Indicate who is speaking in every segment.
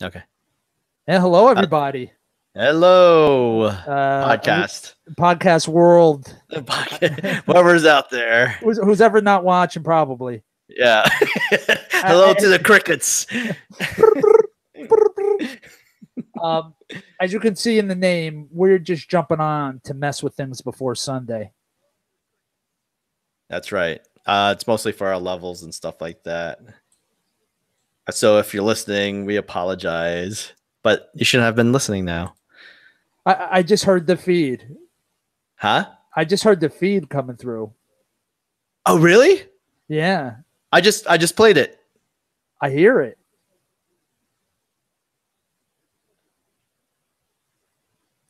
Speaker 1: Okay.
Speaker 2: And hello, everybody.
Speaker 1: Hello,
Speaker 2: Uh,
Speaker 1: podcast.
Speaker 2: Podcast world.
Speaker 1: Whoever's out there.
Speaker 2: Who's ever not watching, probably.
Speaker 1: Yeah. Hello to the crickets.
Speaker 2: As you can see in the name, we're just jumping on to mess with things before Sunday.
Speaker 1: That's right. It's mostly for our levels and stuff like that. So if you're listening, we apologize, but you shouldn't have been listening now.
Speaker 2: I just heard the feed.
Speaker 1: Huh?
Speaker 2: I just heard the feed coming through.
Speaker 1: Oh, really?
Speaker 2: Yeah.
Speaker 1: I just played it.
Speaker 2: I hear it.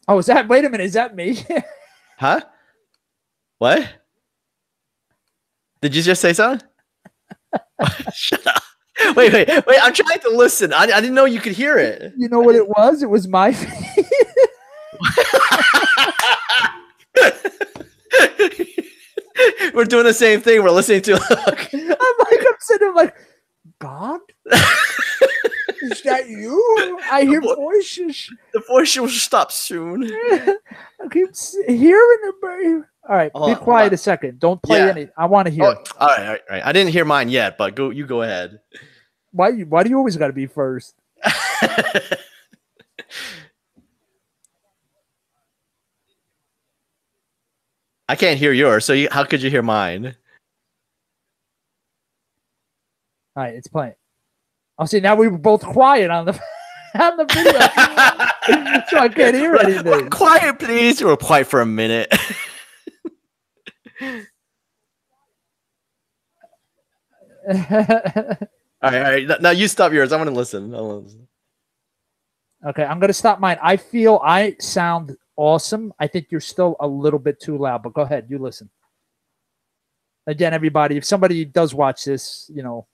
Speaker 2: Oh, is that? Wait a minute. Is that me?
Speaker 1: Huh? What? Did you just say something? Shut up. Wait. I'm trying to listen. I didn't know you could hear it.
Speaker 2: You know what it was? It was my feed.
Speaker 1: We're doing the same thing. We're listening to.
Speaker 2: I'm sitting like, God, is that you? I hear voices.
Speaker 1: The voice will stop soon.
Speaker 2: I keep hearing it, baby. All right, be quiet a second. Don't play any. I want to hear.
Speaker 1: Oh, all right. I didn't hear mine yet, but you go ahead.
Speaker 2: Why do you always got to be first?
Speaker 1: I can't hear yours, so how could you hear mine?
Speaker 2: All right, it's playing. Oh, see, now we were both quiet on the video, so I can't hear anything.
Speaker 1: Quiet, please. We're quiet for a minute. All right. Now you stop yours. I want to listen.
Speaker 2: Okay, I'm going to stop mine. I feel I sound awesome. I think you're still a little bit too loud, but go ahead. You listen. Again, everybody, if somebody does watch this,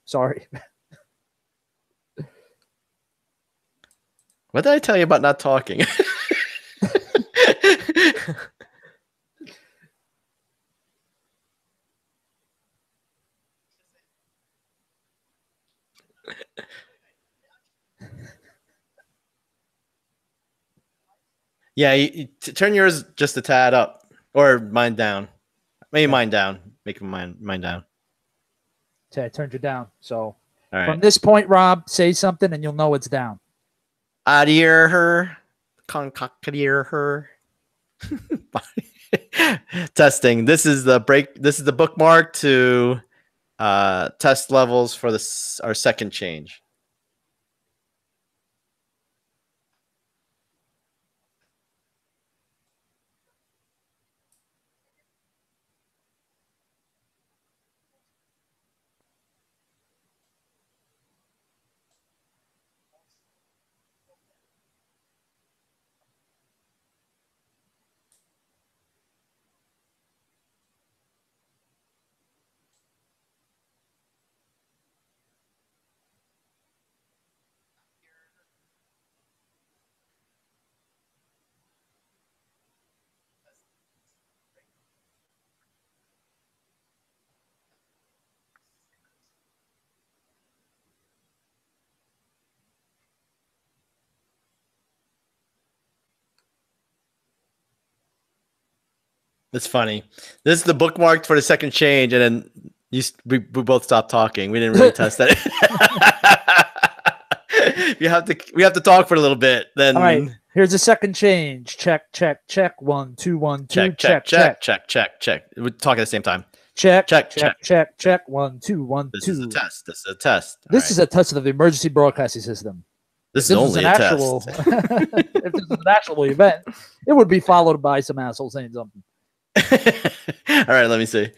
Speaker 2: sorry.
Speaker 1: What did I tell you about not talking? Yeah, you turn yours just a tad up, or mine down. Maybe mine down. Make mine down.
Speaker 2: Okay, I turned you down. So from this point, Rob, say something and you'll know it's down.
Speaker 1: Adier her. Concoctier her. Testing. This is the bookmark to test levels for our second change. That's funny. This is the bookmark for the second change, and then we both stopped talking. We didn't really test that. we have to talk for a little bit. Then
Speaker 2: all right, here's a second change. Check. 1 2 1 2. Check.
Speaker 1: We talk at the same time.
Speaker 2: Check. 1 2 1 2.
Speaker 1: This is a test.
Speaker 2: This is a test of the emergency broadcasting system.
Speaker 1: This is only a test.
Speaker 2: If this is an actual event, it would be followed by some asshole saying something.
Speaker 1: All right, let me see.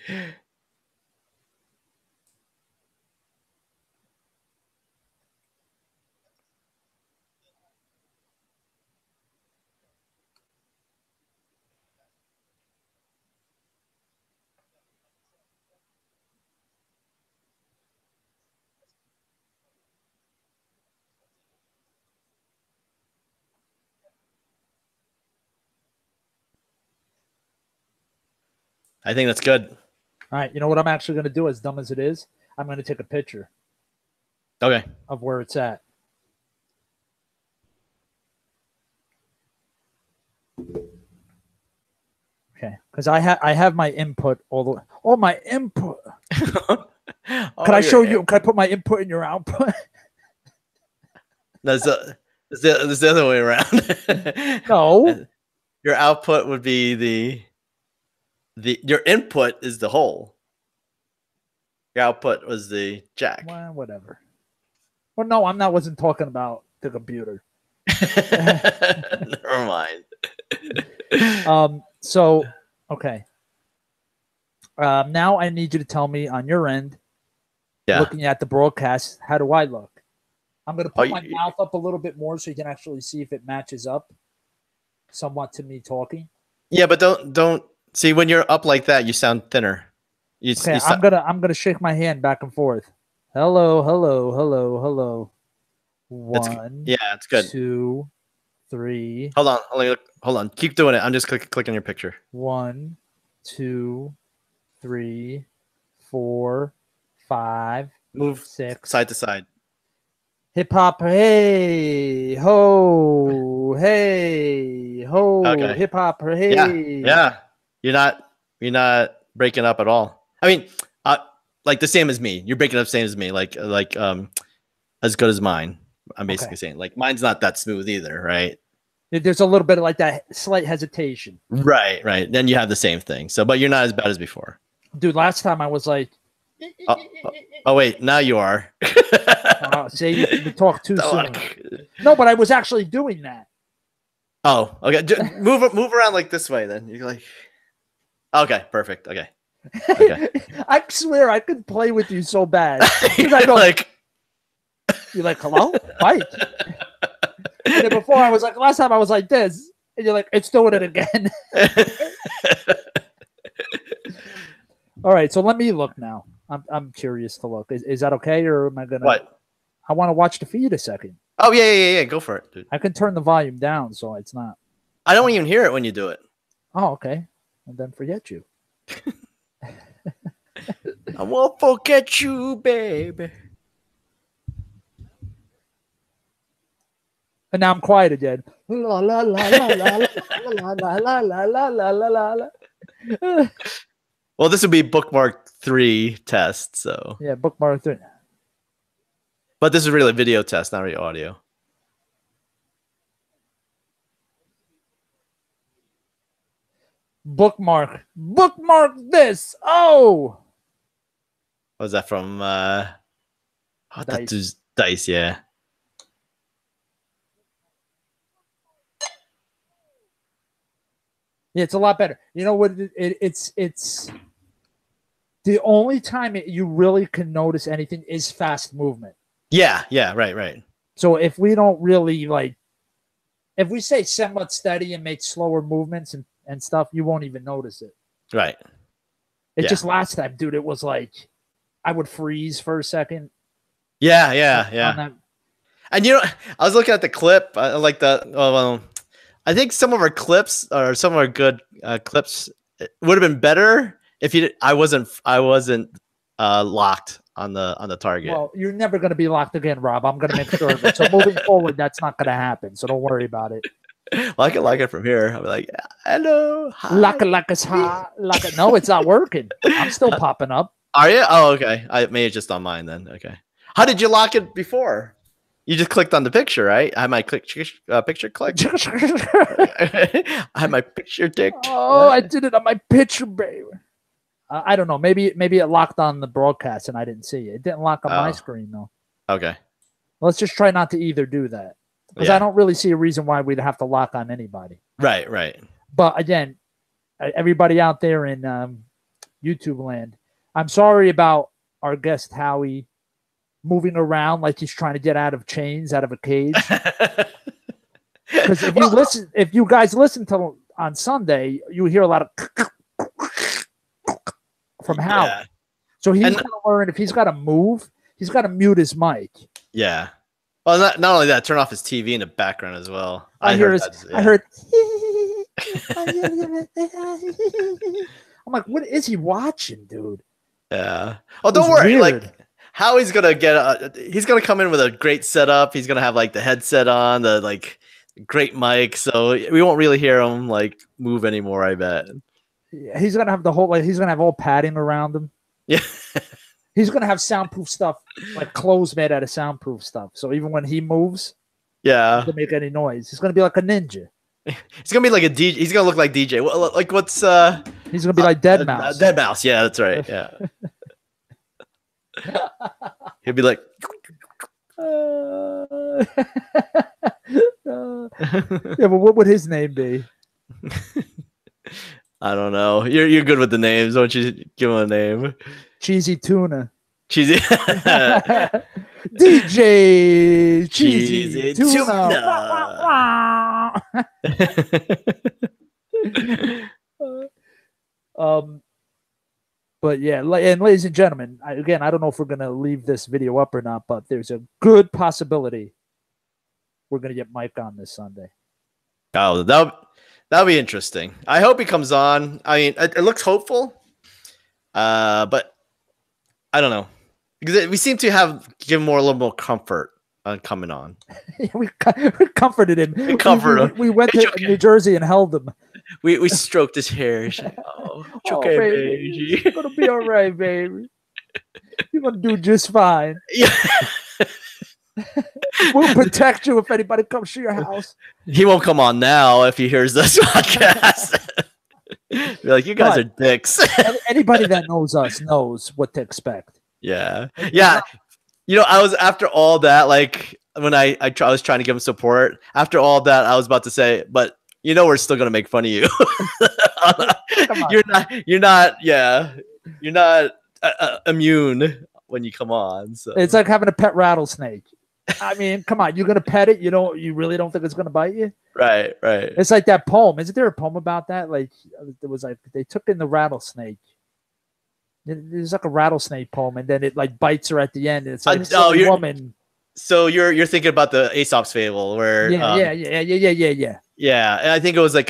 Speaker 1: I think that's good.
Speaker 2: All right. You know what I'm actually going to do, as dumb as it is? I'm going to take a picture.
Speaker 1: Okay.
Speaker 2: Of where it's at. Okay, because I have my input all the way. Oh, my input.
Speaker 1: Oh,
Speaker 2: Can I show you? Can I put my input in your output?
Speaker 1: That's the other way around.
Speaker 2: No.
Speaker 1: Your output would be your input is the hole. Your output was the jack.
Speaker 2: Well, whatever. Well, no, I'm not. Wasn't talking about the computer.
Speaker 1: Never mind.
Speaker 2: So, okay. Now I need you to tell me on your end, looking at the broadcast, how do I look? I'm going to put my mouth up a little bit more so you can actually see if it matches up somewhat to me talking.
Speaker 1: Yeah, but don't see when you're up like that, you sound thinner.
Speaker 2: Okay, I'm gonna shake my hand back and forth. Hello, hello, hello, hello. One.
Speaker 1: It's good.
Speaker 2: 2, 3.
Speaker 1: Hold on. Keep doing it. I'm just clicking your picture.
Speaker 2: 1, 2, 3, 4, 5.
Speaker 1: Move
Speaker 2: 6.
Speaker 1: side to side.
Speaker 2: Hip hop, hey ho, hey ho.
Speaker 1: Okay.
Speaker 2: Hip hop, hey.
Speaker 1: Yeah. You're not breaking up at all. I mean, like the same as me. You're breaking up same as me. Like as good as mine. I'm basically saying like mine's not that smooth either, right?
Speaker 2: There's a little bit of like that slight hesitation.
Speaker 1: Right. Then you have the same thing. So, but you're not as bad as before.
Speaker 2: Dude, last time I was like,
Speaker 1: oh wait, now you are.
Speaker 2: See, you talk too soon. No, but I was actually doing that.
Speaker 1: Oh, okay. Just move around like this way. Then you're like, okay, perfect. Okay.
Speaker 2: I swear I could play with you so bad. I go, you're like, hello, Mike. And then before I was like, last time I was like this, and you're like, it's doing it again. All right, so let me look now. I'm curious to look. Is that okay, or am I gonna?
Speaker 1: What?
Speaker 2: I want to watch the feed a second.
Speaker 1: Oh yeah. Go for it, dude.
Speaker 2: I can turn the volume down so it's not.
Speaker 1: I don't even hear it when you do it.
Speaker 2: Oh, okay. And then forget you.
Speaker 1: I won't forget you, baby.
Speaker 2: And now I'm quiet again. La la la la la la la la la la la la.
Speaker 1: Well, this would be bookmark 3 test, so
Speaker 2: yeah, bookmark 3.
Speaker 1: But this is really a video test, not really audio.
Speaker 2: Bookmark this. Oh,
Speaker 1: what was that from? That's Dice, yeah.
Speaker 2: Yeah, it's a lot better. You know what? It's the only time you really can notice anything is fast movement.
Speaker 1: Yeah, right.
Speaker 2: So if we don't really if we say somewhat steady and make slower movements and stuff, you won't even notice it.
Speaker 1: Right.
Speaker 2: It just last time, dude, it was like I would freeze for a second.
Speaker 1: Yeah. And you know, I was looking at the clip. I like that. Well, I think some of our clips or some of our good clips would have been better if I wasn't locked on the target.
Speaker 2: Well, you're never going to be locked again, Rob. I'm going to make sure of it. So moving forward, that's not going to happen. So don't worry about it.
Speaker 1: Well, I can like it from here. I'll be like, hello, hi.
Speaker 2: No, it's not working. I'm still popping up.
Speaker 1: Are you? Oh, okay. I made it just on mine then. Okay. How did you lock it before? You just clicked on the picture, right? I had my picture clicked. I had my picture ticked.
Speaker 2: Oh, I did it on my picture, baby. I don't know. Maybe it locked on the broadcast and I didn't see it. It didn't lock on my screen though.
Speaker 1: Okay.
Speaker 2: Let's just try not to either do that because I don't really see a reason why we'd have to lock on anybody.
Speaker 1: Right.
Speaker 2: But again, everybody out there in YouTube land, I'm sorry about our guest Howie moving around like he's trying to get out of chains, out of a cage. Because if you guys listen to on Sunday, you hear a lot of from Howie. Yeah. So he's going to learn if he's got to move, he's got to mute his mic.
Speaker 1: Yeah. Well, not only that, turn off his TV in the background as well.
Speaker 2: I heard. I'm like, what is he watching, dude?
Speaker 1: Yeah. Oh, don't worry. Weird. Like, Howie's gonna he's gonna come in with a great setup. He's gonna have like the headset on, the great mic, so we won't really hear him like move anymore, I bet.
Speaker 2: He's gonna have the whole he's gonna have all padding around him.
Speaker 1: Yeah.
Speaker 2: He's gonna have soundproof stuff, like clothes made out of soundproof stuff. So even when he moves,
Speaker 1: yeah,
Speaker 2: he doesn't make any noise. He's gonna be like a ninja.
Speaker 1: He's gonna be like a DJ. He's gonna look like DJ. Like what's
Speaker 2: He's gonna be like Dead Mouse.
Speaker 1: Dead Mouse. Yeah, that's right. Yeah. He'll be like.
Speaker 2: Yeah, but what would his name be?
Speaker 1: I don't know. You're good with the names. Why don't you give him a name?
Speaker 2: Cheesy Tuna.
Speaker 1: Cheesy.
Speaker 2: DJ Cheesy Tuna. But yeah, and ladies and gentlemen, I don't know if we're gonna leave this video up or not, but there's a good possibility we're gonna get Mike on this Sunday.
Speaker 1: Oh, that'll be interesting. I hope he comes on. I mean, it looks hopeful, but I don't know, because we seem to have given more a little more comfort on coming on.
Speaker 2: we comforted him.
Speaker 1: We comforted him.
Speaker 2: We went to New Jersey and held him.
Speaker 1: We stroked his hair. Like, oh, it's okay, baby.
Speaker 2: You're gonna be all right, baby. You're gonna do just fine.
Speaker 1: Yeah.
Speaker 2: We'll protect you if anybody comes to your house.
Speaker 1: He won't come on now if he hears this podcast. Be like, you guys are dicks.
Speaker 2: Anybody that knows us knows what to expect.
Speaker 1: Yeah. Yeah. You know, I was after all that, like when I was trying to give him support. After all that, I was about to say, but you know, we're still gonna make fun of you. You're not immune when you come on. So
Speaker 2: it's like having a pet rattlesnake. I mean, come on, you're gonna pet it. You really don't think it's gonna bite you?
Speaker 1: Right.
Speaker 2: It's like that poem. Isn't there a poem about that? Like there was like they took in the rattlesnake. There's like a rattlesnake poem, and then it like bites her at the end. And it's like a woman.
Speaker 1: So you're thinking about the Aesop's fable where yeah, and I think it was like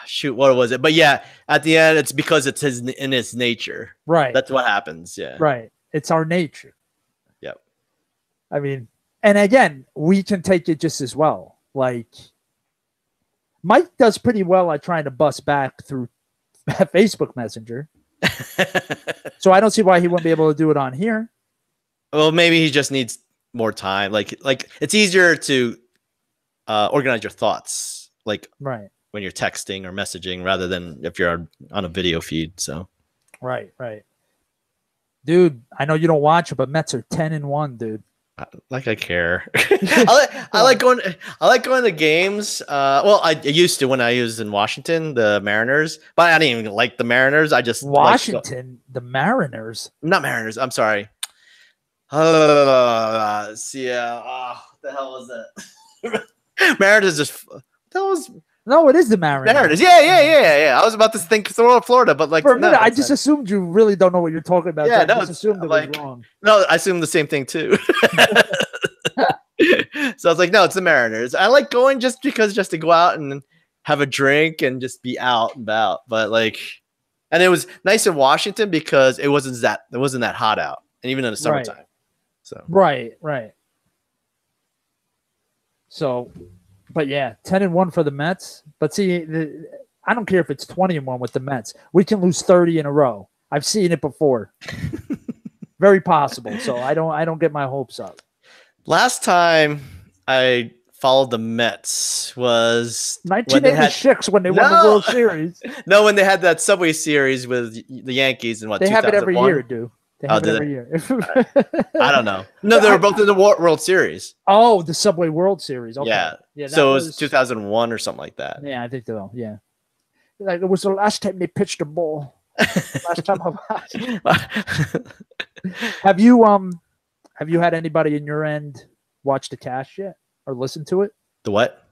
Speaker 1: shoot, what was it? But yeah, at the end, it's because it's in his nature.
Speaker 2: Right.
Speaker 1: That's what happens. Yeah.
Speaker 2: Right. It's our nature.
Speaker 1: Yep.
Speaker 2: I mean, and again, we can take it just as well. Like Mike does pretty well at trying to bust back through Facebook Messenger. So I don't see why he wouldn't be able to do it on here.
Speaker 1: Well, maybe he just needs more time. Like it's easier to organize your thoughts, like when you're texting or messaging, rather than if you're on a video feed. So, right,
Speaker 2: dude. I know you don't watch it, but Mets are 10-1, dude.
Speaker 1: Like I care. I like going to games. Well, I used to when I was in Washington, the Mariners, but I didn't even like the Mariners. I just
Speaker 2: Washington, the Mariners,
Speaker 1: not Mariners. I'm sorry. The hell was that? Mariners just
Speaker 2: no, it is the Mariners.
Speaker 1: Yeah. I was about to think Florida, but like
Speaker 2: for a minute, I just assumed you really don't know what you're talking about.
Speaker 1: Yeah,
Speaker 2: I just assumed it was wrong.
Speaker 1: No, I assumed the same thing too. So I was like, no, it's the Mariners. I like going just to go out and have a drink and just be out and about. But like, and it was nice in Washington because it wasn't that hot out, and even in the summertime.
Speaker 2: Right.
Speaker 1: So
Speaker 2: right. So. But yeah, 10-1 for the Mets. But see, I don't care if it's 20-1 with the Mets. We can lose 30 in a row. I've seen it before. Very possible. So I don't get my hopes up.
Speaker 1: Last time I followed the Mets was
Speaker 2: 1986 when they won the World Series.
Speaker 1: No, when they had that Subway Series with the Yankees and what?
Speaker 2: They have it every year, dude. They have it every year.
Speaker 1: I don't know. No, they were both in the World Series.
Speaker 2: Oh, the Subway World Series. Okay.
Speaker 1: Yeah. So it was 2001 or something like that.
Speaker 2: Yeah, I think so. Yeah. Like it was the last time they pitched a ball. Last time I watched. Have you had anybody in your end watch the cast yet or listen to it?
Speaker 1: The what?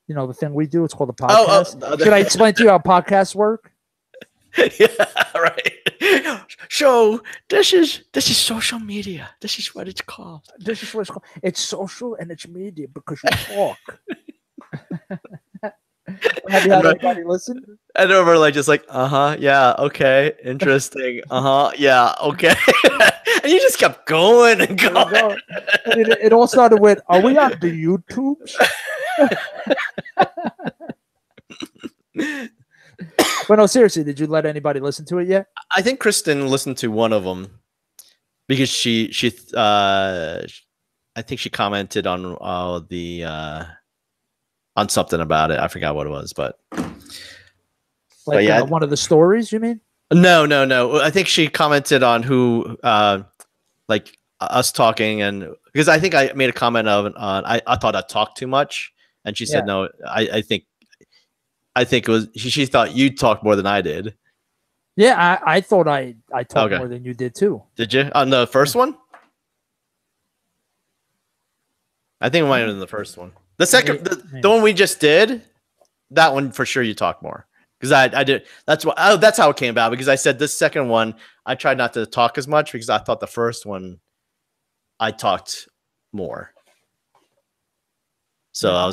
Speaker 2: You know, the thing we do. It's called the podcast. Should I explain to you how podcasts work?
Speaker 1: Yeah, right. So this is social media. This is what it's called.
Speaker 2: It's social and it's media because you talk. Have you had anybody listen?
Speaker 1: And we're like yeah, okay, interesting, yeah, okay. And you just kept going and going.
Speaker 2: And it all started with, "Are we on the YouTubes?" But no, seriously, did you let anybody listen to it yet?
Speaker 1: I think Kristen listened to one of them because I think she commented on on something about it. I forgot what it was, but
Speaker 2: yeah, one of the stories, you mean?
Speaker 1: No. I think she commented on who like us talking, and because I think I made a comment on I thought I talked too much, and she said no. I think it was she thought you talked more than I did.
Speaker 2: Yeah, I thought I talked more than you did too.
Speaker 1: Did you on the first one? I think it might have been the first one. The second, the one we just did, that one for sure you talk more because I did. That's what. Oh, that's how it came about because I said this second one I tried not to talk as much because I thought the first one I talked more. So I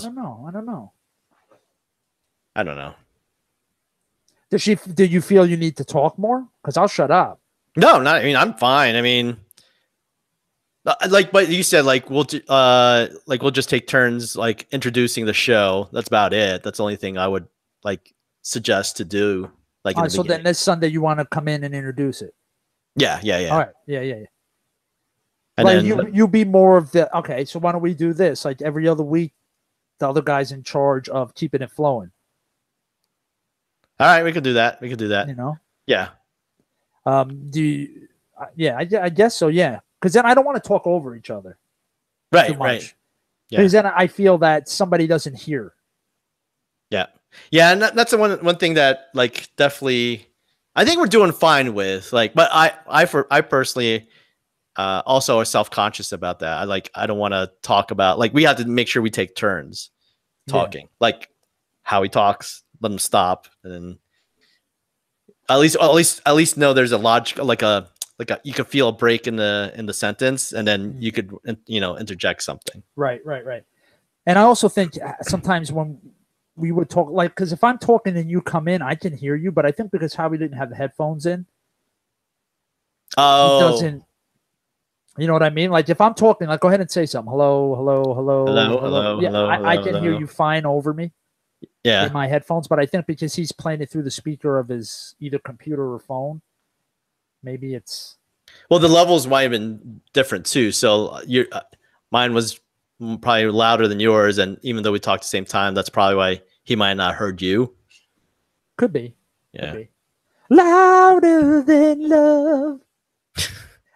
Speaker 1: don't
Speaker 2: know.
Speaker 1: Did
Speaker 2: you feel you need to talk more? Because I'll shut up.
Speaker 1: No, not. I mean, I'm fine. I mean, but you said we'll just take turns introducing the show. That's about it. That's the only thing I would suggest to do.
Speaker 2: So then this Sunday you want to come in and introduce it?
Speaker 1: Yeah.
Speaker 2: All right. Yeah.
Speaker 1: And then
Speaker 2: you be more of the okay. So why don't we do this? Every other week, the other guy's in charge of keeping it flowing.
Speaker 1: All right, we could do that.
Speaker 2: You know.
Speaker 1: Yeah.
Speaker 2: I guess so. Yeah. Because then I don't want to talk over each other.
Speaker 1: Right.
Speaker 2: Too much.
Speaker 1: Right.
Speaker 2: Because then I feel that somebody doesn't hear.
Speaker 1: Yeah. Yeah. And that's the one thing that definitely I think we're doing fine with but I personally also are self-conscious about that. I don't want to talk about we have to make sure we take turns talking how he talks, let him stop. And then at least know there's a logic, you could feel a break in the sentence, and then you could interject something.
Speaker 2: Right. And I also think sometimes when we would talk, because if I'm talking and you come in, I can hear you, but I think because Howie didn't have the headphones in, he doesn't. You know what I mean? If I'm talking, go ahead and say something. Hello. Yeah, I can hear you fine over me.
Speaker 1: Yeah.
Speaker 2: In my headphones, but I think because he's playing it through the speaker of his either computer or phone, maybe it's.
Speaker 1: Well, the levels might have been different too. So mine was probably louder than yours, and even though we talked at the same time, that's probably why he might not heard you.
Speaker 2: Could be.
Speaker 1: Yeah.
Speaker 2: Could be. Louder than love.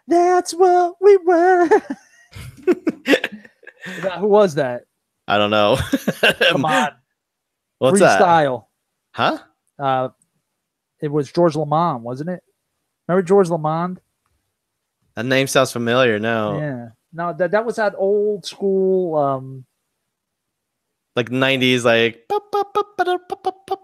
Speaker 2: That's what we were. Who was that?
Speaker 1: I don't know.
Speaker 2: Come on.
Speaker 1: What's
Speaker 2: Freestyle.
Speaker 1: That?
Speaker 2: Huh? It was George Lamond, wasn't it? Remember George Lamond?
Speaker 1: That name sounds familiar. No.
Speaker 2: Yeah. No, that was that old school
Speaker 1: 90s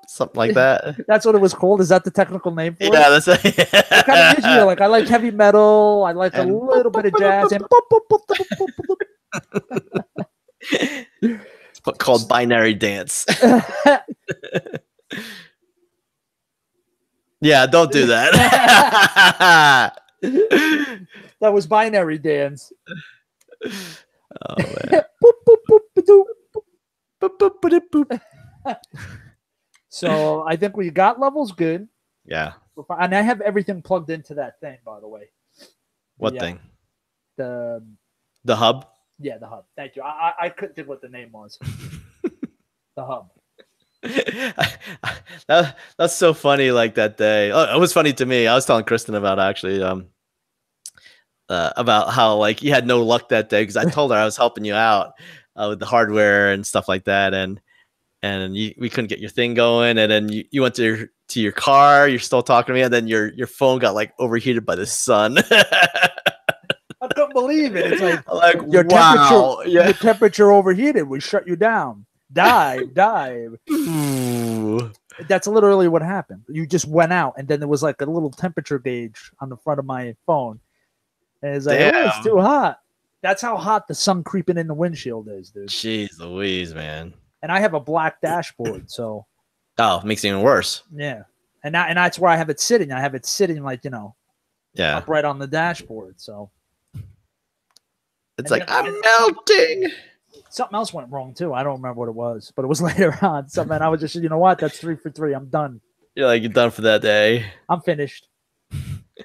Speaker 1: something like that.
Speaker 2: That's what it was called. Is that the technical name for it?
Speaker 1: Yeah, that's
Speaker 2: what kind of music you like? I like heavy metal. I like a little bit of jazz and
Speaker 1: it's called binary dance. Yeah, don't do that.
Speaker 2: That was binary dance.
Speaker 1: Oh man.
Speaker 2: So I think we got levels good.
Speaker 1: Yeah.
Speaker 2: And I have everything plugged into that thing, by the way.
Speaker 1: What thing?
Speaker 2: The
Speaker 1: hub?
Speaker 2: Yeah, the hub. Thank you. I couldn't think what the name was. The hub.
Speaker 1: That's so funny. That day, it was funny to me. I was telling Kristen about actually about how you had no luck that day because I told her I was helping you out with the hardware and stuff like that, and we couldn't get your thing going, and then you went to your car. You're still talking to me, and then your phone got overheated by the sun.
Speaker 2: I couldn't believe it. It's
Speaker 1: your wow.
Speaker 2: Your temperature overheated. We shut you down. Dive. That's literally what happened. You just went out, and then there was a little temperature gauge on the front of my phone. And it's it's too hot. That's how hot the sun creeping in the windshield is, dude.
Speaker 1: Jeez Louise, man.
Speaker 2: And I have a black dashboard, so.
Speaker 1: Oh, it makes it even worse.
Speaker 2: Yeah. And that's where I have it sitting. I have it sitting
Speaker 1: yeah,
Speaker 2: up right on the dashboard. So.
Speaker 1: It's I'm melting.
Speaker 2: Something else went wrong too. I don't remember what it was, but it was later on. So man, I was just, you know what? That's 3 for 3. I'm done.
Speaker 1: You're like, you're done for that day.
Speaker 2: I'm finished.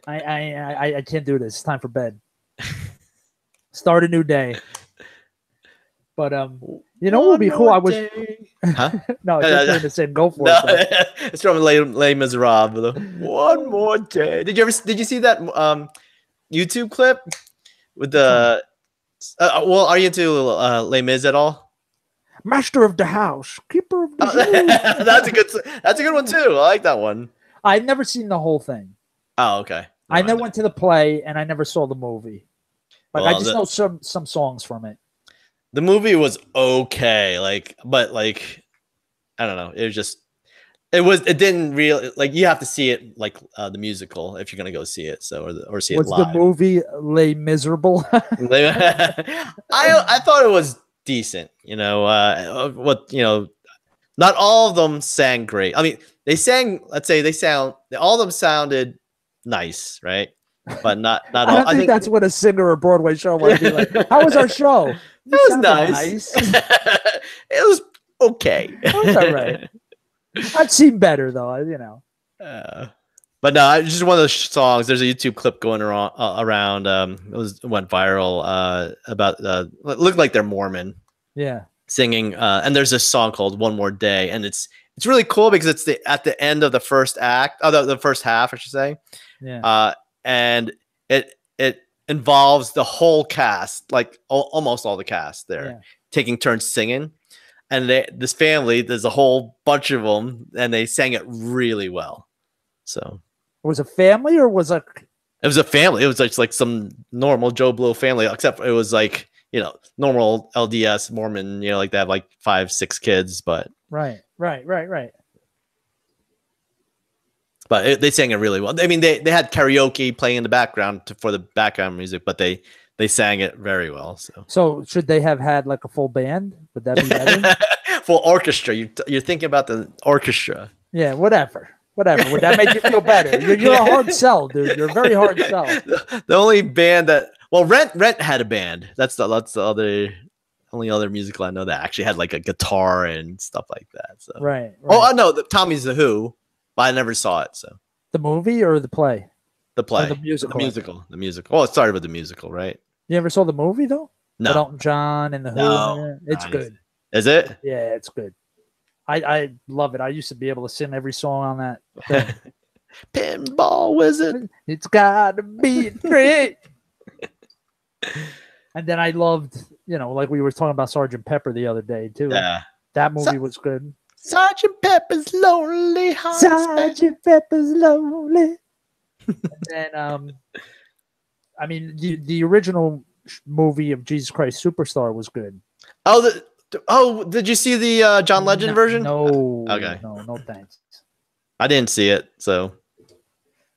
Speaker 2: I can't do this. It's time for bed. Start a new day. But you know what would be cool? I was
Speaker 1: huh?
Speaker 2: No, I was just saying go for it.
Speaker 1: It's from Les Miserables. One more day. Did you see that YouTube clip with the well, are you into Les Mis at all?
Speaker 2: Master of the house, keeper of the house.
Speaker 1: That's a good one too. I like that one.
Speaker 2: I've never seen the whole thing.
Speaker 1: Oh, okay.
Speaker 2: I never went to the play and I never saw the movie. But I just know some songs from it.
Speaker 1: The movie was okay, but I don't know. It didn't really you have to see it the musical if you're gonna go see it. So or see it live.
Speaker 2: Was the movie Les Miserables?
Speaker 1: I thought it was decent. Not all of them sang great. I mean, they sang. Let's say all of them sounded nice, right? But not all.
Speaker 2: I think that's what a singer or Broadway show would be like. How was our show?
Speaker 1: It was nice. It was okay.
Speaker 2: It was all right. I've seen better though,
Speaker 1: But no, it's just one of those songs. There's a YouTube clip going around. It went viral about it looked like they're Mormon.
Speaker 2: Yeah.
Speaker 1: Singing, and there's this song called "One More Day," and it's really cool because it's at the end of the first act, the first half, I should say.
Speaker 2: Yeah.
Speaker 1: And it involves the whole cast, almost all the cast there, taking turns singing. And this family, there's a whole bunch of them, and they sang it really well. So,
Speaker 2: was it a family or was it?
Speaker 1: It was a family. It was just like some normal Joe Blow family, except it was normal LDS Mormon, they have 5-6 kids, but
Speaker 2: right.
Speaker 1: But they sang it really well. I mean, they had karaoke playing in the background for the background music, but they sang it very well.
Speaker 2: So should they have had a full band? Would that be better?
Speaker 1: Full orchestra. You're thinking about the orchestra.
Speaker 2: Yeah, whatever. Would that make you feel better? You're a hard sell, dude. You're a very hard sell.
Speaker 1: The only band Rent had a band. That's the only other musical I know that actually had a guitar and stuff like that. So
Speaker 2: right.
Speaker 1: Oh no, Tommy's the Who. But I never saw it. So
Speaker 2: the movie or the play?
Speaker 1: The play.
Speaker 2: Or the musical.
Speaker 1: The musical. Well, it started with the musical, right?
Speaker 2: You ever saw the movie though?
Speaker 1: No.
Speaker 2: With Elton John and the Who.
Speaker 1: No,
Speaker 2: it's good.
Speaker 1: Is it?
Speaker 2: Yeah, it's good. I love it. I used to be able to sing every song on that thing.
Speaker 1: Pinball Wizard.
Speaker 2: It's gotta be great. And then I loved, like we were talking about Sergeant Pepper the other day too.
Speaker 1: Yeah.
Speaker 2: That movie was good.
Speaker 1: Sergeant Pepper's Lonely Hearts.
Speaker 2: Sergeant Pepper's Lonely. And then, I mean, the original movie of Jesus Christ Superstar was good.
Speaker 1: Did you see the John Legend version?
Speaker 2: No.
Speaker 1: Okay.
Speaker 2: No, thanks.
Speaker 1: I didn't see it, so.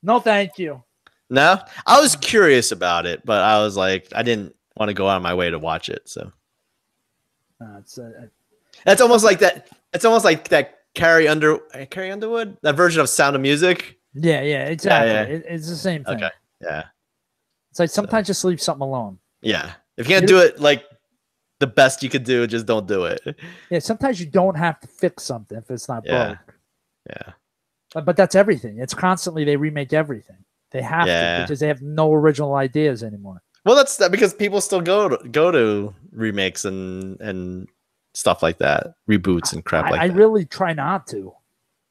Speaker 2: No, thank you.
Speaker 1: No? I was curious about it, but I was like, I didn't want to go out of my way to watch it, so. It's almost like that. It's almost like that Carrie Underwood, that version of Sound of Music.
Speaker 2: Yeah, exactly. Yeah. It's the same thing.
Speaker 1: Okay, yeah.
Speaker 2: It's like sometimes just leave something alone.
Speaker 1: Yeah, if you can't do it the best you could do, just don't do it.
Speaker 2: Yeah, sometimes you don't have to fix something if it's not broke.
Speaker 1: Yeah.
Speaker 2: But that's everything. It's constantly they remake everything. They have to because they have no original ideas anymore.
Speaker 1: Well, that's because people still go to remakes and stuff like that, reboots and crap like that.
Speaker 2: I really try not to.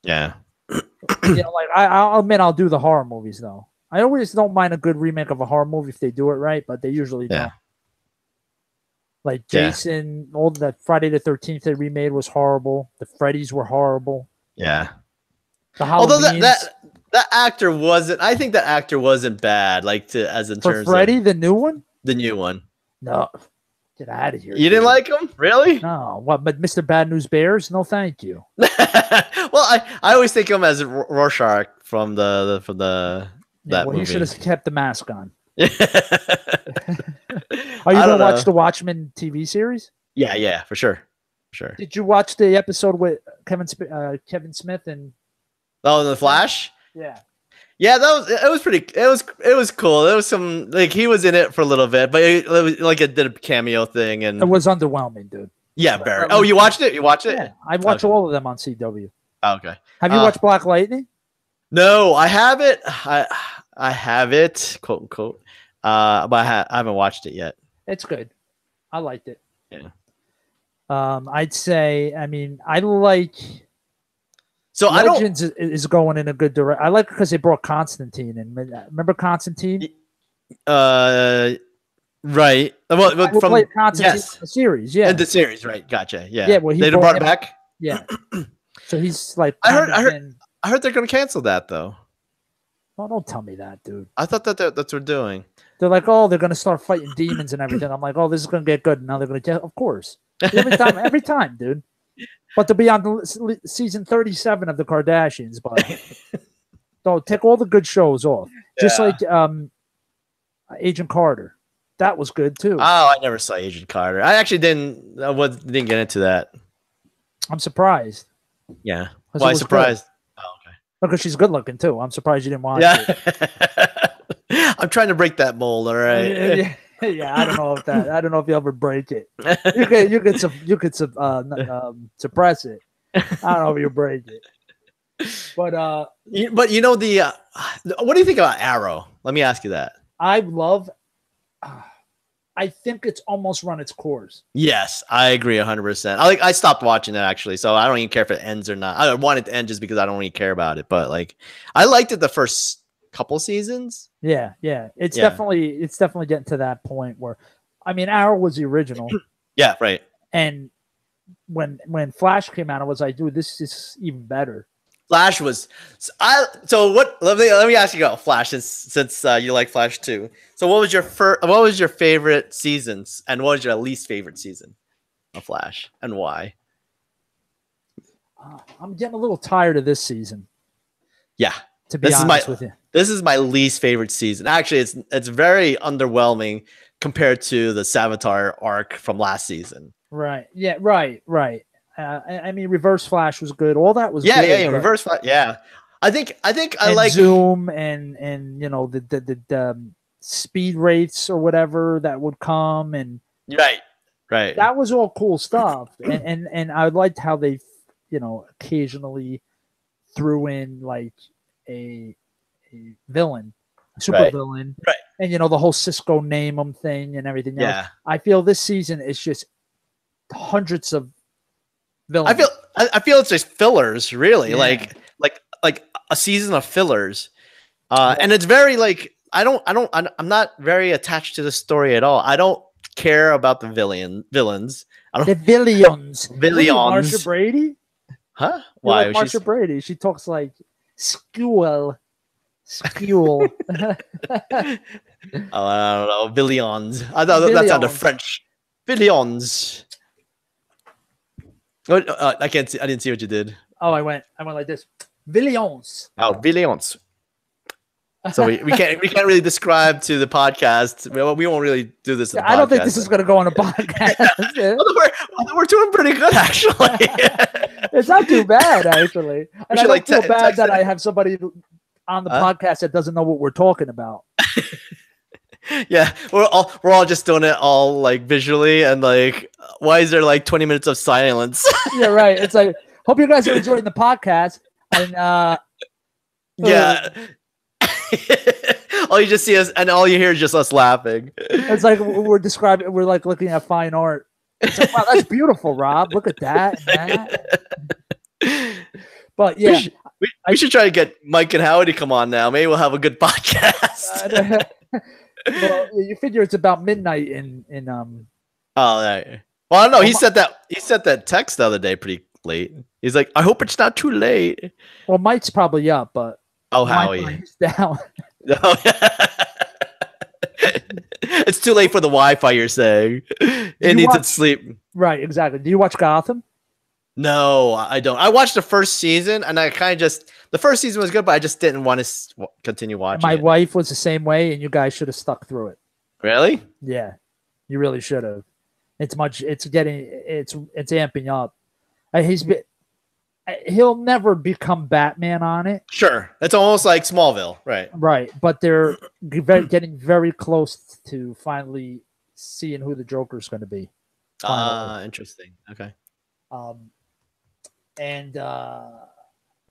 Speaker 1: Yeah.
Speaker 2: I'll admit I'll do the horror movies though. I always don't mind a good remake of a horror movie if they do it right, but they usually don't. Like Jason, all the Friday the 13th they remade was horrible. The Freddy's were horrible.
Speaker 1: Yeah.
Speaker 2: Although
Speaker 1: that actor wasn't. I think that actor wasn't bad.
Speaker 2: For Freddy, the new one.
Speaker 1: The new one.
Speaker 2: No. Get out of here.
Speaker 1: You didn't like him? Really?
Speaker 2: No. What? But Mr. Bad News Bears? No, thank you.
Speaker 1: Well, I always think of him as Rorschach from that movie.
Speaker 2: You should have kept the mask on. Are you going to watch the Watchmen TV series?
Speaker 1: Yeah, for sure.
Speaker 2: Did you watch the episode with Kevin Smith and?
Speaker 1: Oh, The Flash.
Speaker 2: Yeah.
Speaker 1: Yeah, it was pretty. It was cool. There was some he was in it for a little bit, but it did a cameo thing, and
Speaker 2: it was underwhelming, dude.
Speaker 1: Yeah, very. Oh, you watched it? You watched it?
Speaker 2: Yeah, I watch all of them on CW.
Speaker 1: Oh, okay.
Speaker 2: Have you watched Black Lightning?
Speaker 1: No, I have it. I have it, quote unquote. But I haven't watched it yet.
Speaker 2: It's good. I liked it.
Speaker 1: Yeah.
Speaker 2: I'd say. I mean, I like.
Speaker 1: So
Speaker 2: Legends is going in a good direction. I like it because they brought Constantine in. Remember Constantine?
Speaker 1: Right. Well, from
Speaker 2: Constantine in the series, yeah.
Speaker 1: And the series, right? Gotcha. Yeah.
Speaker 2: Yeah. Well,
Speaker 1: they brought it back.
Speaker 2: Yeah. So he's like.
Speaker 1: I heard they're going to cancel that though.
Speaker 2: Oh, don't tell me that, dude.
Speaker 1: I thought that's what they're doing.
Speaker 2: They're like, oh, they're going to start fighting demons and everything. I'm like, oh, this is going to get good. And now they're going to, of course, every time, dude. But to be on the season 37 of the Kardashians, but don't take all the good shows off. Yeah. Just like Agent Carter, that was good too.
Speaker 1: Oh, I never saw Agent Carter. I actually didn't get into that.
Speaker 2: I'm surprised.
Speaker 1: Yeah, why surprised?
Speaker 2: Oh, okay. Because she's good looking too. I'm surprised you didn't watch it.
Speaker 1: I'm trying to break that mold. All right.
Speaker 2: Yeah, I don't know if that. I don't know if you ever break it. You could suppress it. I don't know if you break it. But
Speaker 1: you know what do you think about Arrow? Let me ask you that.
Speaker 2: I think it's almost run its course.
Speaker 1: Yes, I agree 100%. I stopped watching it actually, so I don't even care if it ends or not. I don't want it to end just because I don't really care about it. But like, I liked it the first couple seasons.
Speaker 2: Yeah. It's definitely getting to that point where, I mean, Arrow was the original.
Speaker 1: Yeah, right.
Speaker 2: And when Flash came out, I was like, dude, this is even better.
Speaker 1: Flash was let me ask you about Flash since you like Flash too. So what was your favorite seasons and what was your least favorite season of Flash and why?
Speaker 2: I'm getting a little tired of this season.
Speaker 1: Yeah.
Speaker 2: To be honest with you.
Speaker 1: This is my least favorite season. Actually, it's very underwhelming compared to the Savitar arc from last season.
Speaker 2: Right. Yeah. Right. I mean, Reverse Flash was good. All that was good.
Speaker 1: Yeah. Reverse Flash. Yeah. I think I like
Speaker 2: Zoom and you know the speed rates or whatever that would come and
Speaker 1: right.
Speaker 2: That was all cool stuff. and I liked how they occasionally threw in like a villain, super villain,
Speaker 1: right?
Speaker 2: And the whole Cisco name them thing and everything else.
Speaker 1: Yeah,
Speaker 2: I feel this season is just hundreds of villains.
Speaker 1: I feel it's just fillers, really, like a season of fillers, and it's very like I'm not very attached to the story at all. I don't care about the villains.
Speaker 2: The villains. Marsha Brady,
Speaker 1: huh?
Speaker 2: Why? Like Marsha Brady. She talks like school. Oh,
Speaker 1: I don't know. Billions. I thought that sounded French. Billions. I can't see. I didn't see what you did.
Speaker 2: Oh, I went like this. Billions.
Speaker 1: Oh, billions. So we can't really describe to the podcast. We won't really do this.
Speaker 2: I don't think this is going to go on a podcast.
Speaker 1: We're doing pretty good, actually.
Speaker 2: It's not too bad, actually. And I don't feel bad that I have somebody on the podcast that doesn't know what we're talking about.
Speaker 1: Yeah, we're all just doing it all like visually, and like, why is there like 20 minutes of silence?
Speaker 2: Yeah, right. It's like, hope you guys are enjoying the podcast, and
Speaker 1: yeah. All you just see is, and all you hear is just us laughing.
Speaker 2: It's like we're like looking at fine art. It's like, wow, that's beautiful, Rob. Look at that. But yeah,
Speaker 1: we should try to get Mike and Howard to come on now. Maybe we'll have a good podcast.
Speaker 2: Well, you figure it's about midnight in
Speaker 1: Oh, right. Well, I don't know. He sent that text the other day pretty late. He's like, I hope it's not too late.
Speaker 2: Well, Mike's probably up, but
Speaker 1: Howie,
Speaker 2: he's down.
Speaker 1: Oh, yeah. It's too late for the Wi-Fi. You're saying it needs its sleep.
Speaker 2: Right, exactly. Do you watch Gotham?
Speaker 1: No, I don't. I watched the first season, and I kind of the first season was good, but I just didn't want to continue watching.
Speaker 2: My wife was the same way, and you guys should have stuck through it.
Speaker 1: Really?
Speaker 2: Yeah, you really should have. It's amping up. He'll never become Batman on it.
Speaker 1: Sure, it's almost like Smallville, right?
Speaker 2: Right, but they're getting very close to finally seeing who the Joker's going to be.
Speaker 1: Interesting. Okay.
Speaker 2: And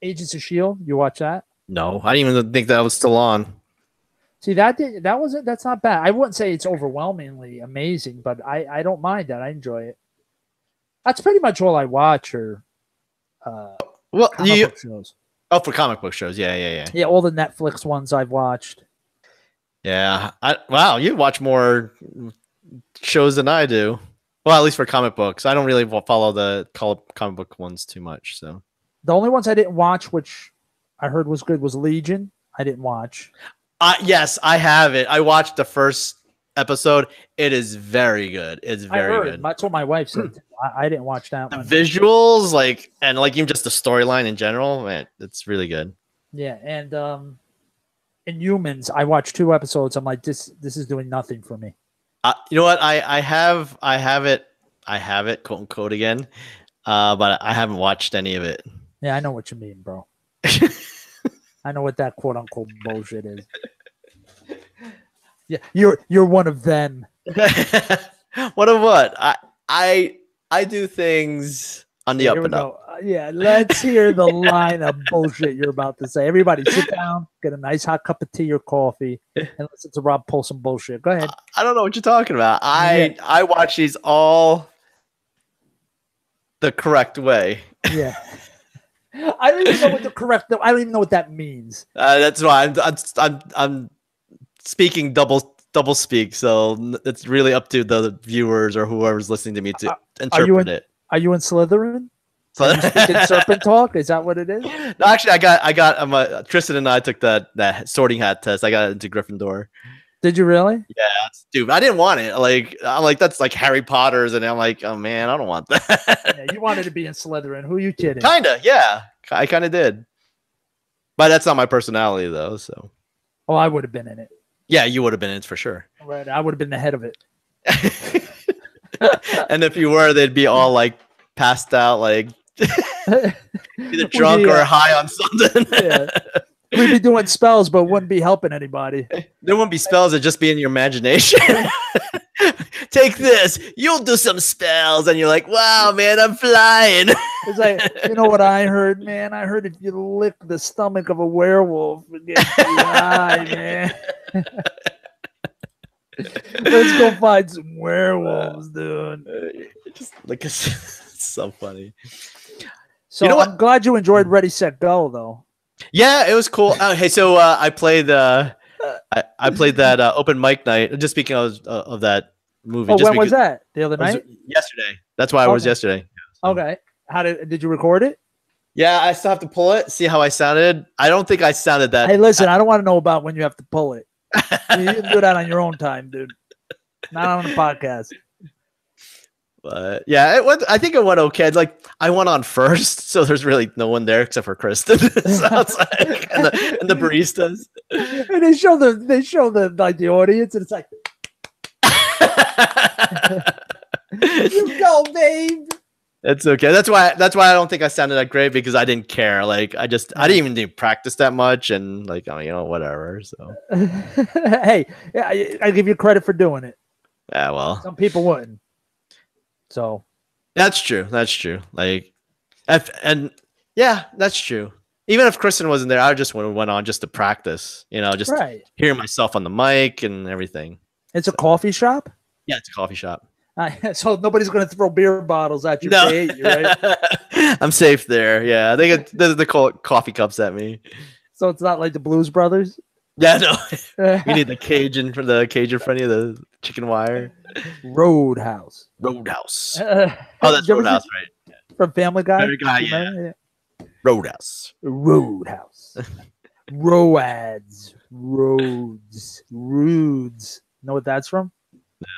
Speaker 2: Agents of S.H.I.E.L.D., you watch that?
Speaker 1: No, I didn't even think that was still on.
Speaker 2: See, that's not bad. I wouldn't say it's overwhelmingly amazing, but I don't mind that. I enjoy it. That's pretty much all I watch, or comic book shows.
Speaker 1: Oh, for comic book shows, yeah.
Speaker 2: Yeah, all the Netflix ones I've watched.
Speaker 1: Yeah, wow, you watch more shows than I do. Well, at least for comic books, I don't really follow the comic book ones too much. So
Speaker 2: the only ones I didn't watch, which I heard was good, was Legion. I didn't watch.
Speaker 1: Yes, I have it. I watched the first episode. It is very good. It's very good.
Speaker 2: That's what my wife said. I didn't watch that one.
Speaker 1: Visuals, and even just the storyline in general, man, it's really good.
Speaker 2: Yeah, and Inhumans, I watched 2 episodes. I'm like, this is doing nothing for me.
Speaker 1: You know what? I have it, quote unquote, again, but I haven't watched any of it.
Speaker 2: Yeah, I know what you mean, bro. I know what that quote unquote bullshit is. Yeah, you're one of them.
Speaker 1: One of what? I do things on the up and up.
Speaker 2: Yeah, let's hear the line of bullshit you're about to say. Everybody sit down, get a nice hot cup of tea or coffee, and listen to Rob pull some bullshit. Go ahead.
Speaker 1: I don't know what you're talking about. I watch these all the correct way.
Speaker 2: Yeah. I don't even know what the correct. I don't even know what that means.
Speaker 1: That's why I'm speaking double speak. So it's really up to the viewers or whoever's listening to me to interpret it.
Speaker 2: Are you in Slytherin? Are you speaking serpent talk? Is that what it is?
Speaker 1: No, actually, I got Tristan and I took that sorting hat test. I got into Gryffindor.
Speaker 2: Did you really?
Speaker 1: Yeah, dude. I didn't want it. I'm like, that's like Harry Potter's, and I'm like, oh man, I don't want that.
Speaker 2: Yeah, you wanted to be in Slytherin. Who are you kidding?
Speaker 1: Kinda, yeah. I kind of did. But that's not my personality, though. So.
Speaker 2: Oh, I would have been in it.
Speaker 1: Yeah, you would have been in it for sure.
Speaker 2: Right, I would have been the head of it.
Speaker 1: And if you were, they'd be all like passed out, like either drunk or high on something.
Speaker 2: Yeah. We'd be doing spells, but wouldn't be helping anybody.
Speaker 1: There wouldn't be spells; it'd just be in your imagination. Take this, you'll do some spells, and you're like, "Wow, man, I'm flying."
Speaker 2: It's like, you know what I heard, man? I heard if you lick the stomach of a werewolf, it gets you high, man. Let's go find some werewolves, dude.
Speaker 1: Just like it's so funny.
Speaker 2: So I'm glad you enjoyed Ready, Set, Go, though.
Speaker 1: Yeah, it was cool. Hey, so I played I played that open mic night. Just speaking of that movie.
Speaker 2: Oh, when was that? The other night?
Speaker 1: Yesterday. That's why I was yesterday. So.
Speaker 2: Okay. How did you record it?
Speaker 1: Yeah, I still have to pull it, see how I sounded. I don't think I sounded that.
Speaker 2: Hey, listen, I don't want to know about when you have to pull it. You can do that on your own time, dude. Not on the podcast.
Speaker 1: But yeah, I think it went okay. Like I went on first, so there's really no one there except for Kristen. So it's like, and the baristas.
Speaker 2: And they show the like the audience, and it's like, you go, babe.
Speaker 1: It's okay. That's why I don't think I sounded that great, because I didn't care. Like I didn't even do practice that much, and like whatever. So
Speaker 2: hey, I give you credit for doing it.
Speaker 1: Yeah, well,
Speaker 2: some people wouldn't. So
Speaker 1: that's true. Like, yeah, that's true. Even if Kristen wasn't there, I just went on just to practice. Just hearing myself on the mic and everything.
Speaker 2: It's a coffee shop.
Speaker 1: Yeah, it's a coffee shop.
Speaker 2: So nobody's going to throw beer bottles at you. No. They hate you, right?
Speaker 1: I'm safe there. Yeah, they get the coffee cups at me.
Speaker 2: So it's not like the Blues Brothers.
Speaker 1: Yeah, no. You need the cage in front of the chicken wire.
Speaker 2: Roadhouse.
Speaker 1: Oh, that's Roadhouse, right? Yeah.
Speaker 2: From Family Guy.
Speaker 1: Yeah. Roadhouse.
Speaker 2: Roads. Know what that's from?
Speaker 1: No.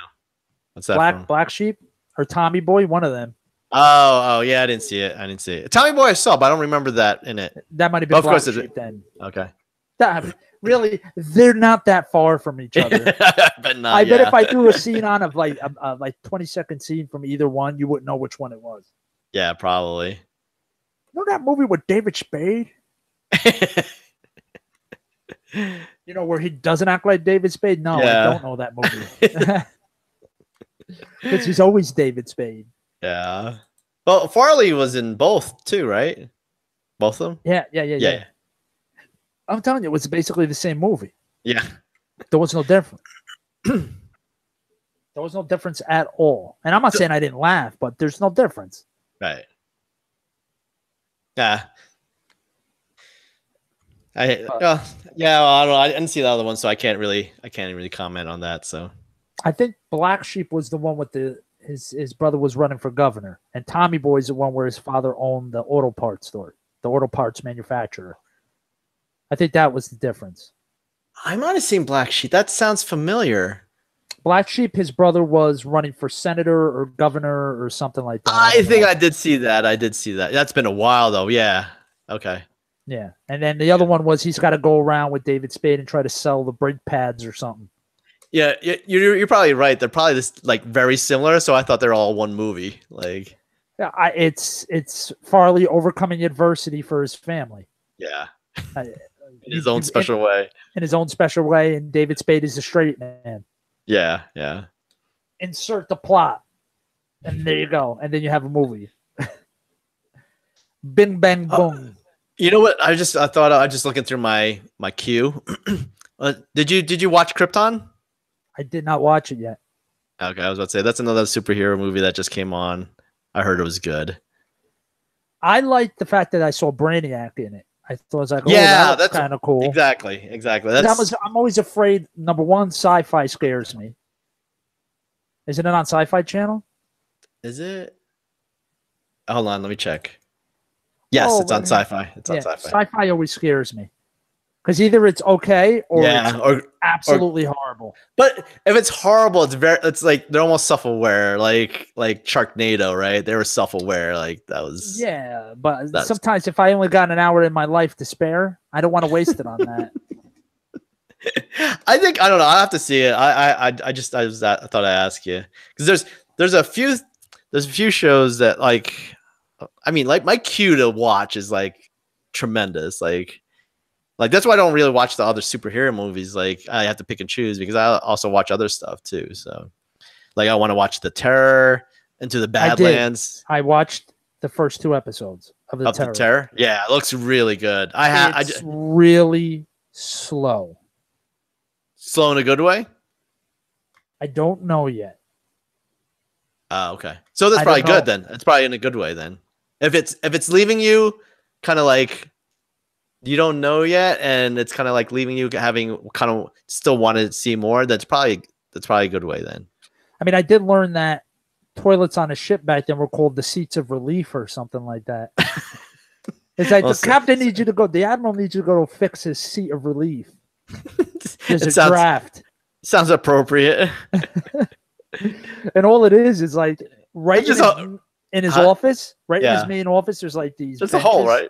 Speaker 1: What's that from?
Speaker 2: Black Sheep or Tommy Boy? One of them.
Speaker 1: Oh, yeah. I didn't see it. Tommy Boy I saw, but I don't remember that in it.
Speaker 2: That might have been Black Sheep then.
Speaker 1: Okay.
Speaker 2: Really, they're not that far from each other. I bet if I threw a scene on of like 20-second scene from either one, you wouldn't know which one it was.
Speaker 1: Yeah, probably.
Speaker 2: You know that movie with David Spade? Where he doesn't act like David Spade? No, yeah. I don't know that movie. Because he's always David Spade.
Speaker 1: Yeah. Well, Farley was in both too, right? Both of them?
Speaker 2: Yeah. I'm telling you, it was basically the same movie.
Speaker 1: Yeah.
Speaker 2: There was no difference. There was no difference at all. And I'm not saying I didn't laugh, but there's no difference.
Speaker 1: Right. Yeah. Yeah. Well, I don't know. I didn't see the other one, so I can't really comment on that. So
Speaker 2: I think Black Sheep was the one with his brother was running for governor, and Tommy Boy is the one where his father owned the auto parts store, the auto parts manufacturer. I think that was the difference.
Speaker 1: I might have seen Black Sheep. That sounds familiar.
Speaker 2: Black Sheep, his brother was running for senator or governor or something like that.
Speaker 1: I think I did see that. That's been a while though. Yeah. Okay.
Speaker 2: Yeah. And then the other one was he's got to go around with David Spade and try to sell the brake pads or something.
Speaker 1: Yeah, you're probably right. They're probably just like very similar. So I thought they're all one movie. Like,
Speaker 2: yeah, it's Farley overcoming adversity for his family.
Speaker 1: Yeah. In his own special way.
Speaker 2: In his own special way, and David Spade is a straight man.
Speaker 1: Yeah, yeah.
Speaker 2: Insert the plot, and there you go, and then you have a movie. Bing bang boom.
Speaker 1: You know what? I thought I was just looking through my queue. Did you watch Krypton?
Speaker 2: I did not watch it yet.
Speaker 1: Okay, I was about to say that's another superhero movie that just came on. I heard it was good.
Speaker 2: I liked the fact that I saw Brainiac in it. I thought it was like, that's kind of cool.
Speaker 1: Exactly.
Speaker 2: I'm always afraid. Number one, sci-fi scares me. Isn't it on Sci-Fi Channel?
Speaker 1: Is it? Hold on, let me check. Yes, it's on Sci-Fi. It's on Sci-Fi.
Speaker 2: Sci-Fi always scares me because either it's okay or it's absolutely horrible.
Speaker 1: But if it's horrible, it's like they're almost self-aware, like Sharknado, right? They were self-aware, like that was.
Speaker 2: Yeah, but sometimes if I only got an hour in my life to spare, I don't want to waste it on that.
Speaker 1: I don't know. I have to see it. I thought I'd ask you because there's a few shows that like my queue to watch is like tremendous. Like that's why I don't really watch the other superhero movies. Like I have to pick and choose because I also watch other stuff too. So like I want to watch The Terror, Into the Badlands.
Speaker 2: I watched the first 2 episodes of The Terror.
Speaker 1: Yeah, it looks really good.
Speaker 2: It's really slow.
Speaker 1: Slow in a good way?
Speaker 2: I don't know yet.
Speaker 1: Okay. So that's probably good then. It's probably in a good way then. If it's leaving you kind of like you don't know yet, and it's kind of like leaving you having kind of still want to see more, that's probably a good way then.
Speaker 2: I mean, I did learn that toilets on a ship back then were called the seats of relief or something like that. It's like the captain needs you to go, the admiral needs you to go fix his seat of relief. There's a draft.
Speaker 1: Sounds appropriate.
Speaker 2: And all it is like right in his office, in his main office, there's like these.
Speaker 1: There's benches. A hole, right?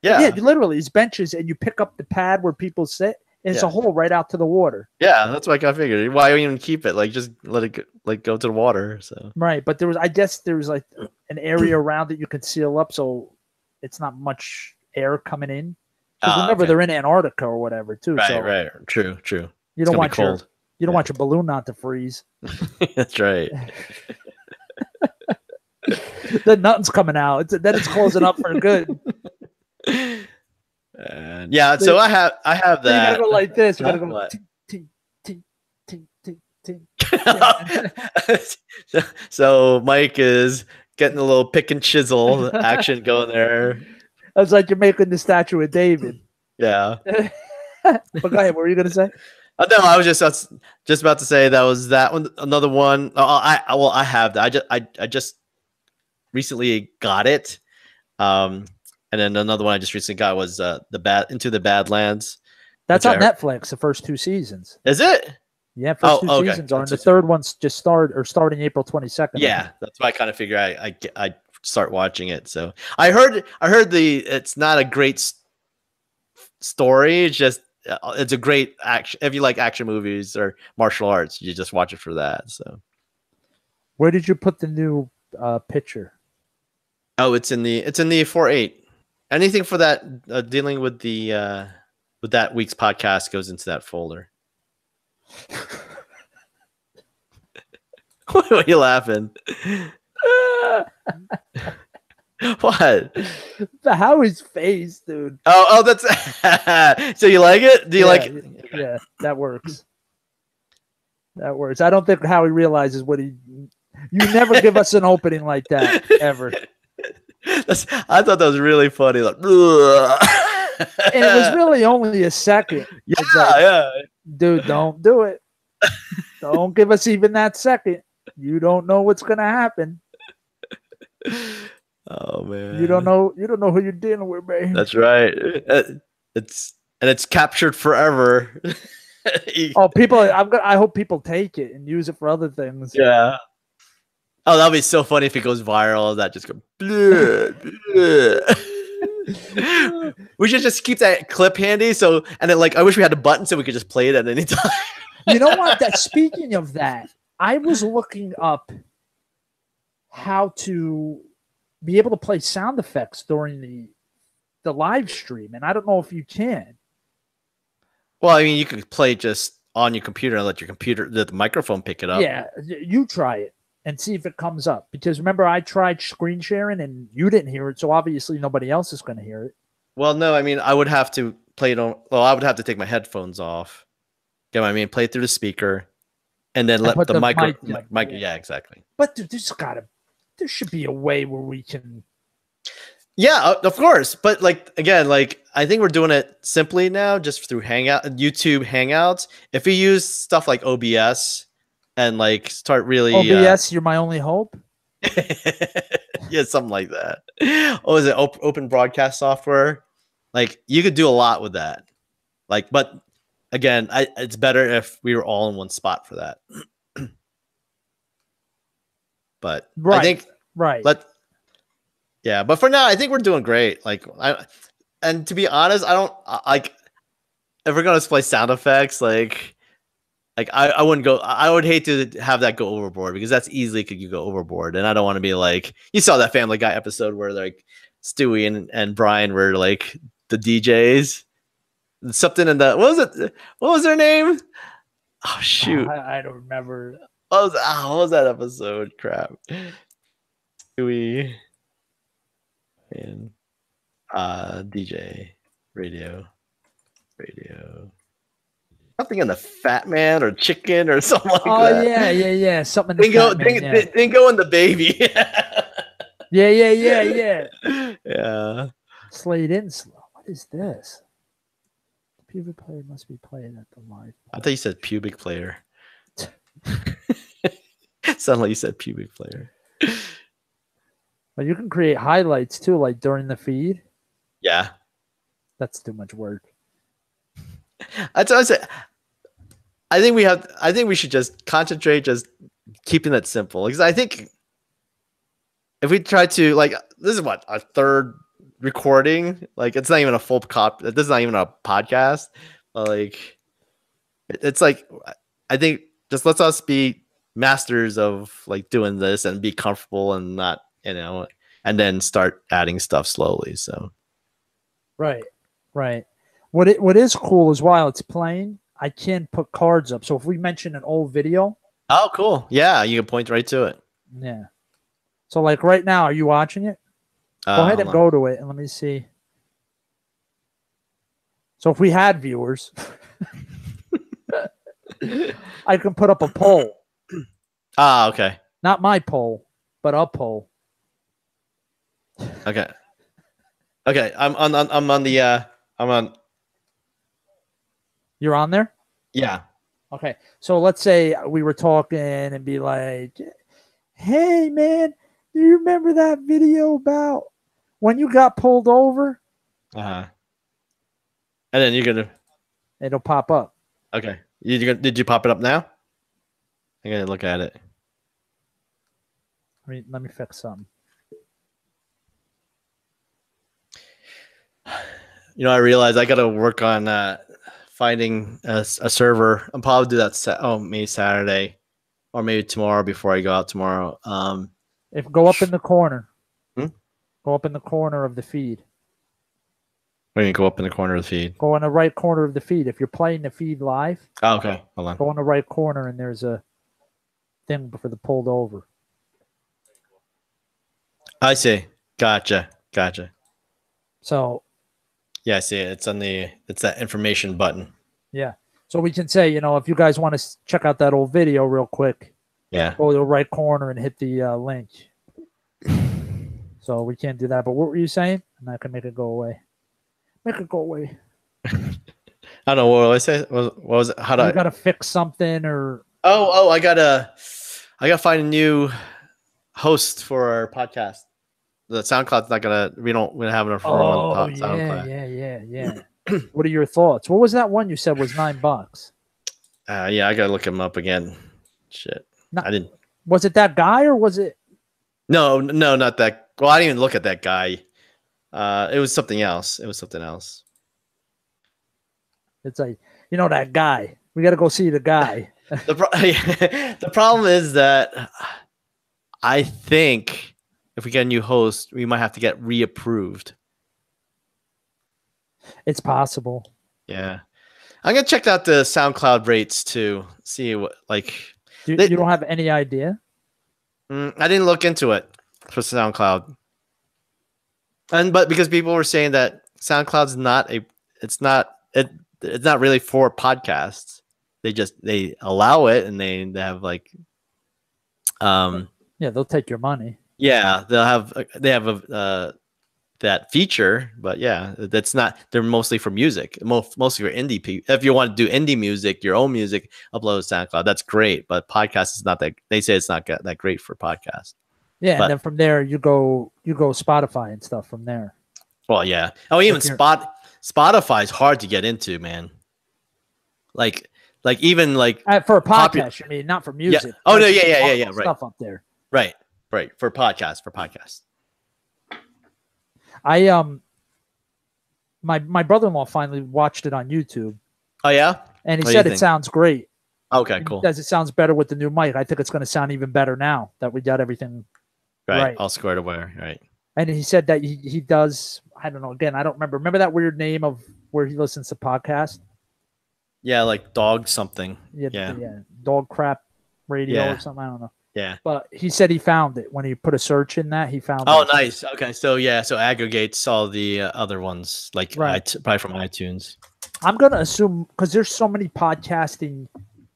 Speaker 1: Yeah.
Speaker 2: Literally, these benches, and you pick up the pad where people sit, and it's a hole right out to the water.
Speaker 1: Yeah, that's what I figured. Why even keep it? Like, just let it go to the water. So
Speaker 2: right, but I guess there was like an area around it you could seal up, so it's not much air coming in. Because remember, they're in Antarctica or whatever too.
Speaker 1: Right,
Speaker 2: so
Speaker 1: right. True.
Speaker 2: You don't want cold. You don't want your balloon not to freeze.
Speaker 1: That's right.
Speaker 2: Then nothing's coming out. Then it's closing up for good.
Speaker 1: So I have that. You
Speaker 2: gotta go like this. You gotta go ting, ting, ting, ting, ting, ting.
Speaker 1: So Mike is getting a little pick and chisel action going there.
Speaker 2: It's like you're making the statue of David.
Speaker 1: Yeah.
Speaker 2: But go ahead. What were you gonna say?
Speaker 1: No, I was just about to say that was that one. Another one. I have that. I just recently got it. And then another one I just recently got was Into the Badlands.
Speaker 2: That's on Netflix. The first 2 seasons.
Speaker 1: Is it?
Speaker 2: Yeah, first 2 seasons are. And the third one's just starting April 22nd.
Speaker 1: Yeah, that's why I kind of figure I start watching it. So I heard it's not a great story. It's just it's a great action. If you like action movies or martial arts, you just watch it for that. So
Speaker 2: where did you put the new picture?
Speaker 1: Oh, it's in the 4.8. Anything for that dealing with the with that week's podcast goes into that folder. Why are you laughing? What?
Speaker 2: The Howie's face, dude.
Speaker 1: Oh, that's so you like it? Do you like it?
Speaker 2: Yeah, that works. That works. I don't think Howie realizes what he. You never give us an opening like that ever.
Speaker 1: I thought that was really funny. Like,
Speaker 2: and it was really only a second.
Speaker 1: Yeah,
Speaker 2: like,
Speaker 1: yeah.
Speaker 2: Dude, don't do it. Don't give us even that second. You don't know what's gonna happen.
Speaker 1: Oh man.
Speaker 2: You don't know who you're dealing with, man.
Speaker 1: That's right. It's captured forever.
Speaker 2: Oh, people! I hope people take it and use it for other things.
Speaker 1: Yeah. Oh, that'd be so funny if it goes viral. That just go. Bleh, bleh. We should just keep that clip handy. So, and then like, I wish we had a button so we could just play it at any time.
Speaker 2: You know what? That speaking of that, I was looking up how to be able to play sound effects during the live stream, and I don't know if you can.
Speaker 1: Well, I mean, you could play just on your computer and let the microphone pick it up.
Speaker 2: Yeah, you try it and see if it comes up. Because remember, I tried screen sharing and you didn't hear it, so obviously nobody else is going to hear it.
Speaker 1: Well, no, I mean, I would have to play it on. Well, I would have to take my headphones off. You know what I mean? Play it through the speaker, and then let the mic. Yeah, exactly.
Speaker 2: But dude, there should be a way where we can.
Speaker 1: Yeah, of course. But like again, like I think we're doing it simply now, just through YouTube Hangouts. If we use stuff like OBS and like start really
Speaker 2: OBS, you're my only hope.
Speaker 1: Yeah, something like that. Oh, is it open broadcast software? Like you could do a lot with that. Like, but again, it's better if we were all in one spot for that. But
Speaker 2: right,
Speaker 1: I think yeah, but for now, I think we're doing great. Like, and to be honest, I don't like if we're gonna play sound effects. Like I wouldn't go. I would hate to have that go overboard because that's easily could you go overboard, and I don't want to be like you saw that Family Guy episode where like Stewie and Brian were like the DJs. Something in the what was their name? Oh shoot,
Speaker 2: I don't remember.
Speaker 1: What was that episode? Crap. Stewie. And DJ radio something in the Fat Man or Chicken or something like that.
Speaker 2: Oh yeah something
Speaker 1: Dingo and the Baby. Yeah
Speaker 2: Slade in slow. What is this? The pubic player must be playing at the live.
Speaker 1: I thought you said pubic player. Sounded like you said pubic player.
Speaker 2: But you can create highlights too, like during the feed.
Speaker 1: Yeah.
Speaker 2: That's too much work.
Speaker 1: That's what I said. I think we should just concentrate, just keeping that simple. Because I think if we try to like this is what our third recording. Like it's not even a full this is not even a podcast. Like it's like I think just let us be masters of like doing this and be comfortable and not and then start adding stuff slowly. So,
Speaker 2: right. What is cool is while it's playing, I can put cards up. So if we mention an old video,
Speaker 1: oh, cool, yeah, you can point right to it.
Speaker 2: Yeah. So like right now, are you watching it? Go ahead and go to it, and let me see. So if we had viewers, I can put up a poll.
Speaker 1: Ah, okay.
Speaker 2: Not my poll, but a poll.
Speaker 1: Okay. I'm on.
Speaker 2: You're on there?
Speaker 1: Yeah.
Speaker 2: Okay. So let's say we were talking and be like, hey man, do you remember that video about when you got pulled over?
Speaker 1: And then you're gonna
Speaker 2: it'll pop up.
Speaker 1: Okay. Did you pop it up now? I'm gonna look at it.
Speaker 2: Let me fix something.
Speaker 1: I realized I got to work on finding a server. I'll probably do that. Maybe Saturday, or maybe tomorrow before I go out tomorrow.
Speaker 2: Go up in the corner. Go up in the corner of the feed.
Speaker 1: What do you mean, go up in the corner of the feed?
Speaker 2: Go in the right corner of the feed. If you're playing the feed live.
Speaker 1: Oh, okay. Hold on.
Speaker 2: Go in the right corner, and there's a thing for the pulled over.
Speaker 1: I see. Gotcha.
Speaker 2: So
Speaker 1: yeah, I see it. It's that information button.
Speaker 2: Yeah. So we can say, if you guys want to check out that old video real quick, go to the right corner and hit the link. So we can't do that. But what were you saying? And I can make it go away. Make it go away.
Speaker 1: I don't know what I say. What was it?
Speaker 2: You gotta fix something or?
Speaker 1: Oh, I gotta find a new host for our podcast. The SoundCloud's not gonna. We don't have enough room on SoundCloud.
Speaker 2: Yeah. What are your thoughts? What was that one you said was $9?
Speaker 1: Yeah, I gotta look him up again. Shit, I didn't.
Speaker 2: Was it that guy or was it?
Speaker 1: No, not that. Well, I didn't even look at that guy. It was something else.
Speaker 2: It's like, that guy. We got to go see the guy.
Speaker 1: The problem is that I think if we get a new host, we might have to get reapproved.
Speaker 2: It's possible.
Speaker 1: Yeah. I'm going to check out the SoundCloud rates too. See what,
Speaker 2: you don't have any idea?
Speaker 1: I didn't look into it for SoundCloud. But because people were saying that SoundCloud's it's not really for podcasts. They allow it and they have
Speaker 2: they'll take your money.
Speaker 1: Yeah, they have that feature, but yeah, that's not. They're mostly for music, mostly for indie people. If you want to do indie music, your own music, upload to SoundCloud. That's great, but podcast is not that. They say it's not that great for podcasts.
Speaker 2: Yeah, and then from there you go Spotify and stuff from there.
Speaker 1: Well, yeah. Oh, even Spotify is hard to get into, man. Even
Speaker 2: for a podcast, you mean, not for music.
Speaker 1: Yeah. Oh no, yeah. Right.
Speaker 2: Stuff up there.
Speaker 1: Right. For podcasts.
Speaker 2: My brother-in-law finally watched it on YouTube.
Speaker 1: Oh yeah,
Speaker 2: and he said it sounds great.
Speaker 1: Okay, cool.
Speaker 2: He says it sounds better with the new mic. I think it's going to sound even better now that we got everything right.
Speaker 1: All squared away, right?
Speaker 2: And he said that he does. I don't know. Again, I don't remember. Remember that weird name of where he listens to podcasts?
Speaker 1: Yeah, like dog something.
Speaker 2: Yeah. Dog crap radio or something. I don't know.
Speaker 1: Yeah.
Speaker 2: But he said he found it when he put a search in that. He found.
Speaker 1: Oh, nice. Okay, so aggregates all the other ones, probably from iTunes.
Speaker 2: I'm gonna assume because there's so many podcasting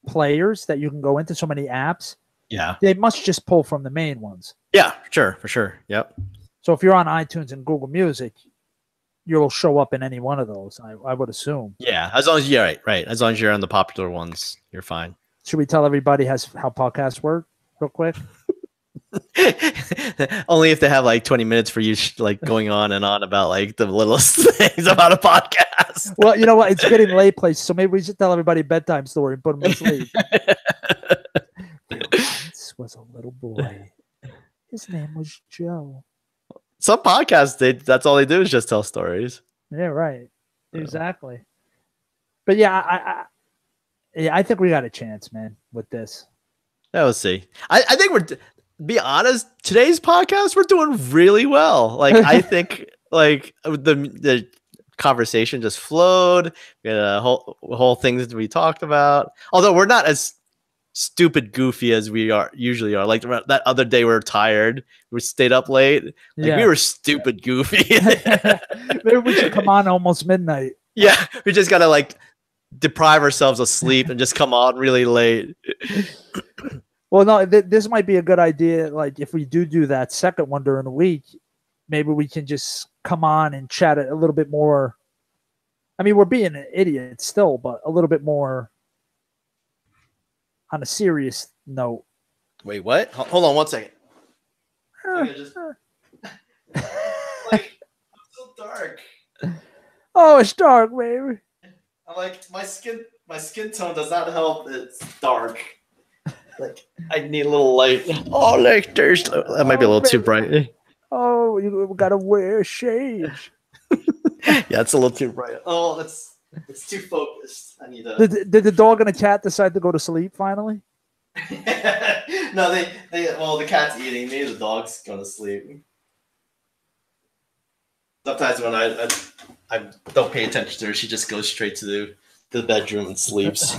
Speaker 2: players that you can go into, so many apps.
Speaker 1: Yeah.
Speaker 2: They must just pull from the main ones.
Speaker 1: Yeah, for sure. Yep.
Speaker 2: So if you're on iTunes and Google Music, you'll show up in any one of those. I would assume.
Speaker 1: Yeah, as long as you're right. As long as you're on the popular ones, you're fine.
Speaker 2: Should we tell everybody how podcasts work real quick?
Speaker 1: Only if they have 20 minutes for you going on and on about the littlest things about a podcast.
Speaker 2: Well, you know what? It's getting late, place. So maybe we should tell everybody a bedtime story and put them to sleep. There once was a little boy. His name was Joe.
Speaker 1: Some podcasts, that's all they do is just tell stories.
Speaker 2: Yeah, right. Exactly. But yeah, I think we got a chance, man, with this.
Speaker 1: Yeah, we'll see. I think be honest, today's podcast, we're doing really well. I think the conversation just flowed. We had a whole thing that we talked about. Although we're not as stupid goofy as we usually are. That other day we were tired. We stayed up late. We were stupid goofy.
Speaker 2: Maybe we should come on almost midnight.
Speaker 1: Yeah, we just gotta deprive ourselves of sleep and just come on really late.
Speaker 2: Well, no, this might be a good idea. If we do that second one during the week, maybe we can just come on and chat a little bit more. I mean, we're being an idiot still, but a little bit more on a serious note.
Speaker 1: Wait, what? Hold on one second.
Speaker 2: It's
Speaker 1: so dark.
Speaker 2: Oh, it's dark, baby.
Speaker 1: I'm my skin tone does not help. It's dark. I need a little light. Oh, there's that might be a little too bright.
Speaker 2: Oh, you gotta wear shades.
Speaker 1: Yeah, it's a little too bright. Oh, it's too focused. I need a.
Speaker 2: Did the dog and the cat decide to go to sleep finally?
Speaker 1: No, the cat's eating. Maybe the dog's going to sleep. Sometimes when I don't pay attention to her, she just goes straight to the bedroom and sleeps.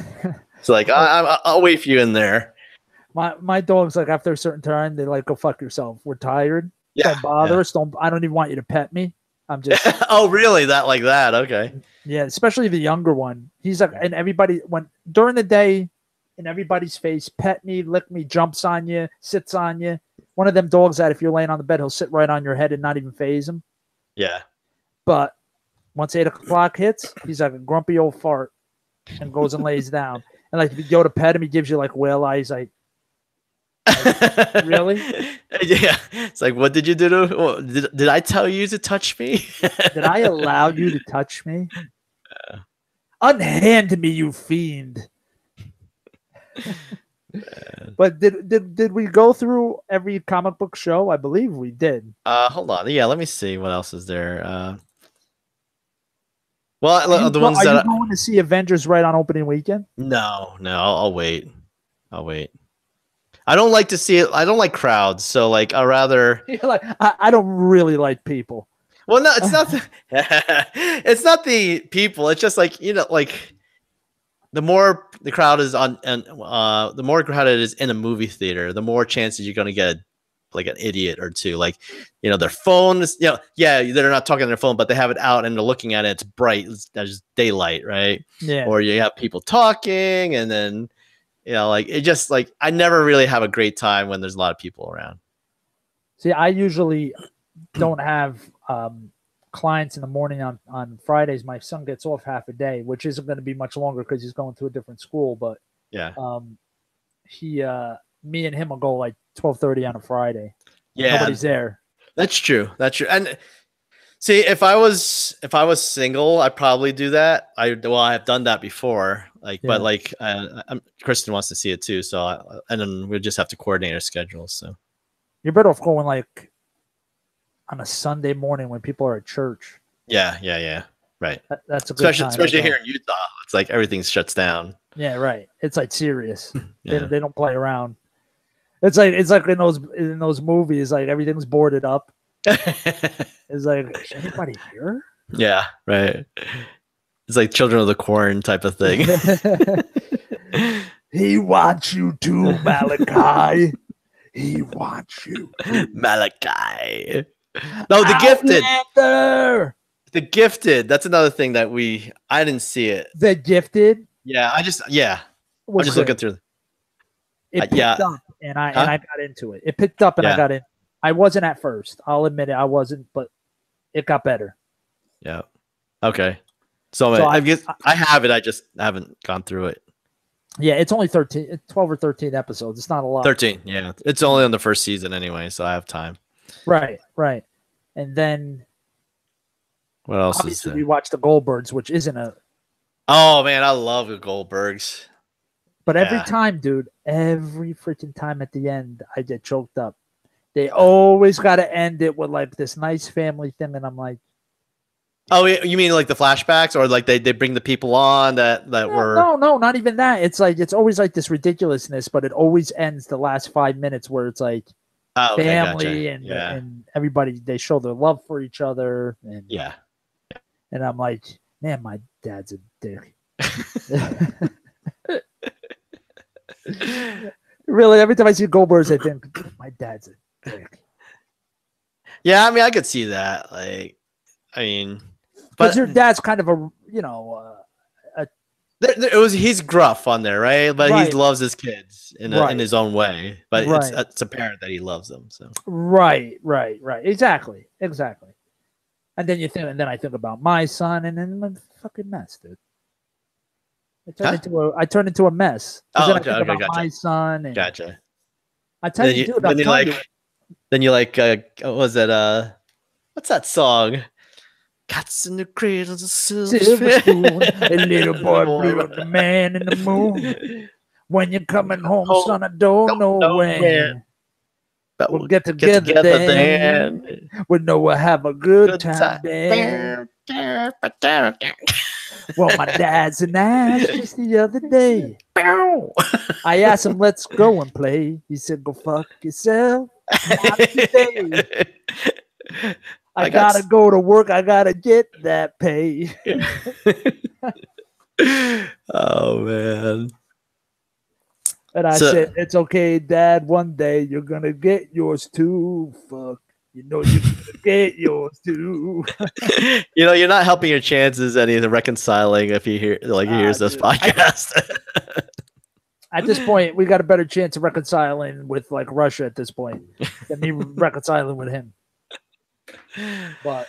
Speaker 1: So I'll wait for you in there.
Speaker 2: My dog's after a certain time, they go fuck yourself. We're tired.
Speaker 1: Yeah.
Speaker 2: Don't bother us. I don't even want you to pet me. I'm just.
Speaker 1: Oh, really? That like that? Okay.
Speaker 2: Yeah, especially the younger one. He's like, and everybody when during the day, in everybody's face, pet me, lick me, jumps on you, sits on you. One of them dogs that if you're laying on the bed, he'll sit right on your head and not even phase him.
Speaker 1: Yeah.
Speaker 2: But once 8 o'clock hits, he's like a grumpy old fart and goes and lays down. And like if you go to pet him, he gives you like whale eyes, like really?
Speaker 1: Yeah. It's like, what did you do to? Did I tell you to touch me?
Speaker 2: Did I allow you to touch me? Unhand me, you fiend. But did we go through every comic book show? I believe we did.
Speaker 1: Hold on. Yeah, let me see what else is there. Well,
Speaker 2: Are
Speaker 1: the
Speaker 2: you,
Speaker 1: ones
Speaker 2: are
Speaker 1: that
Speaker 2: you going to see Avengers right on opening weekend?
Speaker 1: No, I'll wait. I'll wait. I don't like to see it. I don't like crowds, so like I rather.
Speaker 2: You're like I don't really like people.
Speaker 1: Well, no, it's not. It's not the people. It's just like like the more the crowd is on, and the more crowded it is in a movie theater, the more chances you're going to get like an idiot or two. Like their phone is yeah, they're not talking on their phone, but they have it out and they're looking at it. It's bright. There's daylight, right?
Speaker 2: Yeah.
Speaker 1: Or you have people talking, and then. Like it just like I never really have a great time when there's a lot of people around.
Speaker 2: See, I usually don't have clients in the morning on Fridays. My son gets off half a day, which isn't going to be much longer because he's going to a different school. But
Speaker 1: yeah,
Speaker 2: me and him will go like 12:30 on a Friday.
Speaker 1: Yeah,
Speaker 2: nobody's there.
Speaker 1: That's true. And see, if I was single, I'd probably do that. I've done that before. But like, Kristen wants to see it too. So, and then we'll just have to coordinate our schedules. So,
Speaker 2: you're better off going like on a Sunday morning when people are at church.
Speaker 1: Yeah. Right.
Speaker 2: That's a good
Speaker 1: especially here in Utah. It's like everything shuts down.
Speaker 2: Yeah, right. It's like serious. They don't play around. It's like in those movies, like everything's boarded up. It's like, is anybody here?
Speaker 1: Yeah, right. It's like Children of the Corn type of thing.
Speaker 2: He wants you too, Malachi. He wants you.
Speaker 1: Malachi. No, The Gifted. The Gifted. That's another thing that I didn't see it.
Speaker 2: The Gifted?
Speaker 1: Yeah, I'm just looking through.
Speaker 2: It picked up and I got into it. It picked up and I got in. I wasn't at first. I'll admit it. I wasn't, but it got better.
Speaker 1: Yeah. Okay. So I guess I have it. I just haven't gone through it.
Speaker 2: Yeah, it's only 12 or 13 episodes. It's not a lot.
Speaker 1: 13. Yeah. It's only on the first season anyway, so I have time.
Speaker 2: Right. And then
Speaker 1: what else is there?
Speaker 2: We watched the Goldbergs, which isn't a.
Speaker 1: Oh man, I love the Goldbergs.
Speaker 2: But every time, dude, every freaking time at the end, I get choked up. They always got to end it with like this nice family thing, and I'm like,
Speaker 1: oh, you mean like the flashbacks, or like they bring the people on that were?
Speaker 2: No, not even that. It's like it's always like this ridiculousness, but it always ends the last 5 minutes where it's like family and everybody, they show their love for each other, and and I'm like, man, my dad's a dick. Really, every time I see Goldbergs, I think my dad's a dick.
Speaker 1: Yeah, I mean, I could see that. Like, I mean,
Speaker 2: but your dad's kind of a
Speaker 1: he's gruff on there, right? But he loves his kids in his own way. But it's apparent that he loves them. So
Speaker 2: right, exactly. And then I think about my son, and then I'm a fucking mess, dude. I turned into a mess.
Speaker 1: Oh,
Speaker 2: then I think about my son. And
Speaker 1: gotcha.
Speaker 2: I tell you, dude,
Speaker 1: then you like, what was it? What's that song? Cats in the cradles of silver spoon.
Speaker 2: A little boy blew up the man in the moon. When you're coming home, son, I don't know when. But we'll get together then. We know we'll have a good time then. Well, my dad's an ass just the other day. I asked him, let's go and play. He said, go fuck yourself. I gotta go to work. I gotta get that pay.
Speaker 1: Oh, man.
Speaker 2: And I said, it's okay, Dad. One day you're going to get yours too. Fuck You know you can get yours too.
Speaker 1: You're not helping your chances any of the reconciling if you hear he hears this podcast.
Speaker 2: At this point, we got a better chance of reconciling with like Russia at this point than me reconciling with him. But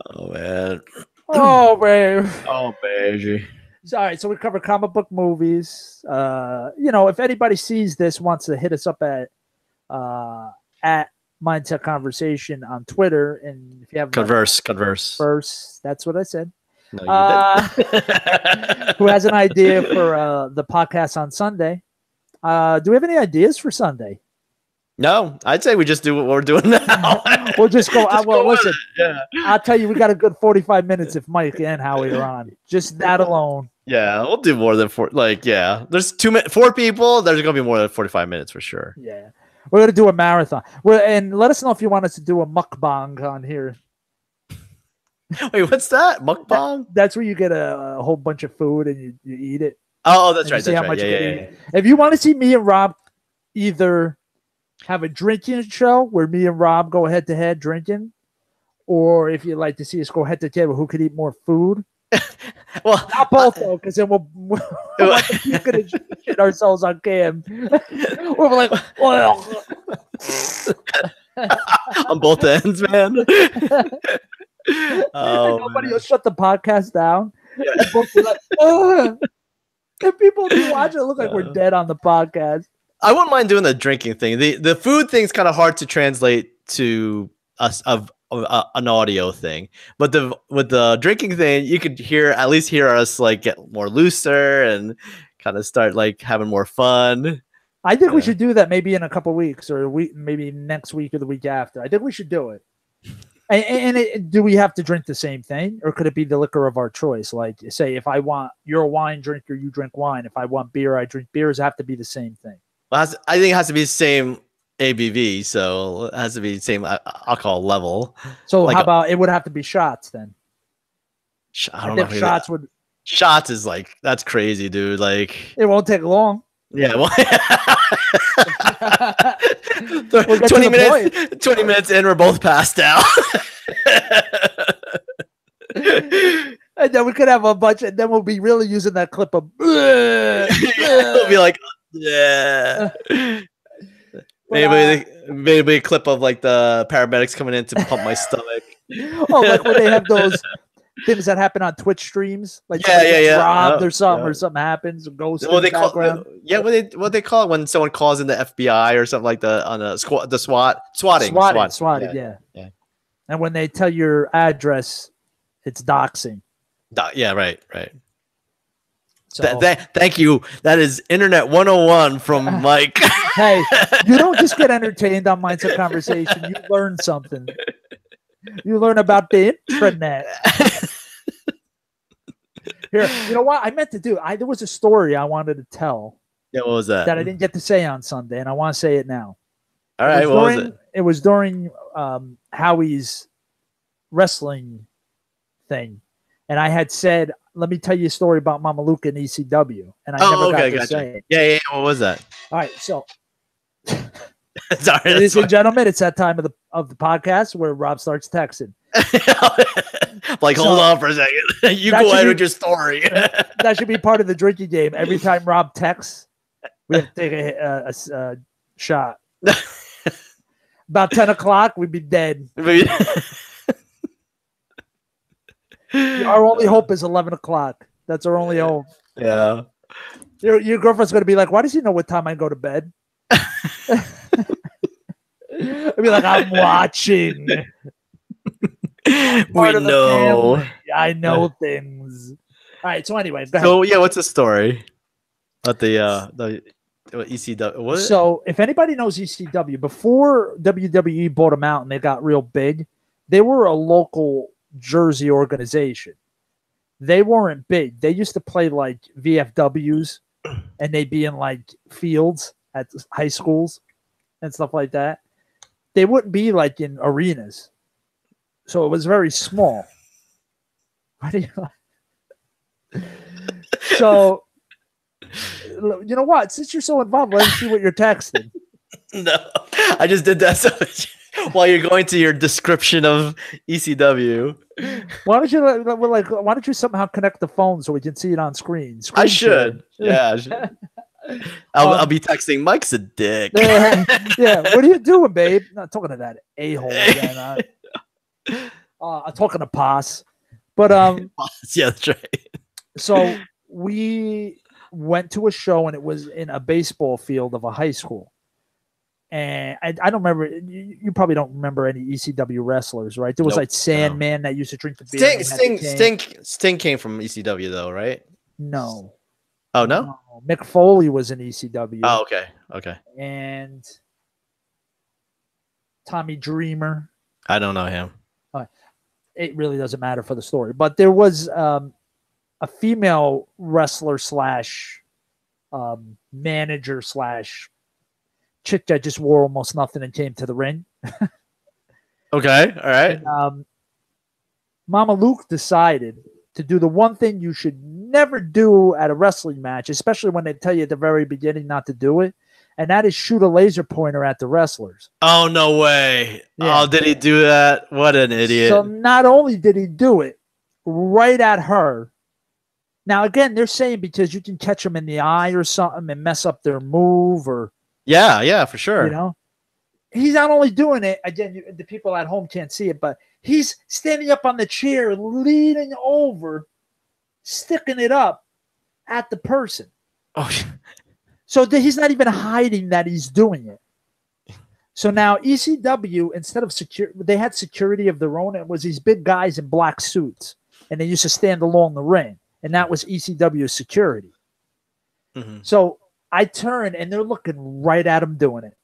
Speaker 1: oh man.
Speaker 2: Oh man.
Speaker 1: Oh baby.
Speaker 2: All right, so we cover comic book movies. If anybody sees this, wants to hit us up at Mindset Conversation on Twitter, and if you have
Speaker 1: converse,
Speaker 2: that's what I said.
Speaker 1: No, you
Speaker 2: didn't. Who has an idea for the podcast on Sunday? Do we have any ideas for Sunday?
Speaker 1: No, I'd say we just do what we're doing now.
Speaker 2: We'll just go. Listen, I'll tell you, we got a good 45 minutes if Mike and Howie are on. Just that alone.
Speaker 1: Yeah, we'll do more than 4. There's 4 people. There's gonna be more than 45 minutes for sure.
Speaker 2: Yeah, we're gonna do a marathon. And let us know if you want us to do a mukbang on here.
Speaker 1: Wait, what's that? Mukbang?
Speaker 2: That's where you get a whole bunch of food and you eat it.
Speaker 1: Oh, that's right. That's right. Yeah.
Speaker 2: If you want to see me and Rob either have a drinking show where me and Rob go head to head drinking, or if you'd like to see us go head to head who could eat more food.
Speaker 1: Well,
Speaker 2: not both though, because then we'll shit ourselves on cam. We're like, well,
Speaker 1: on both ends, man.
Speaker 2: Nobody will shut the podcast down. Yeah. Like, if people do watch it, look like we're dead on the podcast.
Speaker 1: I wouldn't mind doing the drinking thing. The food thing's kind of hard to translate to us of an audio thing, but with the drinking thing, you could at least hear us like get more looser and kind of start like having more fun.
Speaker 2: I think we should do that maybe in a couple weeks, or maybe next week or the week after. I think we should do it. And do we have to drink the same thing, or could it be the liquor of our choice? Like, say, if I want, you're a wine drinker, you drink wine. If I want beer, I drink beers. Have to be the same thing.
Speaker 1: Well, I think it has to be the same ABV, so it has to be the same alcohol level.
Speaker 2: So how about it would have to be shots then?
Speaker 1: I don't know.
Speaker 2: Shots would.
Speaker 1: Shots is like, that's crazy, dude. Like,
Speaker 2: it won't take long.
Speaker 1: Yeah, well, 20 minutes in, we're both passed out.
Speaker 2: And then we could have a bunch, and then we'll be really using that clip of.
Speaker 1: We'll be like, yeah. Maybe a clip of like the paramedics coming in to pump my stomach.
Speaker 2: Oh, like when they have those things that happen on Twitch streams, like robbed or something, or something happens, ghosts.
Speaker 1: What they call it when someone calls in the FBI or something like the swatting.
Speaker 2: Yeah. And when they tell your address, it's doxing.
Speaker 1: Yeah, right. So, thank you. That is Internet 101 from Mike.
Speaker 2: Hey, you don't just get entertained on Mindset Conversation. You learn something. You learn about the intranet. Here, you know what I meant to do? There was a story I wanted to tell.
Speaker 1: Yeah, what was that?
Speaker 2: That I didn't get to say on Sunday, and I want to say it now.
Speaker 1: All right, what was it?
Speaker 2: It was during Howie's wrestling thing, and I had said, "Let me tell you a story about Mama Luca and ECW," and I never got to say it.
Speaker 1: Yeah. What was that?
Speaker 2: All right, so.
Speaker 1: Sorry,
Speaker 2: ladies and gentlemen, it's that time of the podcast where Rob starts texting.
Speaker 1: Like, hold on for a second. You go ahead with your story.
Speaker 2: That should be part of the drinking game. Every time Rob texts, we have to take a shot. About 10 o'clock, we'd be dead. Our only hope is 11 o'clock. That's our only hope.
Speaker 1: Yeah.
Speaker 2: Your girlfriend's going to be like, why does he know what time I go to bed? I'd be like, I'm watching.
Speaker 1: We know.
Speaker 2: I know things. All right. So anyway,
Speaker 1: so yeah, what's the story about the ECW? What?
Speaker 2: So if anybody knows ECW, before WWE bought them out and they got real big, they were a local Jersey organization. They weren't big. They used to play like VFWs, and they'd be in like fields at high schools and stuff like that. They wouldn't be like in arenas. So it was very small. So, you know what? Since you're so involved, let me see what you're texting.
Speaker 1: No, I just did that. So While you're going to your description of ECW.
Speaker 2: Why don't you somehow connect the phone so we can see it on screen?
Speaker 1: I should. Yeah. I'll be texting. Mike's a dick.
Speaker 2: Yeah. What are you doing, babe? Not talking to that a-hole again. I'm talking to Paz. But
Speaker 1: yeah, that's right.
Speaker 2: So we went to a show and it was in a baseball field of a high school. And I don't remember. You probably don't remember any ECW wrestlers, right? There was like Sandman that used to drink the beer.
Speaker 1: Sting came from ECW though, right?
Speaker 2: No.
Speaker 1: Oh no.
Speaker 2: Mick Foley was in ECW.
Speaker 1: Oh, okay.
Speaker 2: And Tommy Dreamer.
Speaker 1: I don't know him.
Speaker 2: It really doesn't matter for the story, but there was a female wrestler / manager / chick that just wore almost nothing and came to the ring.
Speaker 1: Okay, all right.
Speaker 2: And, Mama Luke decided to do the one thing you should never do at a wrestling match, especially when they tell you at the very beginning not to do it, and that is shoot a laser pointer at the wrestlers.
Speaker 1: Oh, no way.
Speaker 2: Yeah.
Speaker 1: Oh, did he do that? What an idiot.
Speaker 2: So not only did he do it right at her, now again, they're saying because you can catch them in the eye or something and mess up their move or...
Speaker 1: Yeah, for sure.
Speaker 2: You know, he's not only doing it, again, the people at home can't see it, but he's standing up on the chair, leaning over, sticking it up at the person.
Speaker 1: Oh,
Speaker 2: so he's not even hiding that he's doing it. So now ECW, instead of they had security of their own. It was these big guys in black suits, and they used to stand along the ring, and that was ECW security. Mm-hmm. So I turn, and they're looking right at him doing it.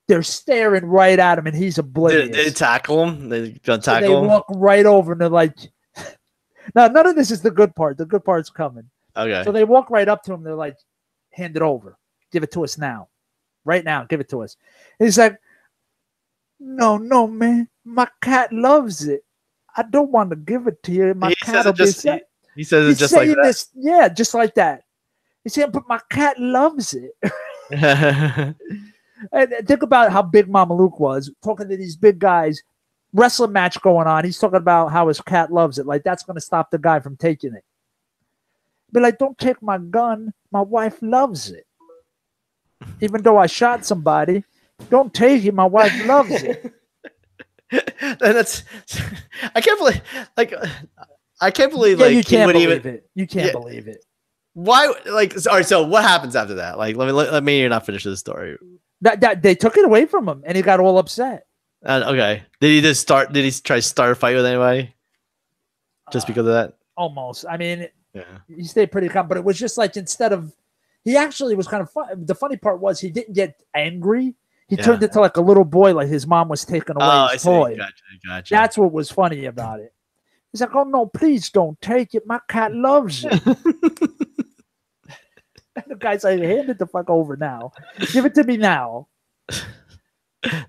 Speaker 2: They're staring right at him, and he's oblivious.
Speaker 1: Did they tackle him? They tackle him?
Speaker 2: They walk right over, and they're like... Now, none of this is the good part. The good part's coming.
Speaker 1: Okay.
Speaker 2: So they walk right up to him. They're like, hand it over. Give it to us now. Right now, give it to us. And he's like, no, man. My cat loves it. I don't want to give it to you. My cat will be sad.
Speaker 1: He says it just like that?
Speaker 2: Yeah, just like that. He's saying, but my cat loves it. And think about how big Mama Luke was, talking to these big guys, wrestling match going on. He's talking about how his cat loves it. Like, that's going to stop the guy from taking it. Be like, don't take my gun. My wife loves it. Even though I shot somebody, don't take it. My wife loves it.
Speaker 1: And that's, I can't believe,
Speaker 2: you can't believe it. You can't believe it.
Speaker 1: Why? Like, all right. So what happens after that? Like, let me not finish the story.
Speaker 2: That they took it away from him, and he got all upset.
Speaker 1: Okay. Did he try to start a fight with anybody? Just because of that?
Speaker 2: Almost. I mean, he stayed pretty calm, but it was just like instead of, he actually was kind of fun. The funny part was he didn't get angry. He turned into like a little boy, like his mom was taking away his toy.
Speaker 1: Gotcha.
Speaker 2: That's what was funny about it. He's like, oh no, please don't take it. My cat loves it. The guy's like, hand it the fuck over now. Give it to me now.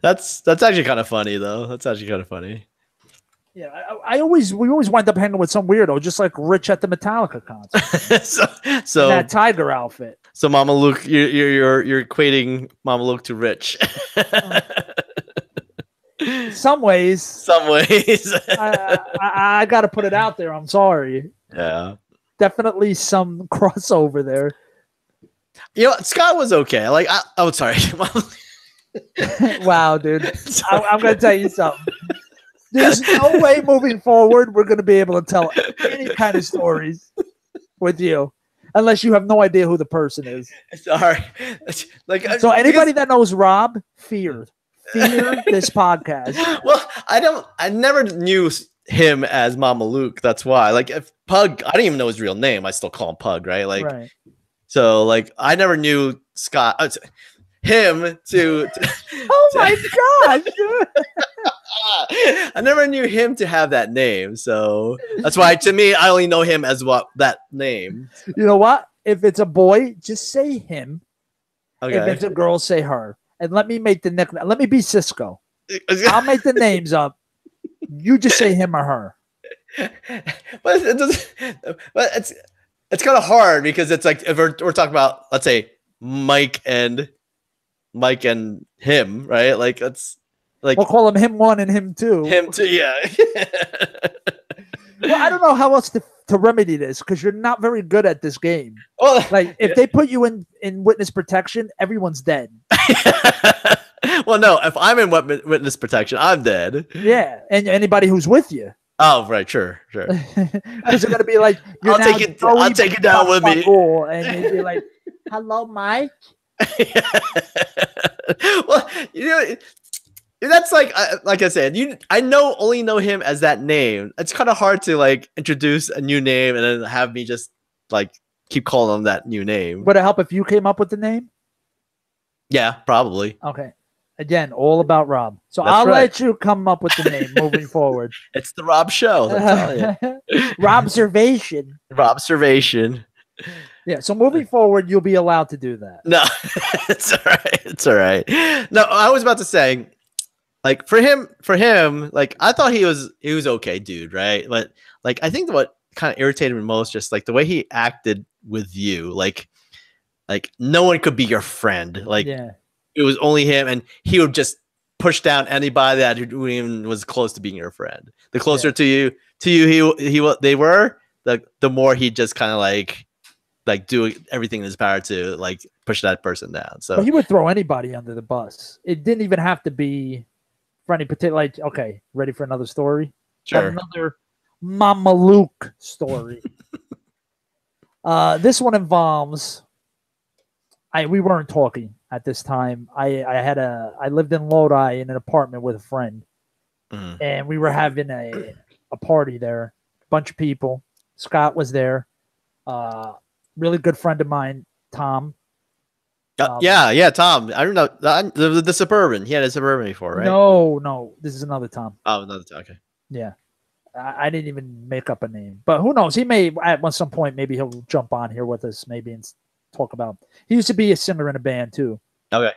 Speaker 1: That's actually kind of funny though. That's actually kind of funny.
Speaker 2: Yeah, we always wind up hanging with some weirdo, just like Rich at the Metallica concert.
Speaker 1: so
Speaker 2: that tiger outfit.
Speaker 1: So Mama Luke, you're equating Mama Luke to Rich.
Speaker 2: Some ways. I got to put it out there. I'm sorry.
Speaker 1: Yeah.
Speaker 2: Definitely some crossover there.
Speaker 1: You know, Scott was okay. Like, sorry.
Speaker 2: Wow, dude. I'm going to tell you something. There's no way moving forward we're going to be able to tell any kind of stories with you unless you have no idea who the person is.
Speaker 1: Sorry.
Speaker 2: So anybody that knows Rob, fear this podcast.
Speaker 1: Well, I never knew him as Mama Luke. That's why. Like, if Pug, I didn't even know his real name. I still call him Pug, right? Like, right. So like, I never knew Scott, him to
Speaker 2: oh my God, dude.
Speaker 1: I never knew him to have that name. So that's why, to me, I only know him as that name.
Speaker 2: You know what? If it's a boy, just say him.
Speaker 1: Okay.
Speaker 2: If it's a girl, say her. And let me make the nickname. Let me be Cisco. I'll make the names up. You just say him or her.
Speaker 1: But it's kind of hard because it's like if we're talking about, let's say, Mike and him, right? Like, that's Like
Speaker 2: we'll call him 1 and him 2.
Speaker 1: Him too, yeah.
Speaker 2: Well, I don't know how else to remedy this because you're not very good at this game.
Speaker 1: Well,
Speaker 2: like if they put you in witness protection, everyone's dead.
Speaker 1: Well, no, if I'm in witness protection, I'm dead.
Speaker 2: Yeah, and anybody who's with you.
Speaker 1: Oh, right, sure.
Speaker 2: Because they're gonna be like,
Speaker 1: I'll take it down with me,
Speaker 2: and they'd be like, "Hello, Mike."
Speaker 1: Well, that's like I said, I only know him as that name. It's kind of hard to like introduce a new name and then have me just like keep calling him that new name.
Speaker 2: Would it help if you came up with the name?
Speaker 1: Yeah, probably.
Speaker 2: Okay. Again, all about Rob. So
Speaker 1: That's
Speaker 2: I'll
Speaker 1: right.
Speaker 2: let you come up with the name moving forward.
Speaker 1: It's the Rob Show. I'm telling you.
Speaker 2: Robservation.
Speaker 1: Robservation.
Speaker 2: Yeah. So moving forward, you'll be allowed to do that.
Speaker 1: No, it's all right. It's all right. No, I was about to say, like for him, like I thought he was okay, dude, right? But like I think what kind of irritated me most, just like the way he acted with you, like no one could be your friend. Like it was only him, and he would just push down anybody that even was close to being your friend. The closer to you, they were, the more he just kind of like do everything in his power to like push that person down. So
Speaker 2: but he would throw anybody under the bus. It didn't even have to be for any particular. Like, okay, ready for another story?
Speaker 1: Sure.
Speaker 2: Another Mama Luke story. This one involves. We weren't talking at this time. I lived in Lodi in an apartment with a friend, and we were having a party there. A bunch of people. Scott was there. Really good friend of mine, Tom.
Speaker 1: Tom. I don't know the Suburban. He had a Suburban before, right?
Speaker 2: No, this is another Tom.
Speaker 1: Oh, another Tom. Okay.
Speaker 2: Yeah, I didn't even make up a name, but who knows? He may at some point. Maybe he'll jump on here with us. Maybe and talk about. He used to be a singer in a band too.
Speaker 1: Okay.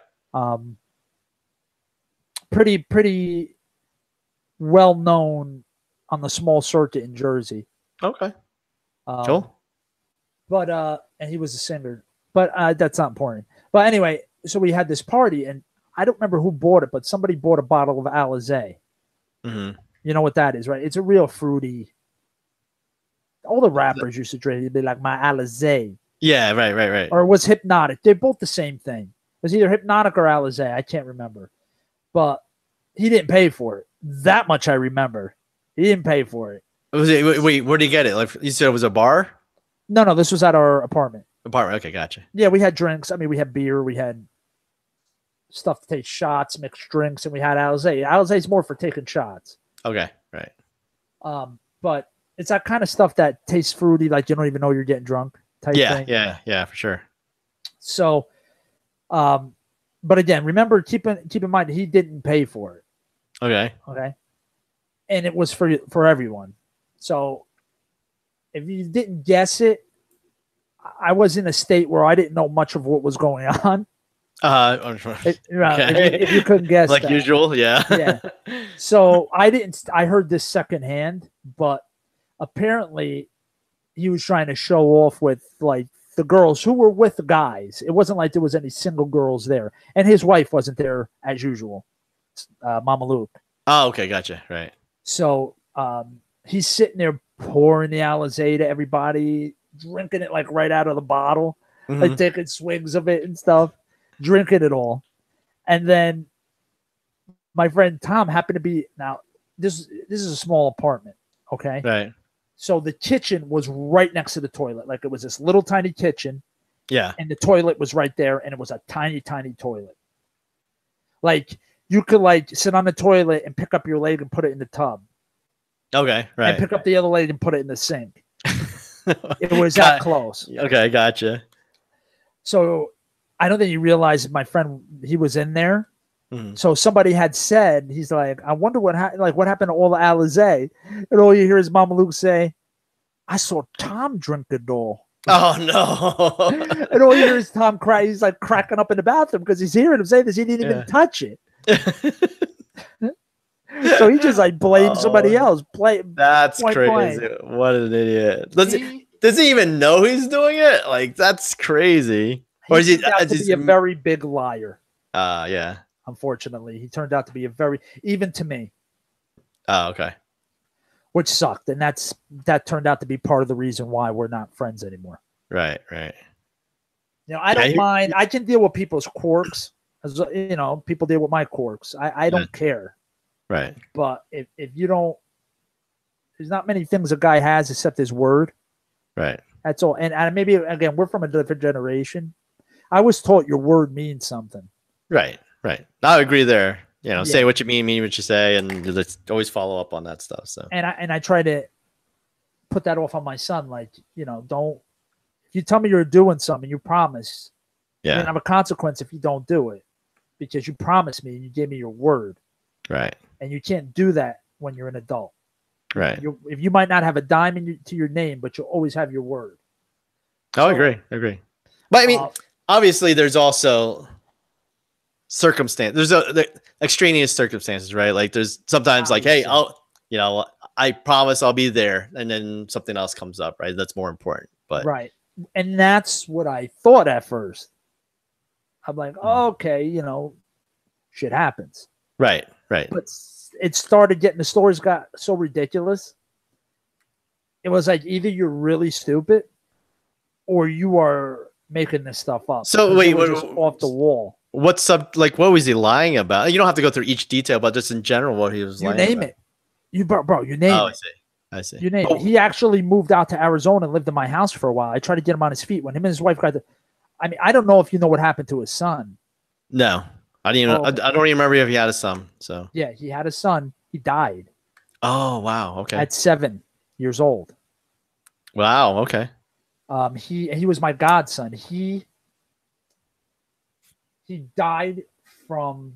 Speaker 2: Pretty well known on the small circuit in Jersey.
Speaker 1: Okay. Cool.
Speaker 2: But and he was a singer, but that's not important. But anyway, so we had this party, and I don't remember who bought it, but somebody bought a bottle of Alizé.
Speaker 1: Mm-hmm.
Speaker 2: You know what that is, right? It's a real fruity. All the rappers used to drink. It'd be like my Alizé.
Speaker 1: Yeah, right.
Speaker 2: Or it was Hypnotic. They're both the same thing. It was either Hypnotic or Alizé. I can't remember. But he didn't pay for it. That much I remember. He didn't pay for it.
Speaker 1: Wait, where did he get it? Like you said, it was a bar?
Speaker 2: No, this was at our apartment.
Speaker 1: Apartment. Okay, gotcha.
Speaker 2: Yeah, we had drinks. I mean, we had beer. We had stuff to take shots, mixed drinks, and we had Alizé. Alizé is more for taking shots.
Speaker 1: Okay, right.
Speaker 2: But it's that kind of stuff that tastes fruity, like you don't even know you're getting drunk type thing.
Speaker 1: Yeah, for sure.
Speaker 2: So, but again, remember, keep in mind, he didn't pay for it.
Speaker 1: Okay.
Speaker 2: And it was for everyone. So if you didn't guess it, I was in a state where I didn't know much of what was going on. If you couldn't guess,
Speaker 1: like that. Usual, yeah.
Speaker 2: So I heard this secondhand, but apparently he was trying to show off with like the girls who were with the guys. It wasn't like there was any single girls there, and his wife wasn't there as usual, Mama Luke.
Speaker 1: Oh, okay, gotcha. Right.
Speaker 2: So he's sitting there pouring the Alizé to everybody, drinking it like right out of the bottle, like taking swigs of it and stuff, drinking it all. And then my friend Tom happened to be, now this is a small apartment, okay?
Speaker 1: Right.
Speaker 2: So the kitchen was right next to the toilet. Like it was this little tiny kitchen.
Speaker 1: Yeah.
Speaker 2: And the toilet was right there, and it was a tiny, tiny toilet. Like you could like sit on the toilet and pick up your leg and put it in the tub.
Speaker 1: Okay, right.
Speaker 2: And pick up the other leg and put it in the sink. It was that close.
Speaker 1: Okay, gotcha.
Speaker 2: So I don't think you realize my friend, he was in there. So somebody had said, he's like, I wonder what happened to all the Alizé. And all you hear is Mama Luke say, I saw Tom drink it all.
Speaker 1: Oh, no.
Speaker 2: And all you hear is Tom cry. He's like cracking up in the bathroom because he's hearing him say this. He didn't even touch it. So he just like blamed somebody else.
Speaker 1: That's crazy. Blank. What an idiot. Does he even know he's doing it? Like, that's crazy.
Speaker 2: Or is he to be a very big liar?
Speaker 1: Yeah.
Speaker 2: Unfortunately, he turned out to be even to me.
Speaker 1: Oh, okay.
Speaker 2: Which sucked, and that turned out to be part of the reason why we're not friends anymore.
Speaker 1: Right, right.
Speaker 2: I don't mind. I can deal with people's quirks. As people deal with my quirks. I don't care.
Speaker 1: Right.
Speaker 2: But if you don't, there's not many things a guy has except his word.
Speaker 1: Right.
Speaker 2: That's all. And maybe again, we're from a different generation. I was taught your word means something.
Speaker 1: Right. Right. I agree there. Say what you mean what you say, and let's always follow up on that stuff. So.
Speaker 2: And I try to put that off on my son. Like, don't. If you tell me you're doing something, you promise.
Speaker 1: Yeah.
Speaker 2: You're gonna have a consequence if you don't do it, because you promised me and you gave me your word.
Speaker 1: Right.
Speaker 2: And you can't do that when you're an adult.
Speaker 1: Right.
Speaker 2: If you might not have a dime to your name, but you'll always have your word.
Speaker 1: I agree. But I mean, obviously, there's also circumstance. There's the extraneous circumstances, right? Like there's sometimes like, hey, I promise I'll be there, and then something else comes up, right? That's more important. But
Speaker 2: right, and that's what I thought at first. I'm like, okay, shit happens.
Speaker 1: Right, right.
Speaker 2: But it started getting, the stories got so ridiculous. It was like either you're really stupid or you are making this stuff up.
Speaker 1: So wait,
Speaker 2: just off the wall.
Speaker 1: What was he lying about? You don't have to go through each detail, but just in general, what he was lying about.
Speaker 2: You name it. You name it.
Speaker 1: Oh, I see.
Speaker 2: You name it. He actually moved out to Arizona and lived in my house for a while. I tried to get him on his feet when him and his wife got I don't know if you know what happened to his son.
Speaker 1: No. I don't even remember if he had a son. So
Speaker 2: yeah, he had a son. He died.
Speaker 1: Oh wow! Okay.
Speaker 2: At 7 years old.
Speaker 1: Wow. Okay.
Speaker 2: He was my godson. He died from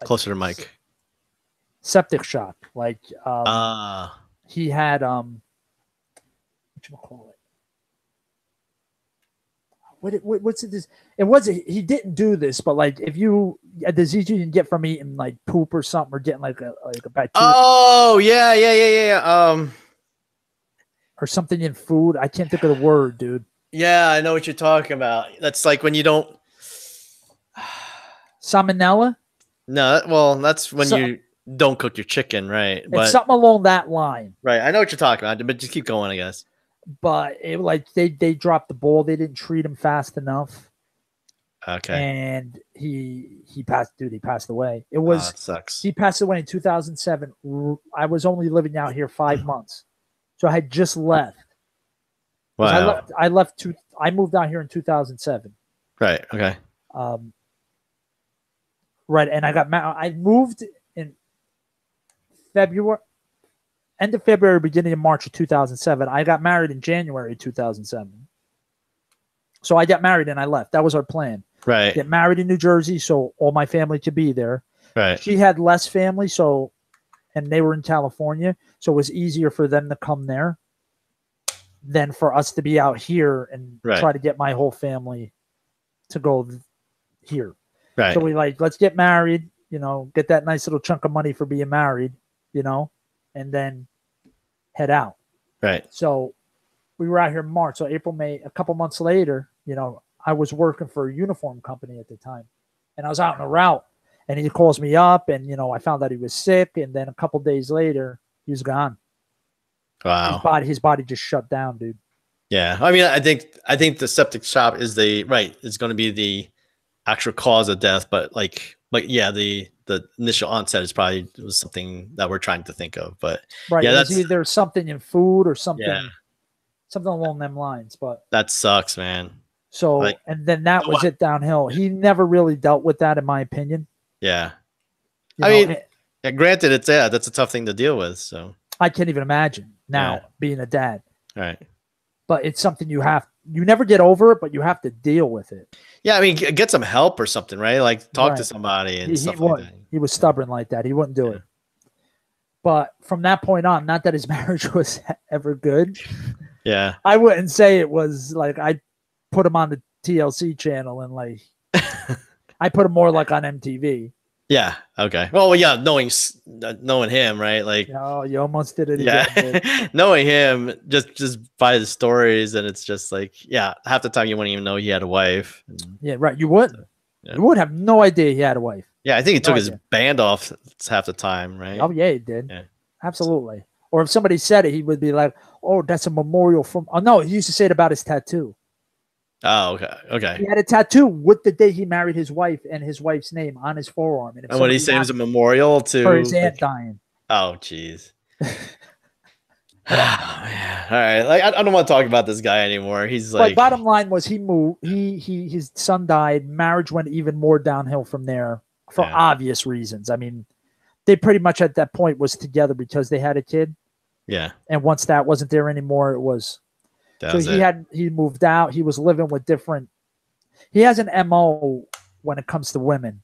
Speaker 1: closer to Mike.
Speaker 2: Septic shock. Like he had whatchamacallit? What's it? It wasn't. He didn't do this, but like if you a disease you can get from eating like poop or something, or getting like a bacteria.
Speaker 1: Oh yeah.
Speaker 2: Or something in food. I can't think of the word, dude.
Speaker 1: Yeah, I know what you're talking about. That's like when you don't
Speaker 2: salmonella.
Speaker 1: No, well, that's when you don't cook your chicken, right?
Speaker 2: It's something along that line.
Speaker 1: Right. I know what you're talking about, but just keep going, I guess.
Speaker 2: But they dropped the ball. They didn't treat him fast enough.
Speaker 1: Okay.
Speaker 2: And he passed. Dude, he passed away. It was
Speaker 1: that sucks.
Speaker 2: He passed away in 2007. I was only living out here 5 months, so I had just left.
Speaker 1: Wow.
Speaker 2: I moved out here in 2007.
Speaker 1: Right. Okay.
Speaker 2: Right, and I got married. I moved in February. End of February, beginning of March of 2007. I got married in January 2007. So I got married and I left. That was our plan.
Speaker 1: Right.
Speaker 2: Get married in New Jersey so all my family could be there.
Speaker 1: Right.
Speaker 2: She had less family, and they were in California, so it was easier for them to come there than for us to be out here and try to get my whole family to go here.
Speaker 1: Right.
Speaker 2: So we let's get married, get that nice little chunk of money for being married, and then head out.
Speaker 1: Right.
Speaker 2: So we were out here in March. So April, May, a couple months later, I was working for a uniform company at the time, and I was out on a route, and he calls me up, and I found out he was sick, and then a couple days later, he was gone.
Speaker 1: Wow.
Speaker 2: His body just shut down, dude.
Speaker 1: Yeah. I mean, I think the septic shock is it's going to be the actual cause of death, but yeah, the initial onset is probably was something that we're trying to think of, but
Speaker 2: right.
Speaker 1: Yeah,
Speaker 2: that's either something in food or something.
Speaker 1: Yeah.
Speaker 2: Something along them lines, but
Speaker 1: that sucks, man.
Speaker 2: So, and then that was it downhill. He never really dealt with that, in my opinion.
Speaker 1: Yeah. Granted, that's a tough thing to deal with. So
Speaker 2: I can't even imagine now being a dad.
Speaker 1: Right.
Speaker 2: But it's something you never get over it, but you have to deal with it.
Speaker 1: Yeah. I mean, get some help or something, right? Like talk to somebody and stuff like that.
Speaker 2: He was stubborn like that. He wouldn't do it. But from that point on, not that his marriage was ever good.
Speaker 1: Yeah.
Speaker 2: I wouldn't say it was like I put him on the TLC channel and I put him more like on MTV.
Speaker 1: Yeah. Okay. Well, yeah, knowing him, right? Like,
Speaker 2: Oh, you almost did it
Speaker 1: yeah,
Speaker 2: again.
Speaker 1: knowing him just by the stories, and it's just like, yeah, half the time you wouldn't even know he had a wife.
Speaker 2: Yeah, right. You wouldn't.
Speaker 1: So, yeah.
Speaker 2: You would have no idea he had a wife.
Speaker 1: Yeah, I think he
Speaker 2: No
Speaker 1: took his
Speaker 2: idea.
Speaker 1: band off half the time, right?
Speaker 2: Oh yeah, he did.
Speaker 1: Yeah.
Speaker 2: Absolutely. Or if somebody said it, he would be like, "Oh, that's a memorial from." Oh no, he used to say it about his tattoo.
Speaker 1: Oh, okay. Okay.
Speaker 2: He had a tattoo with the day he married his wife and his wife's name on his forearm. And if
Speaker 1: And what he
Speaker 2: somebody
Speaker 1: said was a
Speaker 2: asked
Speaker 1: memorial
Speaker 2: for his
Speaker 1: to,
Speaker 2: aunt
Speaker 1: like,
Speaker 2: dying,
Speaker 1: oh, jeez. Oh, man. All right. Like, I don't want to talk about this guy anymore. He's
Speaker 2: but
Speaker 1: like,
Speaker 2: bottom line was he moved. His son died. Marriage went even more downhill from there for obvious reasons. I mean, they pretty much at that point was together because they had a kid.
Speaker 1: yeah.
Speaker 2: And once that wasn't there anymore, it was.
Speaker 1: So
Speaker 2: he moved out. He was living with different. He has an MO when it comes to women,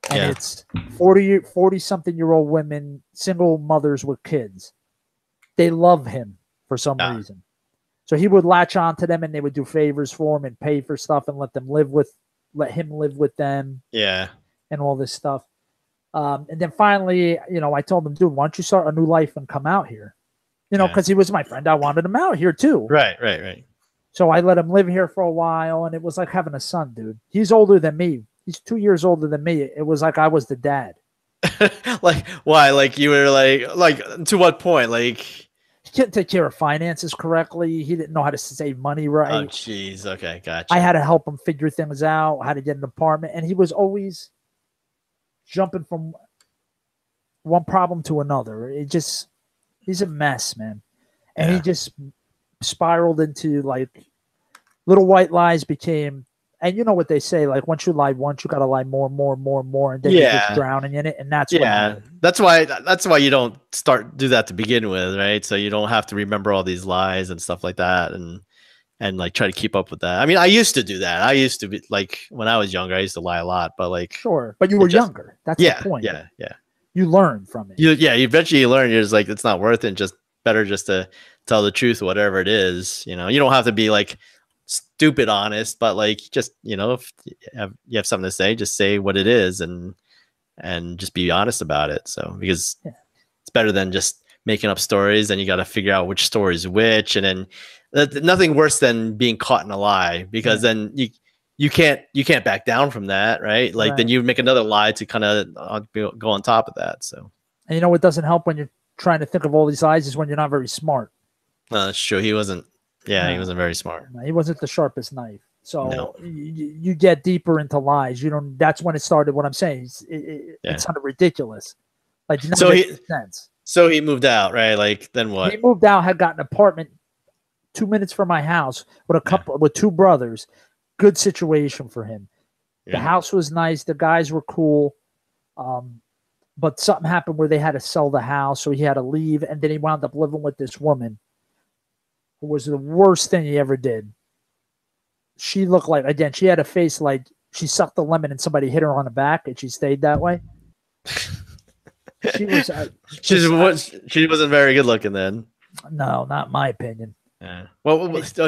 Speaker 2: and it's 40 something year old women, single mothers with kids. They love him for some reason. So he would latch on to them, and they would do favors for him and pay for stuff and let him live with them.
Speaker 1: Yeah.
Speaker 2: And all this stuff. And then finally, I told him, dude, why don't you start a new life and come out here? Because he was my friend. I wanted him out here too.
Speaker 1: Right.
Speaker 2: So I let him live here for a while, and it was like having a son, dude. He's older than me. He's 2 years older than me. It was like I was the dad.
Speaker 1: Like, why? Like, you were like to what point? Like,
Speaker 2: he couldn't take care of finances correctly. He didn't know how to save money right.
Speaker 1: Oh, jeez. Okay, gotcha.
Speaker 2: I had to help him figure things out, how to get an apartment, and he was always jumping from one problem to another. He's a mess, man. And he just spiraled into like little white lies became, and you know what they say, like once you lie once, you got to lie more, and then you're just drowning in it. And that's
Speaker 1: that's why you don't do that to begin with, right? So you don't have to remember all these lies and stuff like that, and like try to keep up with that. I mean, I used to do that. I used to be like, when I was younger, I used to lie a lot, but like,
Speaker 2: sure, but you were younger. That's the point.
Speaker 1: Yeah.
Speaker 2: You learn from it.
Speaker 1: You eventually learn. You're just like, it's not worth it. Just better just to tell the truth, whatever it is. You don't have to be like stupid honest, but like, just, if you have something to say, just say what it is and just be honest about it. So, because it's better than just making up stories, and you got to figure out which story is which. And then nothing worse than being caught in a lie, because then you can't back down from that, right? Like, then you make another lie to kind of go on top of that. So,
Speaker 2: and what doesn't help when you're trying to think of all these lies is when you're not very smart.
Speaker 1: That's true. He wasn't. Yeah, he wasn't very smart.
Speaker 2: No, he wasn't the sharpest knife. So you get deeper into lies. That's when it started. What I'm saying, it's kind of ridiculous. Like,
Speaker 1: so he moved out, right? Like, then what?
Speaker 2: He moved out. Had got an apartment 2 minutes from my house with with two brothers. Good situation for him. The house was nice. The guys were cool. But something happened where they had to sell the house, so he had to leave, and then he wound up living with this woman who was the worst thing he ever did. She looked like, again, she had a face like she sucked the lemon and somebody hit her on the back, and she stayed that way. She was.
Speaker 1: She wasn't very good looking then.
Speaker 2: No, not my opinion.
Speaker 1: Yeah. Well, so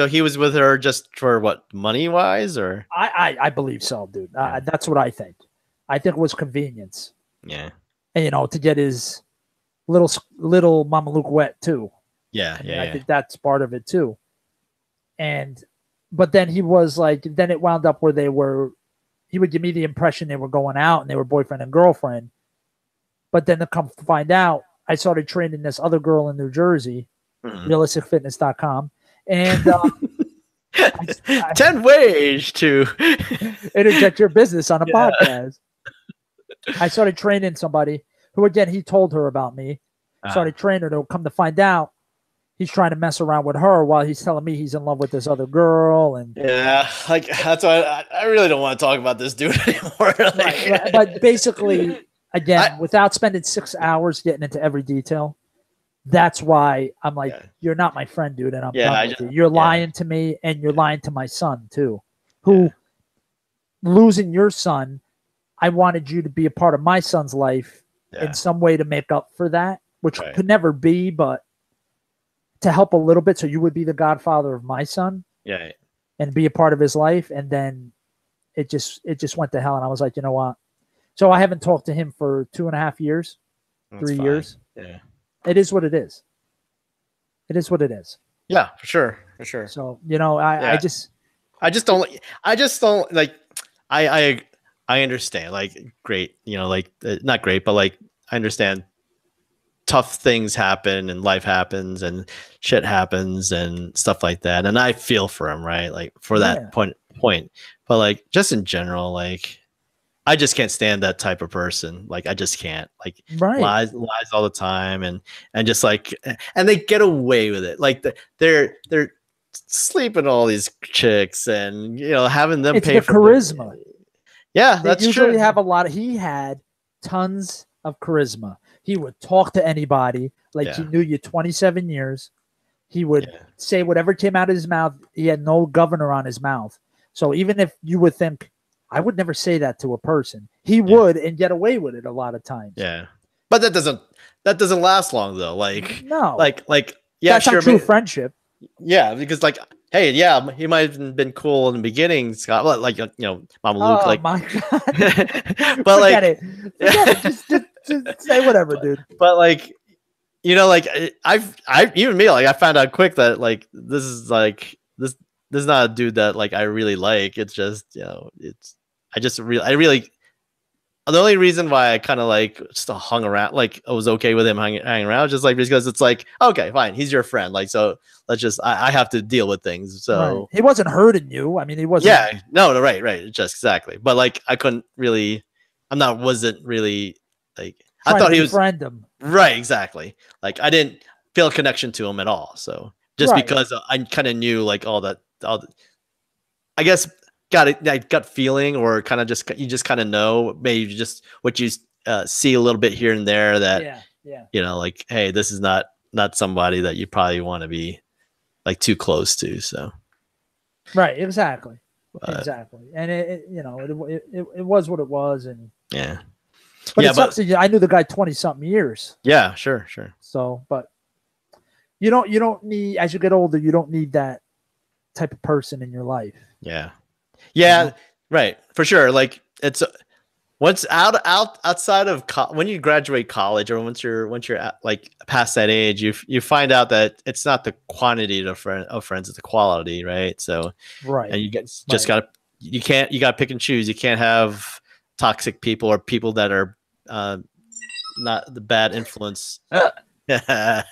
Speaker 1: he was with her just for what, money wise, or?
Speaker 2: I believe so, dude. That's what I think. I think it was convenience.
Speaker 1: Yeah.
Speaker 2: And, to get his little Mama Luke wet too.
Speaker 1: Yeah.
Speaker 2: I think that's part of it too. But then he was like, then it wound up where he would give me the impression they were going out and they were boyfriend and girlfriend. But then to come to find out, I started training this other girl in New Jersey, realisticfitness.com. And
Speaker 1: 10 ways to
Speaker 2: interject your business on a podcast. I started training somebody who, again, he told her about me. Started training her to come to find out he's trying to mess around with her while he's telling me he's in love with this other girl. And
Speaker 1: like, that's why I really don't want to talk about this dude anymore.
Speaker 2: Right. But basically, again, without spending 6 hours getting into every detail, that's why I'm like, you're not my friend, dude, and I'm done with you. You're lying to me, and you're lying to my son too. Who losing your son, I wanted you to be a part of my son's life in some way to make up for that, which could never be, but to help a little bit, so you would be the godfather of my son, and be a part of his life. And then it just went to hell, and I was like, you know what? So I haven't talked to him for 2.5 years,
Speaker 1: That's
Speaker 2: 3
Speaker 1: fine.
Speaker 2: years.
Speaker 1: Yeah.
Speaker 2: It is what it is. It is what it is.
Speaker 1: Yeah, for sure. For sure.
Speaker 2: So, you know, I just
Speaker 1: don't like, I understand, like, great, you know, like, not great, but like, I understand tough things happen and life happens and shit happens and stuff like that. And I feel for him, right? Like, for that point, but like, just in general, like, I just can't stand that type of person. Like, I just can't, like, lies all the time. And just like, and they get away with it. Like, they're sleeping all these chicks and, you know, having them pay for
Speaker 2: charisma.
Speaker 1: Yeah, that's
Speaker 2: true. They usually
Speaker 1: true.
Speaker 2: have a lot of, he had tons of charisma. He would talk to anybody like he knew you 27 years. He would say whatever came out of his mouth. He had no governor on his mouth. So even if you would think, I would never say that to a person, he would and get away with it a lot of times.
Speaker 1: Yeah. But that doesn't last long though. Like,
Speaker 2: no,
Speaker 1: like, yeah,
Speaker 2: that's
Speaker 1: sure.
Speaker 2: Not true friendship.
Speaker 1: Yeah, because like, hey, yeah, he might have been cool in the beginning, Scott. Like, you know, Mama Luke.
Speaker 2: Oh
Speaker 1: like,
Speaker 2: my God.
Speaker 1: But like,
Speaker 2: Forget it. Just say whatever, dude.
Speaker 1: But like, you know, like, I even me, like, I found out quick that like, this is not a dude that like I really like. It's just, you know, I really the only reason why I kind of like just hung around, like, I was okay with him hanging around, just like because it's like, okay, fine, he's your friend, like, so let's just, I have to deal with things. So
Speaker 2: he wasn't hurting you. I mean, he wasn't.
Speaker 1: Yeah, no, right, just exactly. But like, I wasn't really like, I thought he was
Speaker 2: friend him.
Speaker 1: Right, exactly. Like, I didn't feel a connection to him at all. So just because I kind of knew like all the, I guess, got it, that gut feeling, or kind of just, you just kind of know, maybe just what you see a little bit here and there, that you know, like, hey, this is not somebody that you probably want to be like too close to. So
Speaker 2: exactly. And it you know, it was what it was. And but it sucks. I knew the guy 20 something years.
Speaker 1: Yeah, sure.
Speaker 2: So, but you don't need, as you get older, you don't need that type of person in your life.
Speaker 1: Yeah, right, for sure. Like, it's once outside of when you graduate college, or once you're at, like, past that age, you find out that it's not the quantity of friends, it's the quality, right? So and you gotta pick and choose. You can't have toxic people or people that are not the bad influence. Bad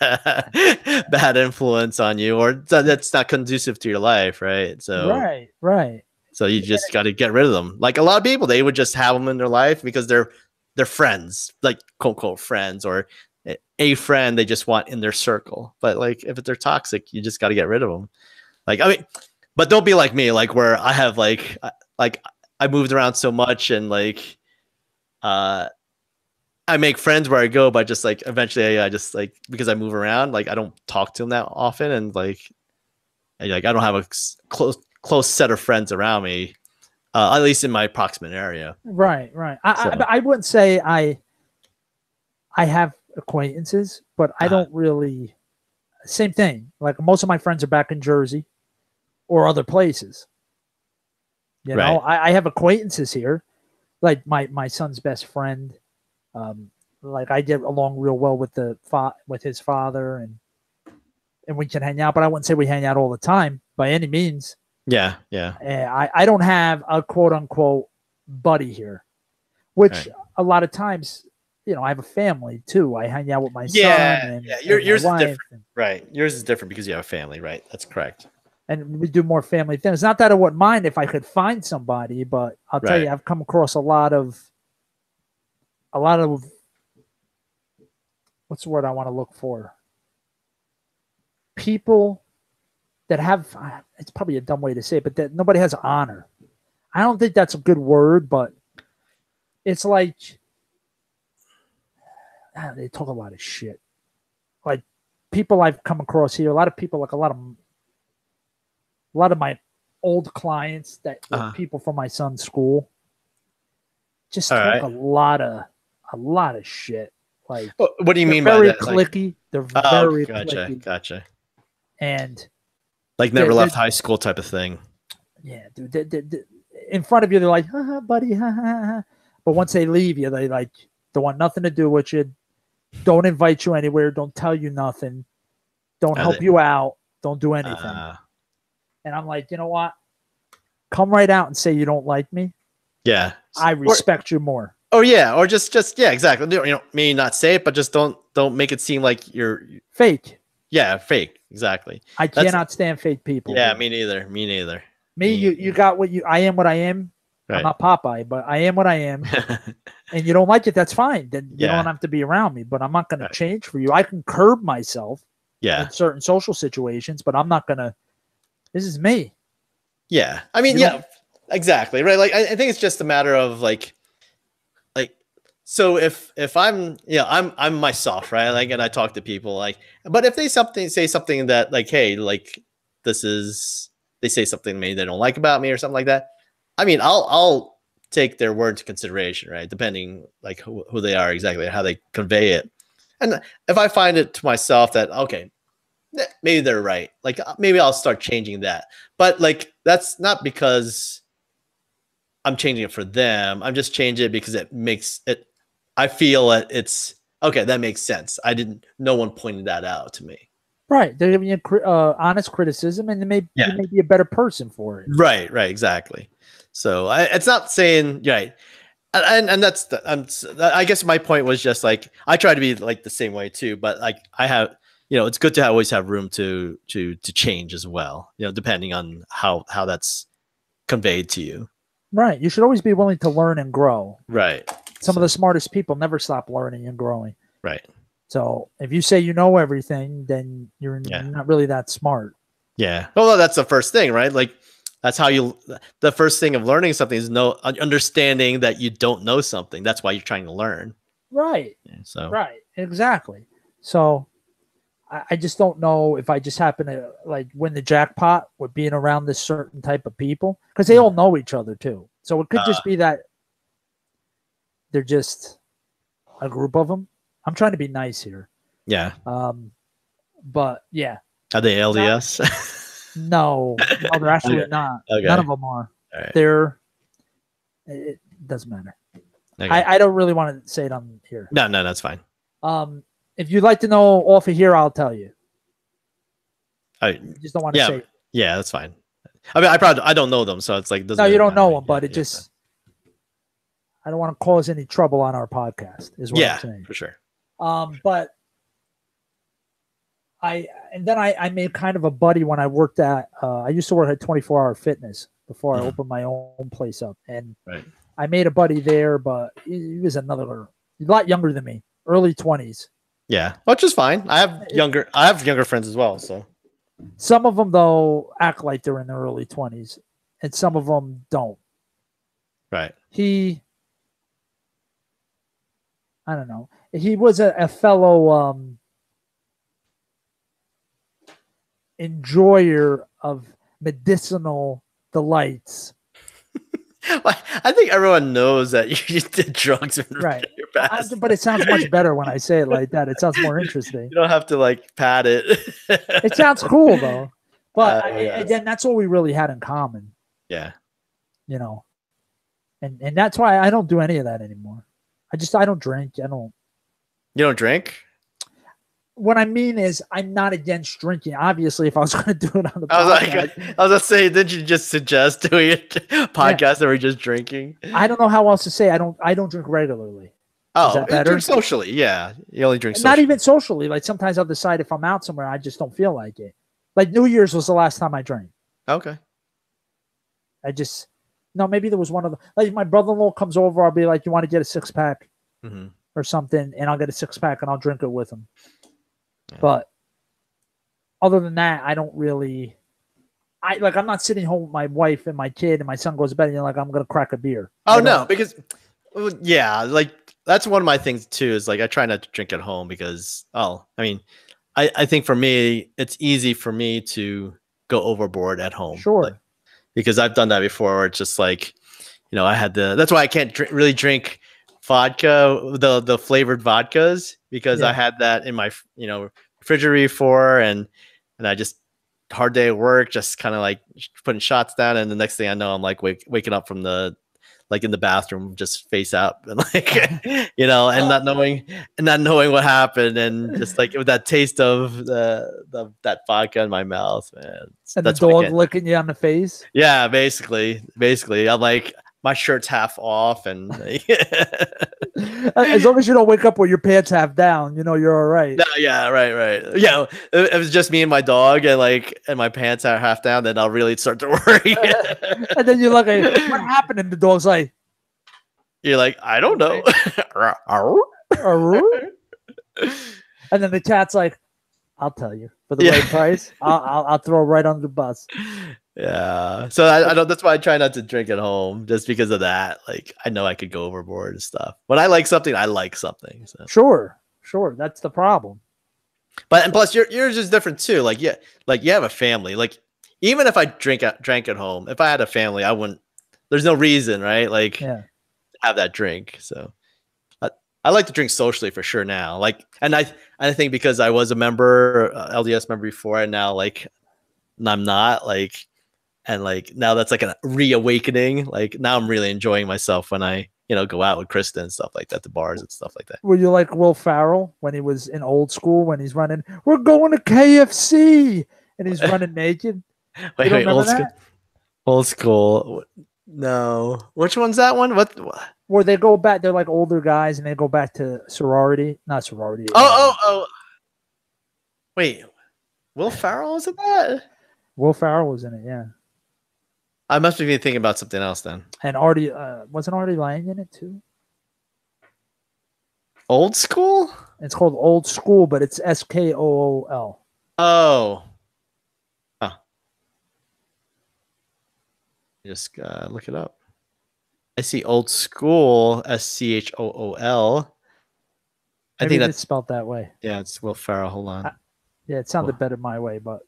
Speaker 1: influence on you, or that's not conducive to your life, right? So
Speaker 2: right.
Speaker 1: So you just got to get rid of them. Like, a lot of people, they would just have them in their life because they're friends, like, quote unquote friends, or a friend they just want in their circle. But like, if they're toxic, you just got to get rid of them. Like, I mean, but don't be like me, like, where I have like I moved around so much, and like I make friends where I go, but just like, eventually I just, like, because I move around, like, I don't talk to them that often, and like I don't have a close set of friends around me, at least in my proximate area.
Speaker 2: Right. I wouldn't say I have acquaintances, but I don't really. Same thing. Like, most of my friends are back in Jersey or other places. You know, I have acquaintances here, like my son's best friend. Like, I get along real well with with his father, and we can hang out, but I wouldn't say we hang out all the time by any means.
Speaker 1: Yeah.
Speaker 2: I don't have a quote unquote buddy here, which a lot of times, you know, I have a family too. I hang out with my son. And
Speaker 1: yours is different, right? Yours is different because you have a family, right? That's correct.
Speaker 2: And we do more family things. Not that I wouldn't mind if I could find somebody, but I'll tell you, I've come across a lot of what's the word I want to look for? People that have, it's probably a dumb way to say it, but that nobody has honor. I don't think that's a good word, but it's like, they talk a lot of shit. Like, people I've come across here, a lot of people, like a lot of my old clients that were people from my son's school, just talk a lot of shit. Like,
Speaker 1: what do you mean by that?
Speaker 2: Clicky. They're very clicky.
Speaker 1: Gotcha.
Speaker 2: And
Speaker 1: like, never left high school type of thing.
Speaker 2: Yeah, dude. In front of you, they're like, "Ha, buddy, ha, ha, ha." But once they leave you, they like don't want nothing to do with you, don't invite you anywhere, don't tell you nothing, don't help you out, don't do anything. And I'm like, you know what? Come right out and say you don't like me.
Speaker 1: Yeah.
Speaker 2: I respect you more.
Speaker 1: Oh yeah, or just yeah, exactly. Maybe not say it, but just don't make it seem like you're
Speaker 2: fake.
Speaker 1: Yeah, fake. Exactly.
Speaker 2: I cannot stand fake people.
Speaker 1: Yeah, me neither. Me neither.
Speaker 2: You got what you. I am what I am. Right. I'm not Popeye, but I am what I am. And you don't like it, that's fine. Then you don't have to be around me. But I'm not going to change for you. I can curb myself. In certain social situations, but I'm not going to. This is me.
Speaker 1: Yeah, I mean, exactly, right. Like, I think it's just a matter of like, so if I'm, I'm myself, right? Like, and I talk to people, like, but if they say something that like, hey, like, they say something to me they don't like about me or something like that. I mean, I'll take their word into consideration, right? Depending like who they are exactly, how they convey it. And if I find it to myself that, okay, maybe they're right, like maybe I'll start changing that. But like, that's not because I'm changing it for them. I'm just changing it because it makes it, I feel that it's okay. That makes sense. No one pointed that out to me.
Speaker 2: Right. They're giving you honest criticism, and you may be a better person for it.
Speaker 1: Right. Exactly. So it's not saying, right. And that's I guess my point was just like, I try to be like the same way too, but like I have, it's good to always have room to change as well, depending on how that's conveyed to you.
Speaker 2: Right. You should always be willing to learn and grow.
Speaker 1: Right.
Speaker 2: Some of the smartest people never stop learning and growing.
Speaker 1: Right.
Speaker 2: So if you say you know everything, then you're not really that smart.
Speaker 1: Yeah. Well, that's the first thing, right? Like, that's how the first thing of learning something is understanding that you don't know something. That's why you're trying to learn.
Speaker 2: Right.
Speaker 1: So.
Speaker 2: Right. Exactly. So I just don't know if I just happen to like win the jackpot with being around this certain type of people, because they all know each other too. So it could just be that they're just a group of them. I'm trying to be nice here.
Speaker 1: Yeah.
Speaker 2: But yeah.
Speaker 1: Are they LDS?
Speaker 2: No, they're actually not. Okay. None of them are. Right. It doesn't matter. Okay. I don't really want to say it on here.
Speaker 1: No, that's fine.
Speaker 2: If you'd like to know off of here, I'll tell you.
Speaker 1: I
Speaker 2: just don't want to say it.
Speaker 1: Yeah, that's fine. I mean, I don't know them, so it's like
Speaker 2: no, you don't know them, but it just I don't want to cause any trouble on our podcast. Is what I'm saying.
Speaker 1: For sure.
Speaker 2: But I made kind of a buddy when I worked at. I used to work at 24-Hour Fitness before I opened my own place up, and I made a buddy there, but he was a lot younger than me, early 20s.
Speaker 1: Yeah, which is fine. I have younger friends as well. So
Speaker 2: some of them though act like they're in their early 20s, and some of them don't.
Speaker 1: Right.
Speaker 2: I don't know. He was a fellow enjoyer of medicinal delights.
Speaker 1: I think everyone knows that you did drugs in your past.
Speaker 2: But it sounds much better when I say it like that. It sounds more interesting.
Speaker 1: You don't have to like pad it.
Speaker 2: It sounds cool though. But again, that's all we really had in common.
Speaker 1: Yeah.
Speaker 2: And that's why I don't do any of that anymore. I don't drink. You
Speaker 1: don't drink?
Speaker 2: What I mean is, I'm not against drinking. Obviously, if I was going to do it on the podcast,
Speaker 1: I was going to say, didn't you just suggest doing a podcast that we're just drinking?
Speaker 2: I don't know how else to say. I don't drink regularly.
Speaker 1: Oh, is that drink socially? Yeah, you only drink.
Speaker 2: Not even socially. Like sometimes I'll decide if I'm out somewhere, I just don't feel like it. Like New Year's was the last time I drank.
Speaker 1: Okay.
Speaker 2: Maybe there was one of the like my brother-in-law comes over. I'll be like, "You want to get a 6-pack or something?" And I'll get a 6-pack and I'll drink it with him. But other than that, I don't really. I'm not sitting home with my wife and my kid and my son goes to bed and I'm gonna crack a beer.
Speaker 1: Oh no, because like that's one of my things too. Is like I try not to drink at home because I think for me it's easy for me to go overboard at home.
Speaker 2: Sure.
Speaker 1: Because I've done that before. Where it's just like, I had that's why I can't really drink vodka, the flavored vodkas, because I had that in my refrigerator before, and I just hard day at work, just kind of like putting shots down, and the next thing I know, I'm like waking up from the like in the bathroom, just face up and like, you know, and not knowing what happened, and just like with that taste of that vodka in my mouth, man.
Speaker 2: And the dog licking you on the face.
Speaker 1: Yeah, basically, I'm like, my shirt's half off, and
Speaker 2: as long as you don't wake up with your pants half down, you know you're all right.
Speaker 1: No, yeah, right. Yeah, if it was just me and my dog, and my pants are half down, then I'll really start to worry.
Speaker 2: And then you're like, what happened? And the dog's like,
Speaker 1: you're like, I don't know.
Speaker 2: And then the cat's like, I'll tell you for the right price. I'll throw it right under the bus.
Speaker 1: Yeah, so I don't. That's why I try not to drink at home, just because of that. Like, I know I could go overboard and stuff. When I like something, I like something. So.
Speaker 2: Sure, that's the problem.
Speaker 1: And plus, yours is different too. Like, yeah, like you have a family. Like, even if I drank at home, if I had a family, I wouldn't. There's no reason, right? Like, have that drink. So, I like to drink socially for sure now. Like, and I think because I was a member, LDS member before, and now like I'm not like. And like now that's like a reawakening. Like now I'm really enjoying myself when I, go out with Krista and stuff like that, the bars and stuff like that.
Speaker 2: Were you like Will Ferrell when he was in Old School, when he's running, we're going to KFC, and he's running naked?
Speaker 1: Wait, Old School. No. Which one's that one? What?
Speaker 2: Where they go back, they're like older guys and they go back to sorority. Not sorority.
Speaker 1: Oh. Wait. Will Ferrell was in that?
Speaker 2: Will Ferrell was in it, yeah.
Speaker 1: I must be thinking about something else then.
Speaker 2: And Artie, wasn't Artie Lang in it too?
Speaker 1: Old School?
Speaker 2: It's called Old School, but it's SKOOL.
Speaker 1: Oh. Huh. Just look it up. I see Old School, SCHOOL. I think that's
Speaker 2: spelled that way.
Speaker 1: Yeah, it's Will Ferrell. Hold on.
Speaker 2: Yeah, it sounded better my way, but.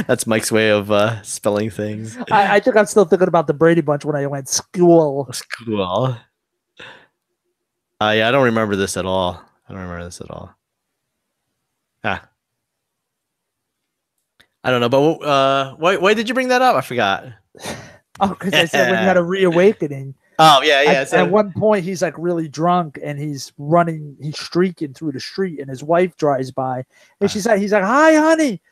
Speaker 1: That's Mike's way of spelling things.
Speaker 2: I think I'm still thinking about the Brady Bunch when I went school.
Speaker 1: Yeah, I don't remember this at all. I don't know, but why did you bring that up? I forgot.
Speaker 2: Oh, because I said when you had a reawakening.
Speaker 1: Oh, yeah.
Speaker 2: At one point, he's like really drunk and he's streaking through the street, and his wife drives by, and he's like, "Hi, honey.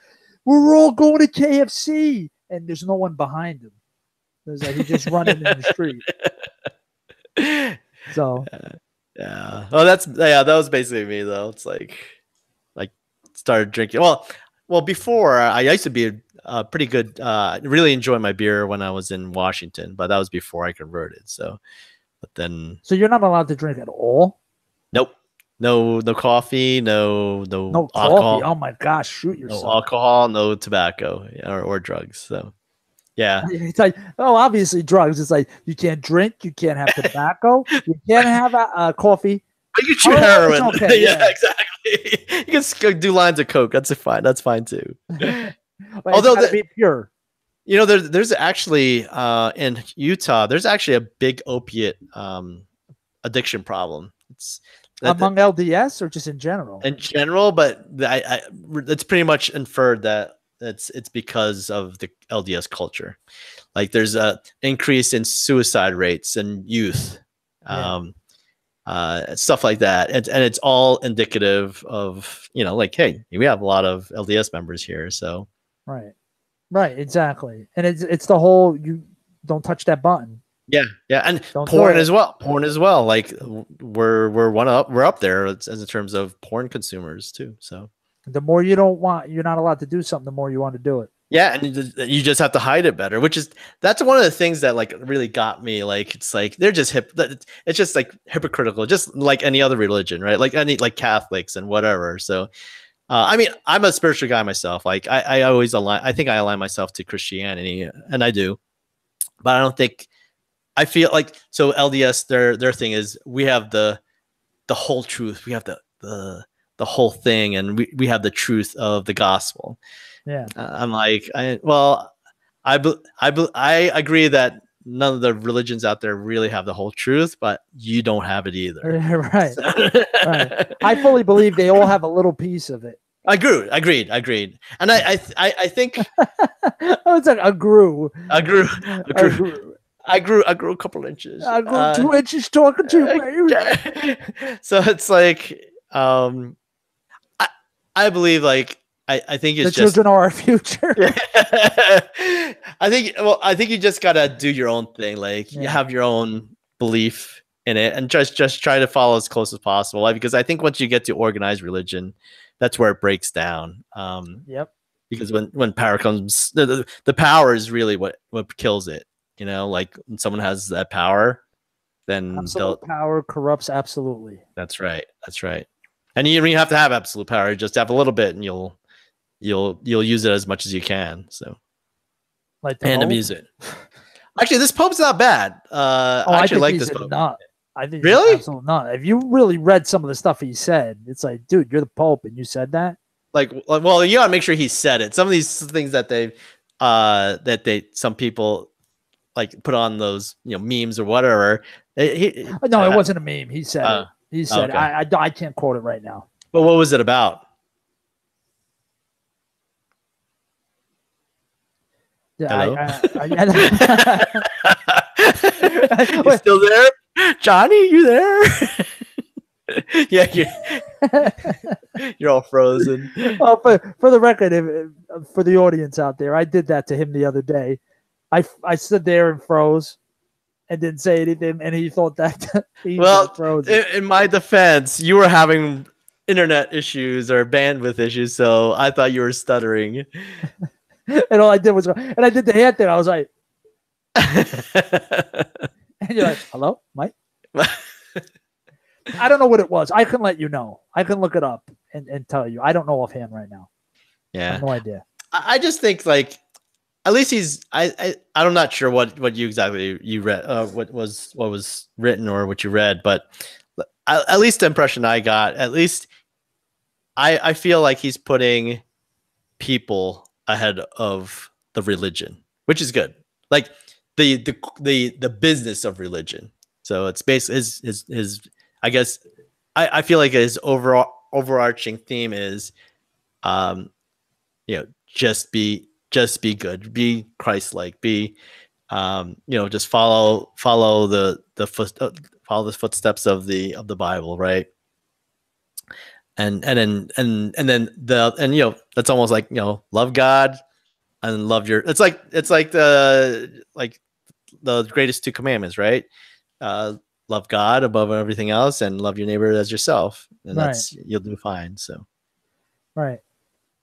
Speaker 2: We're all going to KFC," and there's no one behind him. There's like he's just running in the street. So,
Speaker 1: yeah. Oh, that was basically me though. It's like started drinking. Well, before I used to be a pretty good. Really enjoy my beer when I was in Washington, but that was before I converted. So, but then.
Speaker 2: So you're not allowed to drink at all?
Speaker 1: Nope. No coffee, no
Speaker 2: alcohol. Coffee. Oh my gosh, shoot yourself.
Speaker 1: No alcohol, no tobacco or drugs. So, yeah.
Speaker 2: It's like, obviously drugs. It's like you can't drink, you can't have tobacco, you can't have coffee.
Speaker 1: But you can chew heroin.
Speaker 2: Okay,
Speaker 1: yeah, exactly. You can do lines of coke. That's fine. That's fine too.
Speaker 2: Although it's be pure.
Speaker 1: There's actually in Utah, there's actually a big opiate addiction problem.
Speaker 2: Among LDS or just in general?
Speaker 1: In general, but it's pretty much inferred that it's because of the LDS culture. Like there's a increase in suicide rates in youth, stuff like that, and it's all indicative of like, hey, we have a lot of LDS members here, so
Speaker 2: right, exactly, and it's the whole you don't touch that button.
Speaker 1: Yeah, and porn as well. Like we're up there as in terms of porn consumers too. So
Speaker 2: the more you're not allowed to do something, the more you want to do it.
Speaker 1: Yeah, and you just have to hide it better, that's one of the things that like really got me. Like it's like they're just it's just like hypocritical, just like any other religion, right? Like Catholics and whatever. So I mean, I'm a spiritual guy myself. Like I always align myself to Christianity, and I do, but I don't think. I feel like so LDS their thing is we have the whole truth, we have the whole thing, and we have the truth of the gospel.
Speaker 2: Yeah,
Speaker 1: I'm like I agree that none of the religions out there really have the whole truth, but you don't have it either.
Speaker 2: Right. Right. I fully believe they all have a little piece of it.
Speaker 1: Agreed. And I think
Speaker 2: it's like agree.
Speaker 1: I grew a couple inches.
Speaker 2: I grew 2 inches talking to you, baby.
Speaker 1: So it's like, I believe like I think it's
Speaker 2: the children are our future.
Speaker 1: I think you just gotta do your own thing. Like you have your own belief in it, and just try to follow as close as possible. Like, because I think once you get to organized religion, that's where it breaks down.
Speaker 2: Yep.
Speaker 1: Because when power comes, the power is really what kills it. You know, like when someone has that power, then
Speaker 2: absolute power corrupts absolutely.
Speaker 1: That's right. That's right. And you don't have to have absolute power. You just have a little bit, and you'll use it as much as you can. So,
Speaker 2: like
Speaker 1: and abuse it. Actually, this Pope's not bad. I actually like this Pope.
Speaker 2: I think
Speaker 1: really,
Speaker 2: absolutely not. If you really read some of the stuff he said, it's like, dude, you're the Pope, and you said that.
Speaker 1: Like, well, you gotta make sure he said it. Some of these things that some people like put on those memes or whatever.
Speaker 2: No, it wasn't a meme. He said it. He said, okay. I can't quote it right now.
Speaker 1: But what was it about?
Speaker 2: Yeah,
Speaker 1: you still there, Johnny? You there? Yeah, you're all frozen.
Speaker 2: Oh, for the record, for the audience out there, I did that to him the other day. I stood there and froze and didn't say anything, and he thought that he was frozen.
Speaker 1: In my defense, you were having internet issues or bandwidth issues, so I thought you were stuttering.
Speaker 2: And all I did was go, and I did the hand thing. I was like, and you're like, hello, Mike? I don't know what it was. I can let you know. I can look it up and tell you. I don't know offhand right now.
Speaker 1: Yeah.
Speaker 2: I have no idea.
Speaker 1: I just think like, at least he's, I'm not sure what you exactly you read, what was written or what you read, but at least the impression I got, at least I feel like he's putting people ahead of the religion, which is good. Like the business of religion. So it's basically his I guess I feel like his overarching theme is, just be good, be Christ-like, be, just follow the footsteps of the Bible, right? And then that's almost like, love God and love your, it's like the greatest 2 commandments, right? Love God above everything else and love your neighbor as yourself. And that's, you'll do fine. So. Right.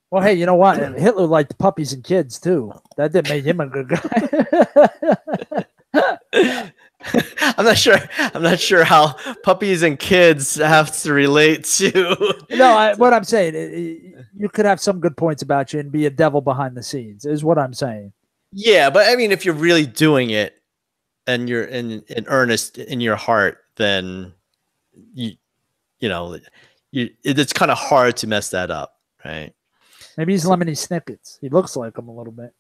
Speaker 2: Well, hey, you know what? Hitler liked puppies and kids too. That didn't make him a good
Speaker 1: guy. I'm not sure how puppies and kids have to relate to.
Speaker 2: No, what I'm saying, you could have some good points about you and be a devil behind the scenes, is what I'm saying.
Speaker 1: Yeah, but I mean, if you're really doing it and you're in earnest in your heart, then it's kind of hard to mess that up, right?
Speaker 2: Maybe he's Lemony Snicket's. He looks like him a little bit.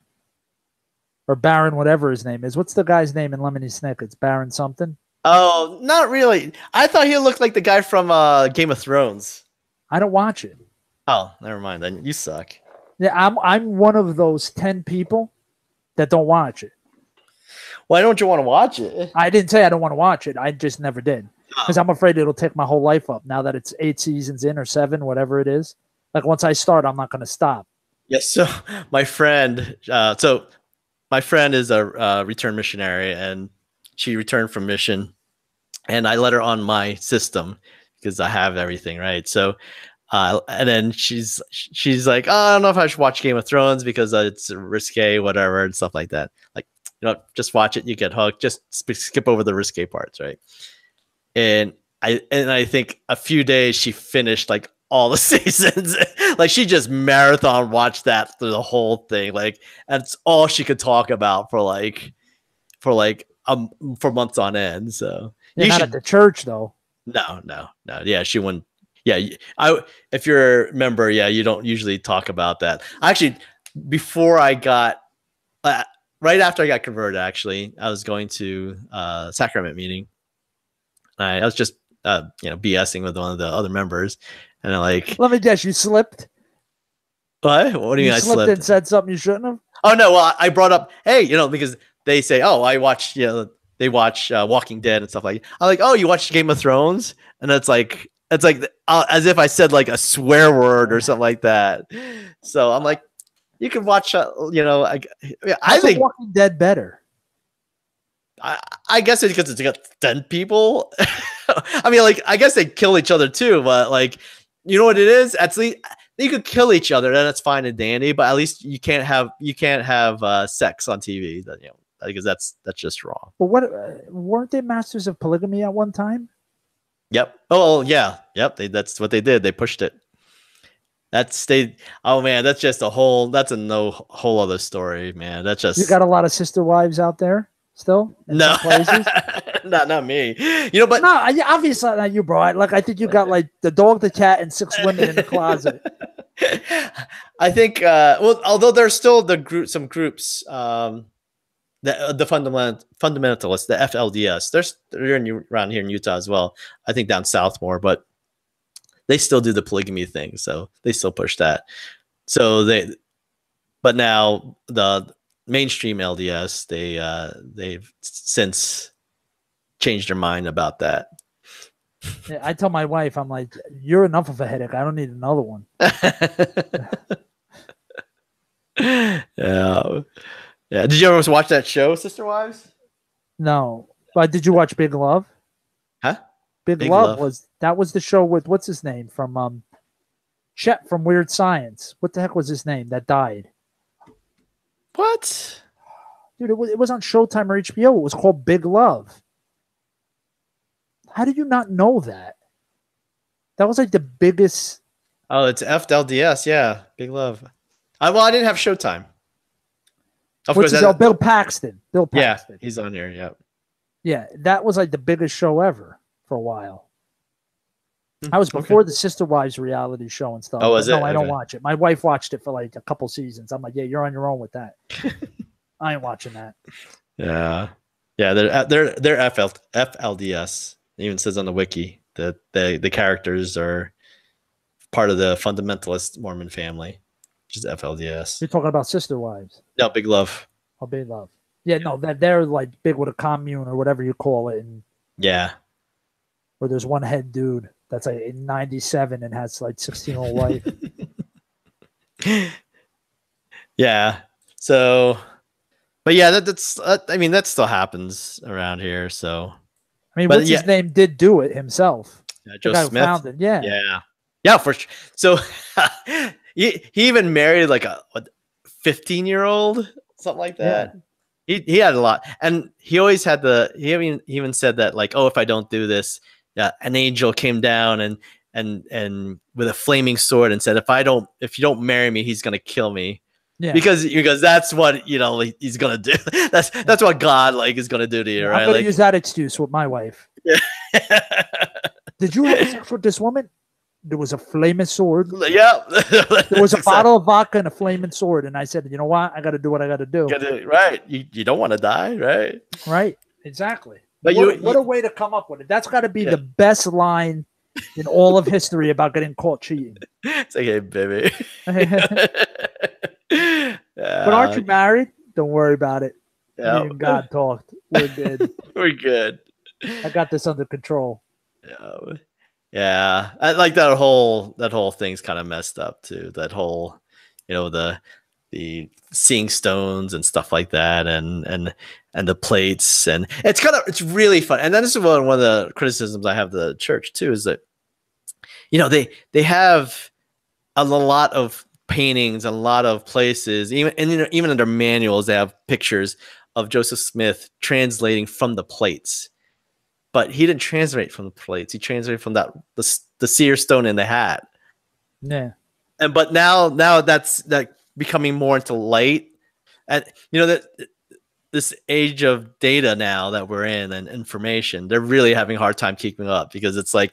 Speaker 2: Or Baron, whatever his name is. What's the guy's name in Lemony Snicket's? Baron something?
Speaker 1: Oh, not really. I thought he looked like the guy from Game of Thrones.
Speaker 2: I don't watch it.
Speaker 1: Oh, never mind. Then you suck.
Speaker 2: Yeah, I'm one of those 10 people that don't watch it.
Speaker 1: Why don't you want to watch it?
Speaker 2: I didn't say I don't want to watch it. I just never did. Because I'm afraid it'll take my whole life up now that it's 8 seasons in or 7, whatever it is. Like once I start, I'm not going to stop.
Speaker 1: Yes. So my friend, is a returned missionary, and she returned from mission, and I let her on my system because I have everything, right? So, and then she's like, oh, I don't know if I should watch Game of Thrones because it's risque, whatever, and stuff like that. Like, just watch it, you get hooked. Just skip over the risque parts, right? And I think a few days she finished like all the seasons. Like she just marathon watched that through the whole thing. Like that's all she could talk about for months on end. So
Speaker 2: you're not at the church though.
Speaker 1: No. Yeah, she wouldn't. Yeah, if you're a member, yeah, you don't usually talk about that. Actually, before I got right after I got converted, actually, I was going to sacrament meeting. I was just BSing with one of the other members. And I'm like,
Speaker 2: let me guess, you slipped?
Speaker 1: What do you mean I slipped?
Speaker 2: And said something you shouldn't have?
Speaker 1: Oh, no. Well, I brought up, hey, because they say, "Oh, I watch," they watch Walking Dead and stuff like that. I'm like, "Oh, you watch Game of Thrones?" And it's like as if I said like a swear word or something like that. So I'm like, you can watch, I think
Speaker 2: Walking Dead better.
Speaker 1: I guess it's because it's got 10 people. I mean, like, I guess they kill each other too, but like, you know what it is? At least you could kill each other, then that's fine and dandy. But at least you can't have sex on TV. Because that's just wrong.
Speaker 2: But what weren't they masters of polygamy at one time?
Speaker 1: Yep. Oh yeah. Yep. That's what they did. They pushed it. Oh man, that's just a whole other story, man. That's just,
Speaker 2: you got a lot of sister wives out there still.
Speaker 1: No, not me. But
Speaker 2: no, obviously not you, bro. I think you got like the dog, the cat, and 6 women in the closet.
Speaker 1: I think. Well, although there's still some groups, the fundamentalists, the FLDS. They're around here in Utah as well. I think down south more, but they still do the polygamy thing, so they still push that. But now the mainstream LDS, they've since changed their mind about that.
Speaker 2: Yeah, I tell my wife, I'm like, you're enough of a headache. I don't need another one.
Speaker 1: Yeah. Did you ever watch that show, Sister Wives?
Speaker 2: No, but did you watch Big Love?
Speaker 1: Huh?
Speaker 2: Big Love was the show with what's his name from Chet from Weird Science. What the heck was his name that died?
Speaker 1: What?
Speaker 2: Dude, it was on Showtime or HBO. It was called Big Love. How did you not know that? That was like the biggest.
Speaker 1: Oh, it's FLDS. Yeah, Big Love. I didn't have Showtime.
Speaker 2: Of course, Bill Paxton. Bill Paxton.
Speaker 1: Yeah, he's on here. Yeah.
Speaker 2: Yeah, that was like the biggest show ever for a while. I was before the Sister Wives reality show and stuff.
Speaker 1: Oh, was it?
Speaker 2: No, I don't watch it. My wife watched it for like a couple seasons. I'm like, yeah, you're on your own with that. I ain't watching that.
Speaker 1: Yeah, they're FLDS. It even says on the wiki that the characters are part of the fundamentalist Mormon family, which is FLDS.
Speaker 2: You're talking about Sister Wives?
Speaker 1: No, Big Love.
Speaker 2: Oh, Big Love. Yeah, no, that they're like big with a commune or whatever you call it, and
Speaker 1: yeah,
Speaker 2: where there's one head dude that's like 97 and has like 16-year-old wife.
Speaker 1: Yeah. So, but yeah, that's I mean, that still happens around here. So,
Speaker 2: I mean, what's his name did do it himself.
Speaker 1: Joe Smith.
Speaker 2: Found it.
Speaker 1: Yeah, for sure. So he even married like a 15-year-old, something like that. Yeah. He had a lot, and he always had he even said that, like, oh, if I don't do this, an angel came down and with a flaming sword and said, if you don't marry me, he's gonna kill me. Yeah. Because that's what he's gonna do. That's what God is gonna do to you, right?
Speaker 2: I'm gonna use that excuse with my wife. Yeah. Did you have sex with this woman? There was a flaming sword.
Speaker 1: Yeah.
Speaker 2: There was a bottle of vodka and a flaming sword. And I said, you know what? I got to do what I got to do.
Speaker 1: Right. You don't want to die, right?
Speaker 2: Right. Exactly. But what a way to come up with it. That's got to be the best line in all of history about getting caught cheating.
Speaker 1: It's like, hey, baby.
Speaker 2: But aren't you married? Don't worry about it.
Speaker 1: Yeah.
Speaker 2: Me and God talked. We're good.
Speaker 1: We're good.
Speaker 2: I got this under control.
Speaker 1: Yeah. Yeah, I like that whole thing's kind of messed up too. That whole, the seeing stones and stuff like that, and the plates, and it's really fun. And then this is one of the criticisms I have of the church too, is that they have a lot of paintings, a lot of places, even in their manuals, they have pictures of Joseph Smith translating from the plates. But he didn't translate from the plates. He translated from the seer stone in the hat.
Speaker 2: Yeah.
Speaker 1: But now that's becoming more into light. And that this age of data now that we're in and information, they're really having a hard time keeping up, because it's like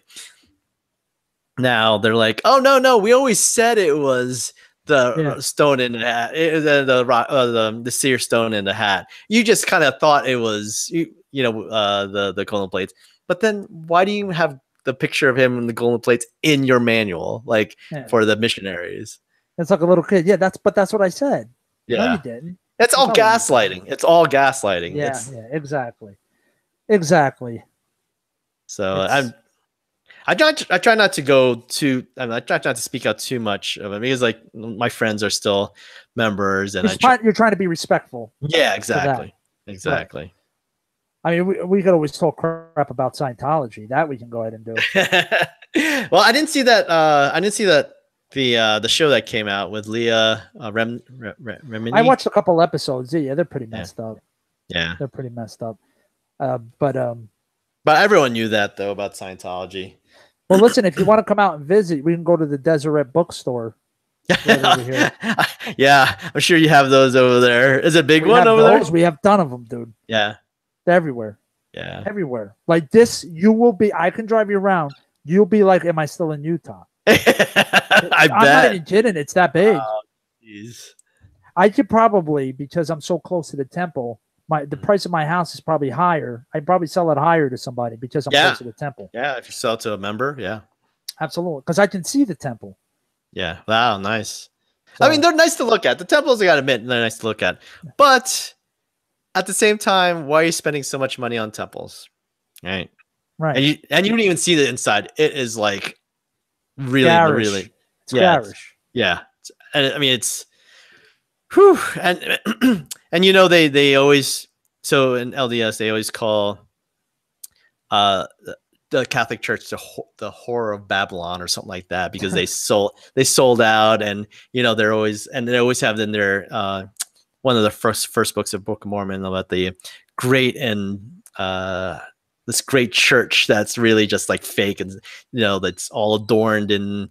Speaker 1: now they're like, oh no, we always said it was the stone in the hat, the seer stone in the hat. You just kind of thought it was the golden plates. But then why do you have the picture of him in the golden plates in your manual, for the missionaries?
Speaker 2: It's like a little kid. Yeah, that's what I said.
Speaker 1: Yeah.
Speaker 2: No, you didn't.
Speaker 1: It's all gaslighting. It's all gaslighting.
Speaker 2: Yeah, exactly.
Speaker 1: So I try not to go too. I try not to speak out too much of it because like my friends are still members, and
Speaker 2: you're trying to be respectful.
Speaker 1: Yeah, exactly. Right.
Speaker 2: I mean, we could always talk crap about Scientology. That we can go ahead and do.
Speaker 1: Well, I didn't see that. The show that came out with Leah Remini.
Speaker 2: I watched a couple episodes. Yeah, they're pretty messed up.
Speaker 1: Yeah,
Speaker 2: they're pretty messed up. But
Speaker 1: everyone knew that though about Scientology.
Speaker 2: Well, listen, if you want to come out and visit, we can go to the Deseret Bookstore. Right over here.
Speaker 1: Yeah, I'm sure you have those over there. Is it a big one over there?
Speaker 2: We have a ton of them, dude.
Speaker 1: Yeah,
Speaker 2: they're everywhere.
Speaker 1: Yeah,
Speaker 2: everywhere. Like this, you will be. I can drive you around. You'll be like, "Am I still in Utah?" I'm not even kidding. It's that big. I could probably, because I'm so close to the temple, the price of my house is probably higher. I'd probably sell it higher to somebody because I'm close to the temple.
Speaker 1: Yeah, if you sell it to a member, yeah.
Speaker 2: Absolutely. Because I can see the temple.
Speaker 1: Yeah. Wow, nice. So, I mean, they're nice to look at. The temples, I gotta admit, they're nice to look at. But at the same time, why are you spending so much money on temples? Right.
Speaker 2: Right.
Speaker 1: And you don't even see the inside. It is like really,
Speaker 2: garish.
Speaker 1: really.
Speaker 2: It's garish.
Speaker 1: Yeah. And I mean, it's whew. And you know, they always, so in LDS, they always call the Catholic Church the horror of Babylon or something like that, because they sold out, and you know, they always have in their one of the first books of Book of Mormon about the great and this great church that's really just like fake, and you know, that's all adorned in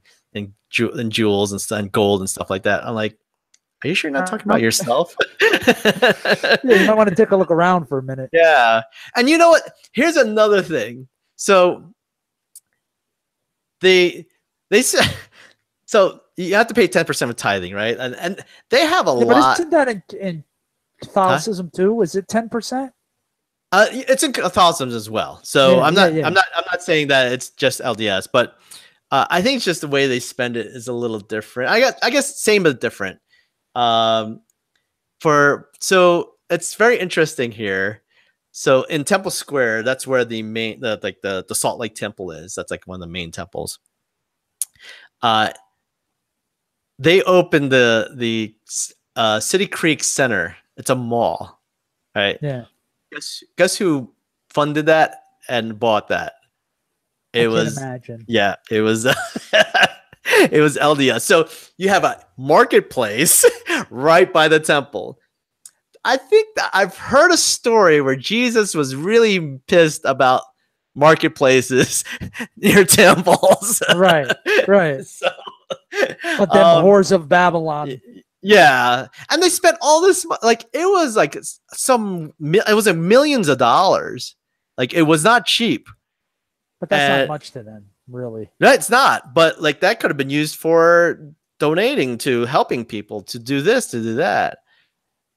Speaker 1: jewels and stuff and gold and stuff like that. I'm like, are you sure you're not talking about yourself?
Speaker 2: Yeah, you might want to take a look around for a minute.
Speaker 1: Yeah. And you know what? Here's another thing. So they said, so you have to pay 10% of tithing, right? And they have a lot.
Speaker 2: But isn't that in Catholicism too? Is it 10%?
Speaker 1: It's in Catholicism as well. So I'm not saying that it's just LDS, but I think it's just the way they spend it is a little different. I guess same but different. So it's very interesting here. So in Temple Square, that's where the main the Salt Lake Temple is. That's like one of the main temples. They opened the City Creek Center. It's a mall, right?
Speaker 2: Yeah.
Speaker 1: Guess who funded that and bought that? It was it was it was LDS. So you have a marketplace right by the temple. I think that I've heard a story where Jesus was really pissed about marketplaces near temples.
Speaker 2: Right.
Speaker 1: So,
Speaker 2: but then whores of Babylon.
Speaker 1: Yeah, and they spent all this like it was like millions of dollars. Like it was not cheap.
Speaker 2: But that's not much to them, really.
Speaker 1: No, it's not. But like that could have been used for donating to helping people to do this, to do that.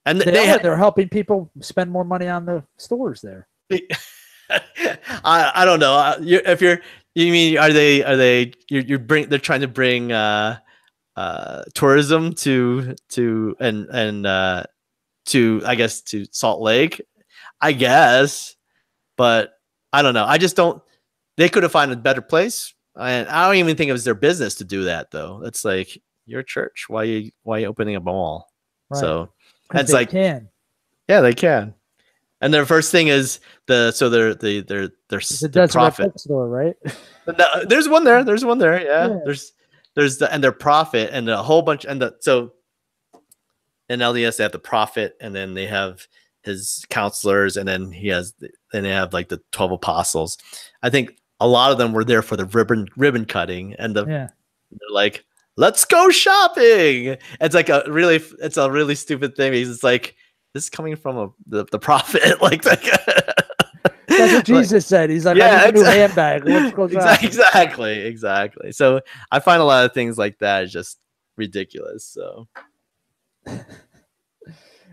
Speaker 1: And they're
Speaker 2: helping people spend more money on the stores there.
Speaker 1: I don't know. They're trying to bring tourism to I guess to Salt Lake, I guess, but I don't know. I just don't. They could have found a better place, and I don't even think it was their business to do that. Though it's like your church. Why are you opening a mall? Right. So it's like
Speaker 2: can.
Speaker 1: Yeah, they can. And their first thing is the profit
Speaker 2: bookstore, right?
Speaker 1: No, there's one there. There's one there. Yeah. There's their profit and a whole bunch, and so in LDS they have the prophet, and then they have his counselors, and then they have like the 12 apostles. I think a lot of them were there for the ribbon cutting, and they're like, let's go shopping. It's like a really stupid thing. Because it's like, this is coming from the prophet. like that's
Speaker 2: what Jesus said. He's like, I need a new handbag. Let's go shopping.
Speaker 1: Exactly. So I find a lot of things like that is just ridiculous. So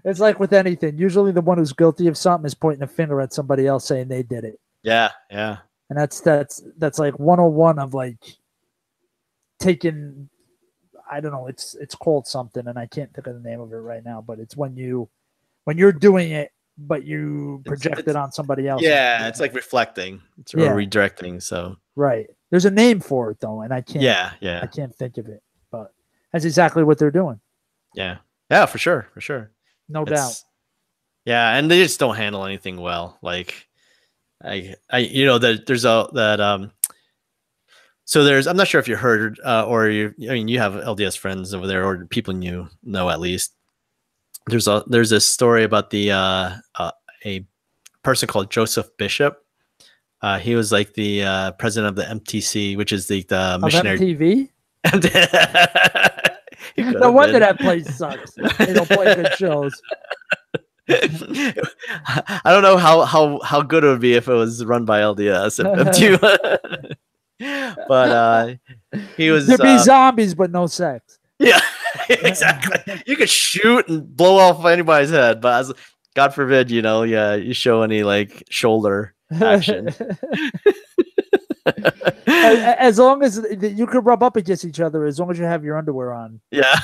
Speaker 2: it's like with anything. Usually the one who's guilty of something is pointing a finger at somebody else saying they did it.
Speaker 1: Yeah.
Speaker 2: And that's like 101 of like taking, I don't know, it's called something, and I can't think of the name of it right now, but it's when you when you're doing it, but you project it on somebody else.
Speaker 1: Yeah, it's like reflecting. It's or redirecting. So
Speaker 2: right. There's a name for it though, and I can't. I can't think of it, but that's exactly what they're doing.
Speaker 1: Yeah. Yeah, for sure. For sure.
Speaker 2: No doubt.
Speaker 1: Yeah, and they just don't handle anything well. Like, you know, there's so I'm not sure if you heard or I mean, you have LDS friends over there or people you know at least. There's a story about a person called Joseph Bishop. He was like the president of the MTC, which is the missionary
Speaker 2: MTV. No wonder that place sucks. They don't play good shows.
Speaker 1: I don't know how good it would be if it was run by LDS. But he was.
Speaker 2: There'd be zombies, but no sex.
Speaker 1: Yeah, exactly. You could shoot and blow off anybody's head, but God forbid, you know, you show any like shoulder action.
Speaker 2: As long as you could rub up against each other, as long as you have your underwear on.
Speaker 1: Yeah.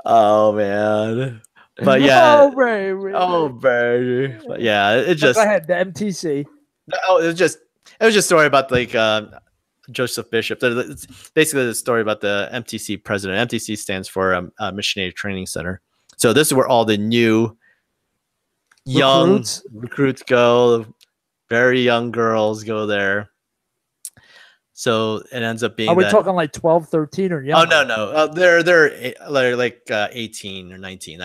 Speaker 1: Oh man. But yeah. Oh baby. But yeah, it just.
Speaker 2: Go ahead. The MTC.
Speaker 1: Oh, it was just a story about like Joseph Bishop. It's basically the story about the MTC president. MTC stands for Missionary Training Center. So this is where all the new young recruits go. Very young girls go there. So it ends up being.
Speaker 2: Are we talking like 12, 13 or younger?
Speaker 1: Oh no. They're like 18 or 19,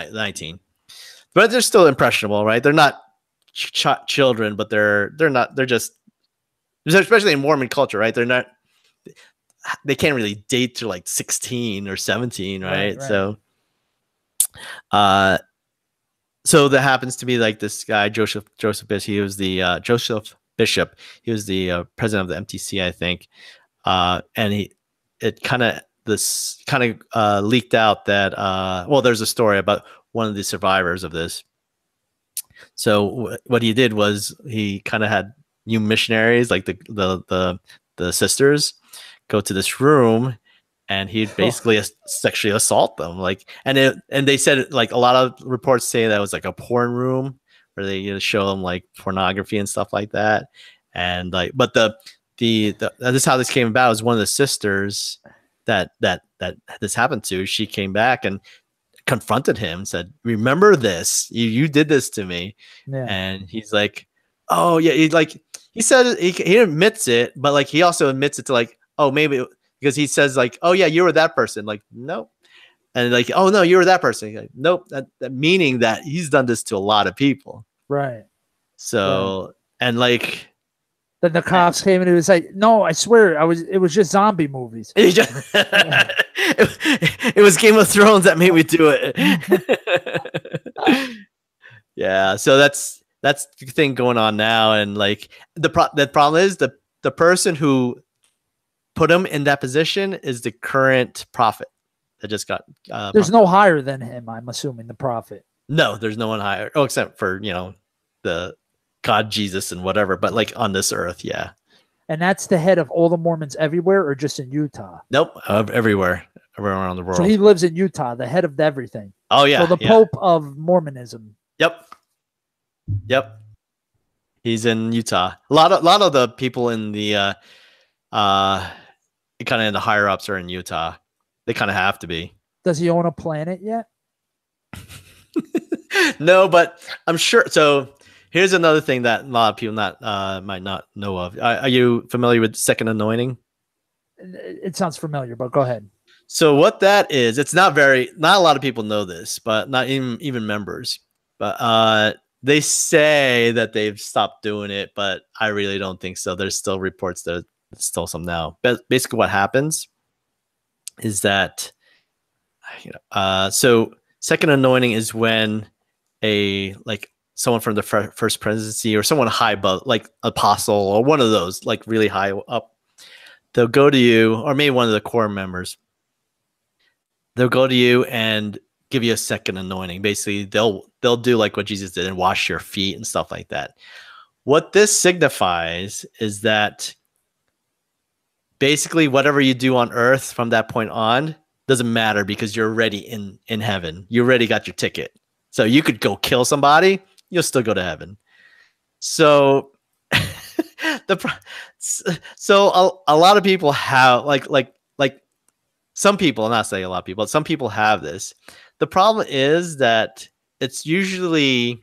Speaker 1: but they're still impressionable, right? They're not children, but they're not. They're just, especially in Mormon culture, right? They can't really date to like 16 or 17, right? So that happens to be like this guy, Joseph Bishop. He was the Joseph Bishop. He was the president of the MTC, I think. And it kind of leaked out that there's a story about one of the survivors of this. So what he did was he kind of had new missionaries, like the sisters, go to this room, and he'd basically sexually assault them. Like, and they said, like, a lot of reports say that it was like a porn room where they show them like pornography and stuff like that. And like, but this is how this came about. It was one of the sisters that this happened to. She came back and confronted him, said, "Remember this? You did this to me."
Speaker 2: Yeah.
Speaker 1: And he's like, "Oh yeah." He said he admits it, but like he also admits it to like, "Oh, maybe," because he says like, "Oh yeah, you were that person." Like, nope. And like, "Oh no, you were that person." Like, nope. That meaning that he's done this to a lot of people.
Speaker 2: Right.
Speaker 1: So and like.
Speaker 2: Then the cops came and he was like, "No, I swear, it was just zombie movies."
Speaker 1: It was Game of Thrones that made me do it. Yeah, so that's the thing going on now, and like the problem is the person who put him in that position is the current prophet that just got.
Speaker 2: There's no higher than him, I'm assuming, the prophet.
Speaker 1: No, there's no one higher. Oh, except for the God, Jesus, and whatever, but like on this earth, yeah.
Speaker 2: And that's the head of all the Mormons everywhere, or just in Utah?
Speaker 1: Nope, everywhere around the world.
Speaker 2: So he lives in Utah, the head of everything.
Speaker 1: Oh yeah.
Speaker 2: So the Pope of Mormonism.
Speaker 1: Yep. He's in Utah. A lot of the people in the kind of in the higher ups are in Utah. They kind of have to be.
Speaker 2: Does he own a planet yet?
Speaker 1: No, but I'm sure. So. Here's another thing that a lot of people might not know of. Are you familiar with second anointing?
Speaker 2: It sounds familiar, but go ahead.
Speaker 1: So what that is, it's not a lot of people know this, but not even members. But they say that they've stopped doing it, but I really don't think so. There's still reports that it's still some now. But basically what happens is that so second anointing is when someone from the first presidency or someone high above, like apostle or one of those, like really high up, they'll go to you, or maybe one of the core members, they'll go to you and give you a second anointing. Basically, they'll do like what Jesus did and wash your feet and stuff like that. What this signifies is that basically whatever you do on earth from that point on doesn't matter because you're already in heaven. You already got your ticket. So you could go kill somebody, you'll still go to heaven. So a lot of people have like some people, I'm not saying a lot of people, but some people have this. The problem is that it's usually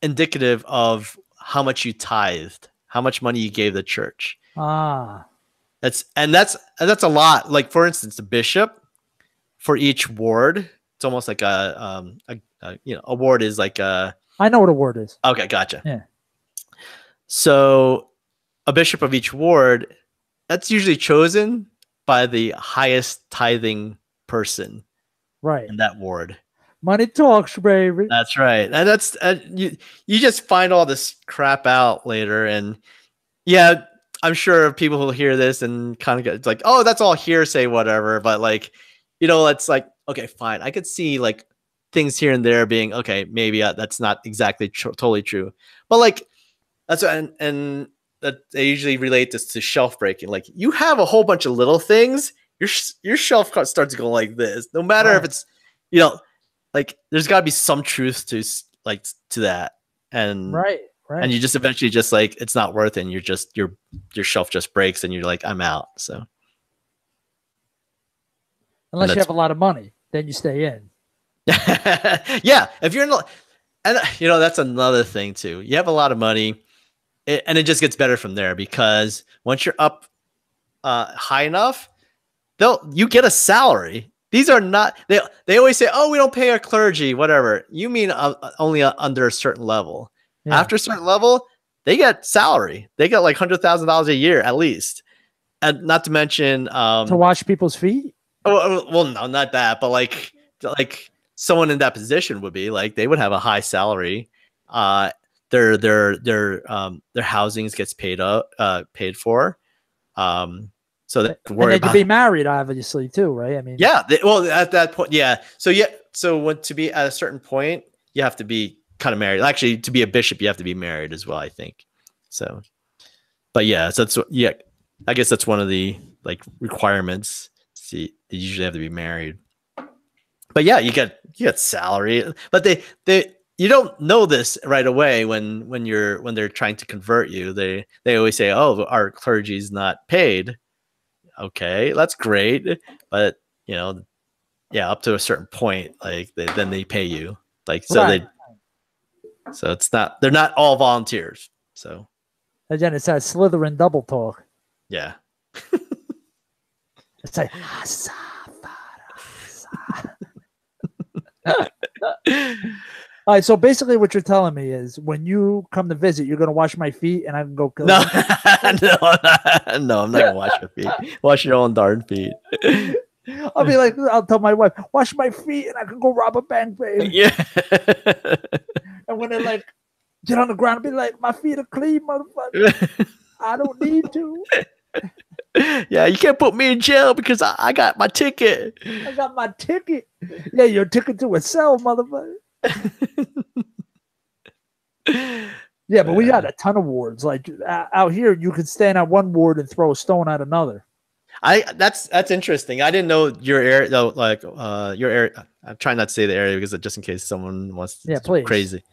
Speaker 1: indicative of how much you tithed, how much money you gave the church. That's a lot. Like, for instance, the bishop for each ward, it's almost like a ward is like a.
Speaker 2: I know what a ward is.
Speaker 1: Okay, gotcha.
Speaker 2: Yeah.
Speaker 1: So a bishop of each ward, that's usually chosen by the highest tithing person,
Speaker 2: right,
Speaker 1: in that ward.
Speaker 2: Money talks, baby.
Speaker 1: That's right, and that's you just find all this crap out later, and yeah, I'm sure people will hear this and kind of get, it's like, oh, that's all hearsay, whatever. But like, it's like, okay, fine, I could see like things here and there being okay, maybe that's not exactly totally true, but like that's and that they usually relate this to shelf breaking. Like, you have a whole bunch of little things, your shelf starts to go like this, no matter if it's, like, there's got to be some truth to that, and
Speaker 2: right,
Speaker 1: and you just eventually just like, it's not worth it, and you're just your shelf just breaks, and you're like, I'm out. So
Speaker 2: unless you have a lot of money, then you stay in.
Speaker 1: Yeah, if you're not, and that's another thing too. You have a lot of money. And it just gets better from there, because once you're up high enough, you get a salary. These are not, they always say, oh, we don't pay our clergy, whatever. You mean only under a certain level. Yeah. After a certain level, they get salary. They get like $100,000 a year at least, and not to mention
Speaker 2: to wash people's feet.
Speaker 1: Well, no, not that, but like someone in that position would be like, they would have a high salary. Their housings gets paid for, so they worry about.
Speaker 2: To be married, obviously, too, right? I mean,
Speaker 1: yeah. At that point, yeah. So when to be at a certain point, you have to be kind of married. Actually, to be a bishop, you have to be married as well, I think. So, but yeah, so I guess that's one of the like requirements. See, you usually have to be married. But yeah, you get salary, but they. You don't know this right away when they're trying to convert you. They always say, "Oh, our clergy's not paid." Okay, that's great, but up to a certain point, like then they pay you. Like, so right. So it's not, they're not all volunteers. So
Speaker 2: again, it's that Slytherin double talk.
Speaker 1: Yeah.
Speaker 2: It's like all right, so basically what you're telling me is when you come to visit, you're going to wash my feet and I can go kill
Speaker 1: no, no, I'm not going to wash your feet. Wash your own darn feet.
Speaker 2: I'll be like, I'll tell my wife, wash my feet and I can go rob a bank, baby.
Speaker 1: Yeah.
Speaker 2: And when they like get on the ground, I'll be like, my feet are clean, motherfucker. I don't need to.
Speaker 1: Yeah, you can't put me in jail because I got my ticket.
Speaker 2: I got my ticket. Yeah, your ticket to a cell, motherfucker. Yeah, but we got a ton of wards. Like out here, you could stand at one ward and throw a stone at another.
Speaker 1: That's interesting. I didn't know your area though. Like your area. I'm trying not to say the area because just in case someone wants to
Speaker 2: please.
Speaker 1: Crazy.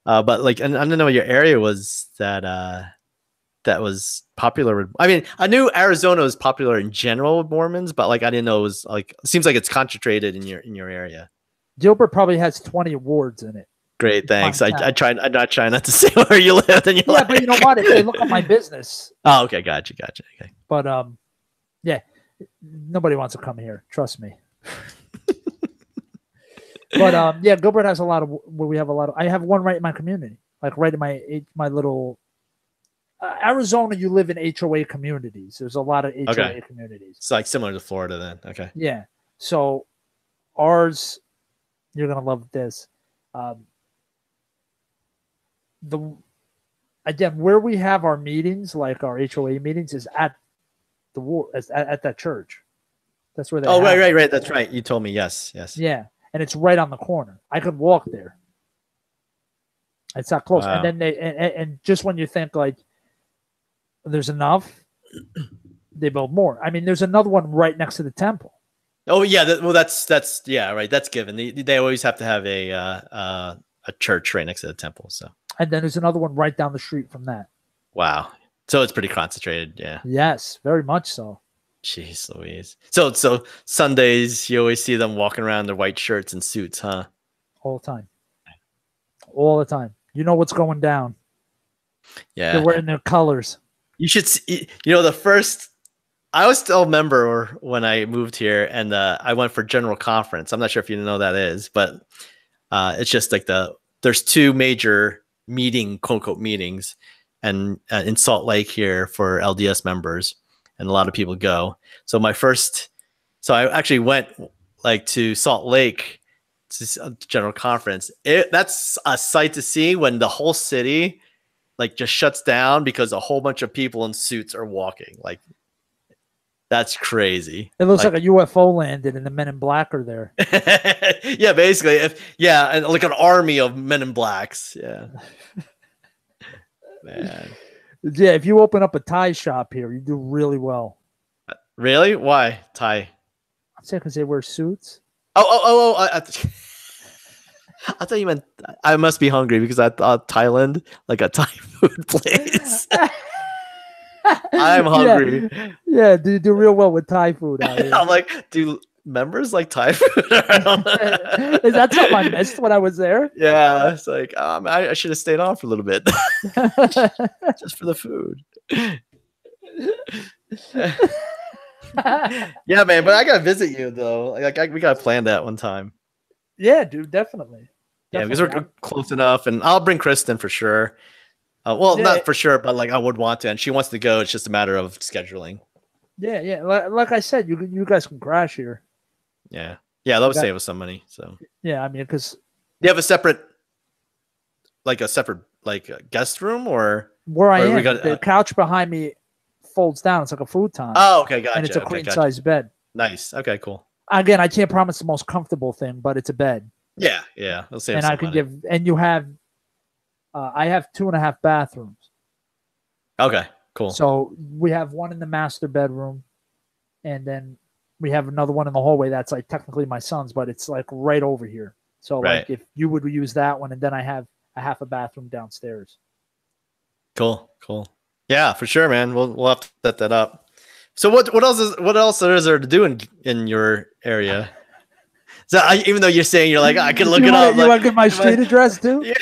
Speaker 1: But like, and I didn't know your area was that was popular. I mean, I knew Arizona was popular in general with Mormons, but like I didn't know it was like, it seems like it's concentrated in your area.
Speaker 2: Gilbert probably has 20 wards in it.
Speaker 1: Great, thanks. I'm not trying not to say where you live. And
Speaker 2: yeah, but you know what? If they look at my business.
Speaker 1: Oh, okay, gotcha. Okay.
Speaker 2: But yeah, nobody wants to come here. Trust me. But yeah, Gilbert has a lot of. Where we have a lot of. I have one right in my community, like right in my little. Arizona, you live in HOA communities. There's a lot of HOA communities.
Speaker 1: It's like similar to Florida, then. Okay.
Speaker 2: Yeah. So ours. You're gonna love this. Again, where we have our meetings, like our HOA meetings, is at the war at that church. That's where they.
Speaker 1: Oh, right. That's right. You told me. Yes.
Speaker 2: Yeah, and it's right on the corner. I could walk there. It's not close. Wow. And then and just when you think like there's enough, they build more. I mean, there's another one right next to the temple.
Speaker 1: Oh yeah, that's yeah, right. That's given. They always have to have a church right next to the temple. So
Speaker 2: And then there's another one right down the street from that.
Speaker 1: wow, so it's pretty concentrated. Yeah.
Speaker 2: Yes, very much so.
Speaker 1: Jeez Louise. So Sundays you always see them walking around in their white shirts and suits, huh?
Speaker 2: All the time. All the time. You know what's going down.
Speaker 1: Yeah.
Speaker 2: They're wearing their colors.
Speaker 1: You should see, I was still a member when I moved here, and I went for general conference. I'm not sure if you know what that is, but it's just like there's two major quote unquote meetings, and in Salt Lake here for LDS members, and a lot of people go. So I actually went like to Salt Lake to general conference. That's a sight to see when the whole city like just shuts down because a whole bunch of people in suits are walking. Like that's crazy.
Speaker 2: It looks like a UFO landed and the Men in Black are there.
Speaker 1: Yeah, basically. And like an army of Men in Blacks. Yeah. Man.
Speaker 2: Yeah, if you open up a tie shop here, you do really well.
Speaker 1: Really? Why tie?
Speaker 2: I'm saying because they wear suits.
Speaker 1: I thought you meant I must be hungry because I thought Thailand, like a Thai food place. I'm hungry.
Speaker 2: Yeah, do you do real well with Thai food out here?
Speaker 1: I'm like, do members like Thai food?
Speaker 2: Is that something I missed when I was there?
Speaker 1: Yeah, it's like I should have stayed on for a little bit, just for the food. Yeah, man, but I gotta visit you though. Like we gotta plan that one time.
Speaker 2: Yeah, dude, definitely.
Speaker 1: Yeah, because we're close enough, and I'll bring Kristen for sure. Not for sure, but like I would want to, and she wants to go. It's just a matter of scheduling.
Speaker 2: Yeah. Like I said, you guys can crash here.
Speaker 1: Yeah, that would save us some money. So
Speaker 2: yeah, I mean, because
Speaker 1: you have a separate guest room, or
Speaker 2: where I am, the couch behind me folds down. It's like a futon.
Speaker 1: Oh, okay, gotcha.
Speaker 2: And it's a queen size bed.
Speaker 1: Nice. Okay, cool.
Speaker 2: Again, I can't promise the most comfortable thing, but it's a bed.
Speaker 1: Yeah. It'll save
Speaker 2: and I can money. And you have. I have 2.5 bathrooms.
Speaker 1: Okay, cool.
Speaker 2: So we have one in the master bedroom, and then we have another one in the hallway that's like technically my son's, but it's like right over here. So like if you would use that one, and then I have a half a bathroom downstairs.
Speaker 1: Cool. Yeah, for sure, man. We'll have to set that up. So what else is there to do in your area? So even though you're saying you're like I can look it up.
Speaker 2: You want to get my street address too?
Speaker 1: Yeah.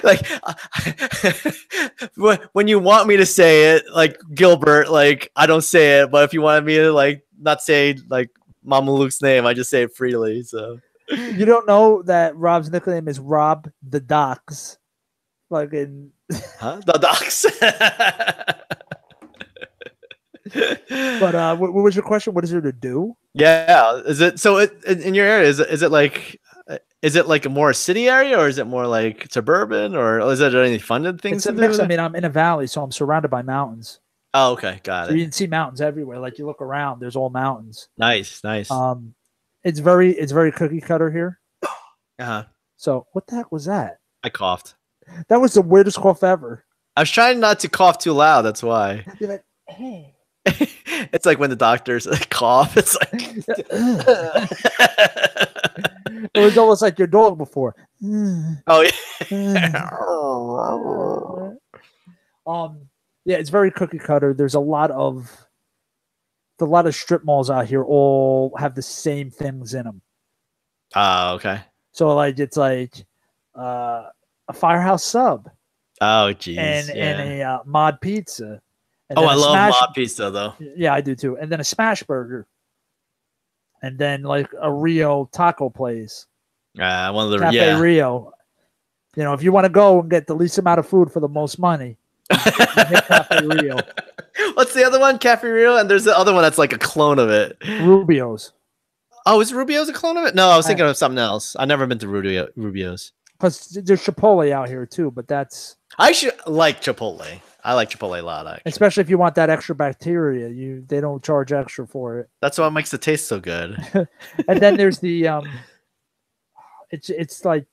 Speaker 1: Like when you want me to say it, like Gilbert, like I don't say it, but if you wanted me to like not say like Mama Luke's name, I just say it freely. So
Speaker 2: you don't know that Rob's nickname is Rob the Docks, like in
Speaker 1: the Docks.
Speaker 2: But what was your question? What is there to do?
Speaker 1: Yeah, is it so? In your area, is it like a more city area, or is it more like suburban, or is there any funded things?
Speaker 2: It's a mix. I mean, I'm in a valley, so I'm surrounded by mountains.
Speaker 1: Oh, okay, got it.
Speaker 2: You can see mountains everywhere. Like you look around, there's all mountains.
Speaker 1: Nice.
Speaker 2: It's very cookie cutter here.
Speaker 1: Uh-huh.
Speaker 2: So what the heck was that?
Speaker 1: I coughed.
Speaker 2: That was the weirdest cough ever.
Speaker 1: I was trying not to cough too loud. That's why.
Speaker 2: You're like, hey.
Speaker 1: It's like when the doctors cough. It's like
Speaker 2: it was almost like your dog before.
Speaker 1: Oh yeah.
Speaker 2: Yeah, it's very cookie cutter. There's a lot of strip malls out here. All have the same things in them.
Speaker 1: Oh, okay.
Speaker 2: So like it's like a Firehouse Sub.
Speaker 1: Oh, geez.
Speaker 2: And a Mod Pizza.
Speaker 1: I love Mod Pizza though.
Speaker 2: Yeah, I do too. And then a Smash Burger. And then like a Rio taco place.
Speaker 1: One of the
Speaker 2: Cafe Rio. You know, if you want to go and get the least amount of food for the most money, hit Cafe Rio.
Speaker 1: What's the other one? Cafe Rio, and there's the other one that's like a clone of it.
Speaker 2: Rubio's.
Speaker 1: Oh, is Rubio's a clone of it? No, I was thinking of something else. I've never been to Rubio's.
Speaker 2: Because there's Chipotle out here too, but that's.
Speaker 1: I should like Chipotle. I like Chipotle a lot, actually.
Speaker 2: Especially if you want that extra bacteria, they don't charge extra for it.
Speaker 1: That's what makes it taste so good.
Speaker 2: And then there's the it's like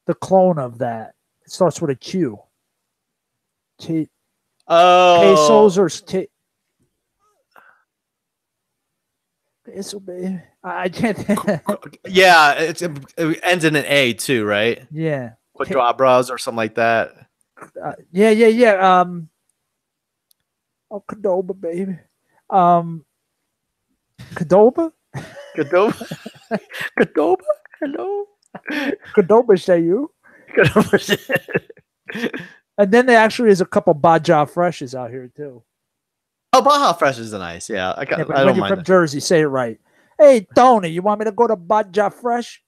Speaker 2: the clone of that. It starts with a Q. Quesos or This will be. I can't.
Speaker 1: Yeah, it ends in an A too, right?
Speaker 2: Yeah.
Speaker 1: Quadrabras or something like that.
Speaker 2: Yeah. Oh, Cadoba, baby. Cadoba?
Speaker 1: Cadoba? Cadoba? Hello?
Speaker 2: Cadoba, say you. And then there actually is a couple Baja Freshes out here, too.
Speaker 1: Oh, Baja Fresh is nice. Yeah. I
Speaker 2: when
Speaker 1: don't
Speaker 2: you're
Speaker 1: mind
Speaker 2: from Jersey, say it right. Hey, Tony, you want me to go to Baja Fresh?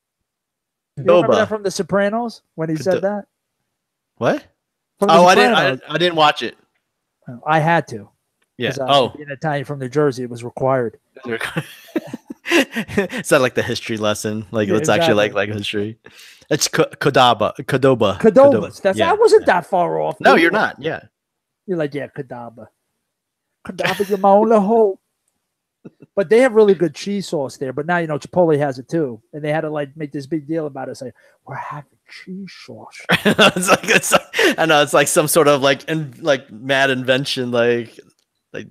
Speaker 2: You remember that from The Sopranos when he said that?
Speaker 1: What?
Speaker 2: From
Speaker 1: Oh, I didn't watch it.
Speaker 2: I had to.
Speaker 1: Yeah.
Speaker 2: Being Italian from New Jersey, it was required.
Speaker 1: It's not like the history lesson. Like it's actually like history. It's Cadoba.
Speaker 2: I wasn't that far off.
Speaker 1: No, you're not. Yeah.
Speaker 2: You're like, yeah, Cadoba. Cadoba, you're my only hope. But they have really good cheese sauce there. But now, Chipotle has it too. And they had to like make this big deal about it. Say, we're having cheese sauce.
Speaker 1: I know it's like some sort of like mad invention. Like they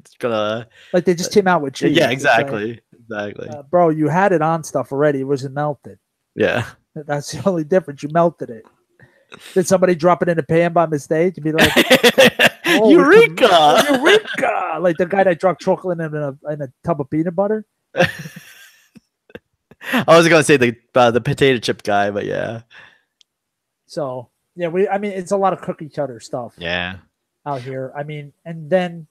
Speaker 2: just came out with cheese.
Speaker 1: Yeah, exactly. Exactly.
Speaker 2: Bro, you had it on stuff already. It wasn't melted.
Speaker 1: Yeah.
Speaker 2: That's the only difference. You melted it. Did somebody drop it in a pan by mistake? You'd be like,
Speaker 1: oh, Eureka!
Speaker 2: Eureka! Like the guy that dropped chocolate in a tub of peanut butter.
Speaker 1: I was going to say the potato chip guy, but yeah.
Speaker 2: So, yeah, it's a lot of cookie cutter stuff.
Speaker 1: Yeah.
Speaker 2: Out here. And then,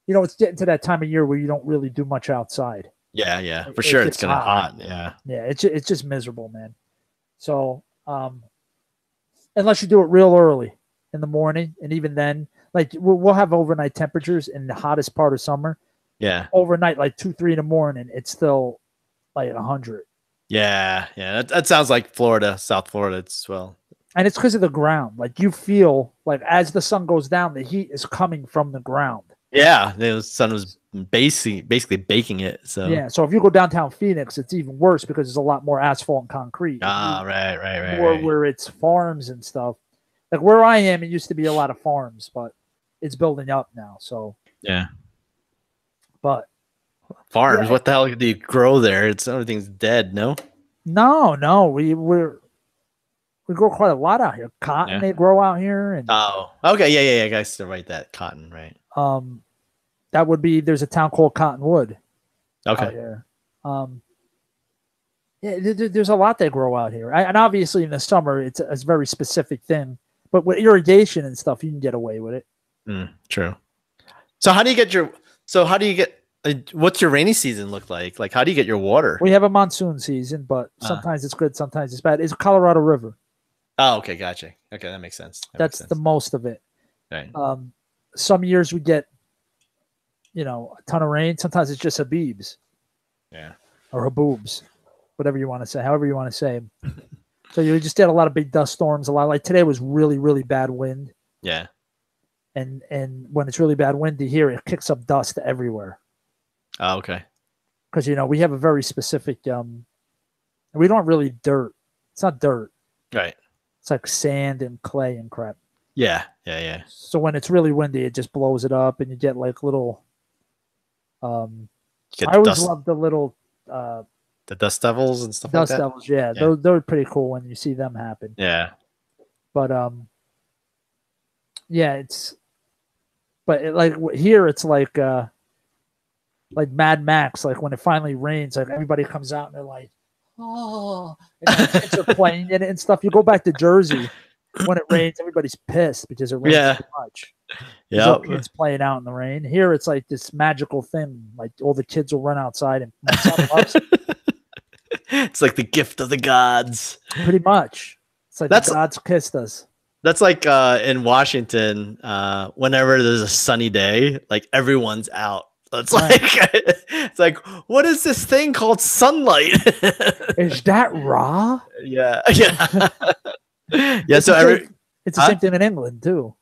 Speaker 2: it's getting to that time of year where you don't really do much outside.
Speaker 1: Yeah. For sure. It's going to hot. Yeah.
Speaker 2: Yeah. It's just miserable, man. So, unless you do it real early in the morning, and even then, like we'll have overnight temperatures in the hottest part of summer.
Speaker 1: Yeah.
Speaker 2: Overnight, like 2-3 in the morning, it's still like 100.
Speaker 1: Yeah. That sounds like Florida, South Florida as well.
Speaker 2: And it's because of the ground. Like you feel like as the sun goes down, the heat is coming from the ground.
Speaker 1: Yeah, the sun was basically baking it. So
Speaker 2: yeah, so if you go downtown Phoenix, it's even worse because there's a lot more asphalt and concrete.
Speaker 1: Right.
Speaker 2: Or where it's farms and stuff. Like where I am, it used to be a lot of farms, but it's building up now. So
Speaker 1: yeah,
Speaker 2: but
Speaker 1: farms. Yeah. What the hell do you grow there? Everything's dead. No,
Speaker 2: we grow quite a lot out here. Cotton they grow out here. And
Speaker 1: okay, yeah. I guess to write that cotton, right?
Speaker 2: That would be. There's a town called Cottonwood.
Speaker 1: Okay.
Speaker 2: Out here. There's a lot they grow out here, and obviously in the summer it's a very specific thing. But with irrigation and stuff, you can get away with it.
Speaker 1: True. So how do you get what's your rainy season look like? Like, how do you get your water?
Speaker 2: We have a monsoon season, but sometimes it's good, sometimes it's bad. It's a Colorado River.
Speaker 1: Oh, okay, gotcha. Okay, that makes sense.
Speaker 2: That's the most of it.
Speaker 1: Right.
Speaker 2: Some years we get, a ton of rain. Sometimes it's just habibs.
Speaker 1: Yeah.
Speaker 2: Or haboobs, whatever you want to say, however you want to say. So you just get a lot of big dust storms. A lot like today was really, really bad wind.
Speaker 1: Yeah.
Speaker 2: And when it's really bad windy here, it kicks up dust everywhere.
Speaker 1: Oh, okay.
Speaker 2: Because we have a very specific. We don't really dirt. It's not dirt.
Speaker 1: Right.
Speaker 2: It's like sand and clay and crap.
Speaker 1: Yeah.
Speaker 2: So when it's really windy, it just blows it up, and you get like little. I always love the little.
Speaker 1: The dust devils and stuff like that.
Speaker 2: Dust devils, yeah. They're pretty cool when you see them happen.
Speaker 1: Yeah.
Speaker 2: But here it's like Mad Max. Like when it finally rains, like everybody comes out and they're like, oh, and the kids are playing in it and stuff. You go back to Jersey. When it rains, everybody's pissed because it rains too much.
Speaker 1: Yeah,
Speaker 2: kids playing out in the rain. Here, it's like this magical thing. Like all the kids will run outside, and my son loves it.
Speaker 1: It's like the gift of the gods.
Speaker 2: Pretty much, it's like the gods kissed us.
Speaker 1: That's like in Washington. Whenever there's a sunny day, like everyone's out. It's like, what is this thing called sunlight?
Speaker 2: Is that raw?
Speaker 1: Yeah. Yeah,
Speaker 2: it's the same thing in England too.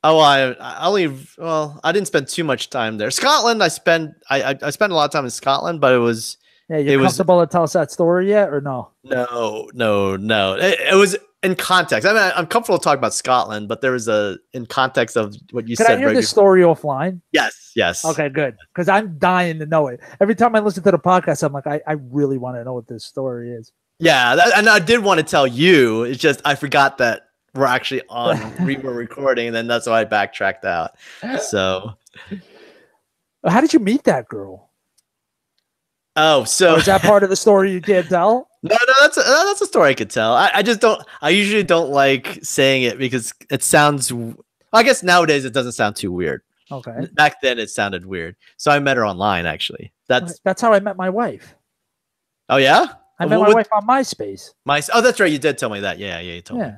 Speaker 1: Oh, I didn't spend too much time there. Scotland, I spent a lot of time in Scotland, but it was.
Speaker 2: Yeah, you're comfortable to tell us that story yet, or no?
Speaker 1: No. It in context. I mean, I'm comfortable talking about Scotland, but there was in context of what you
Speaker 2: said. Can I hear this story offline?
Speaker 1: Yes.
Speaker 2: Okay, good. Because I'm dying to know it. Every time I listen to the podcast, I'm like, I really want to know what this story is.
Speaker 1: Yeah, and I did want to tell you. It's just I forgot that we're actually we're recording, and then that's why I backtracked out. So,
Speaker 2: how did you meet that girl?
Speaker 1: Oh, so
Speaker 2: is that part of the story you can't tell?
Speaker 1: No, that's a story I could tell. I just don't. I usually don't like saying it because it sounds. I guess nowadays it doesn't sound too weird.
Speaker 2: Okay.
Speaker 1: Back then it sounded weird. So I met her online. Actually,
Speaker 2: that's how I met my wife.
Speaker 1: Oh yeah.
Speaker 2: I met my wife on MySpace.
Speaker 1: Oh, that's right. You did tell me that. Yeah, you told me.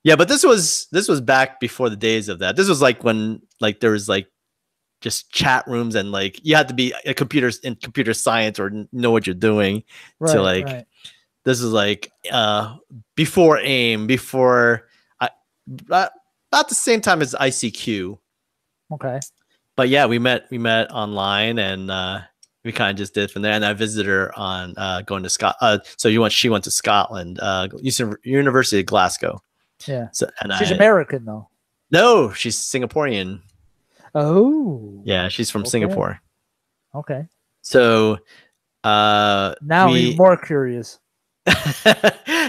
Speaker 1: Yeah, but this was back before the days of that. This was like when there was just chat rooms and you had to be in computer science or know what you're doing to
Speaker 2: right.
Speaker 1: This is before AIM, before about the same time as ICQ.
Speaker 2: Okay.
Speaker 1: But yeah, we met online and we kind of just did from there. And I visited her on going to Scotland. She went to Scotland, University of Glasgow.
Speaker 2: Yeah. So, she's American though.
Speaker 1: No, she's Singaporean.
Speaker 2: Oh.
Speaker 1: Yeah, she's from Singapore.
Speaker 2: Okay.
Speaker 1: So
Speaker 2: now I'm more curious.
Speaker 1: No,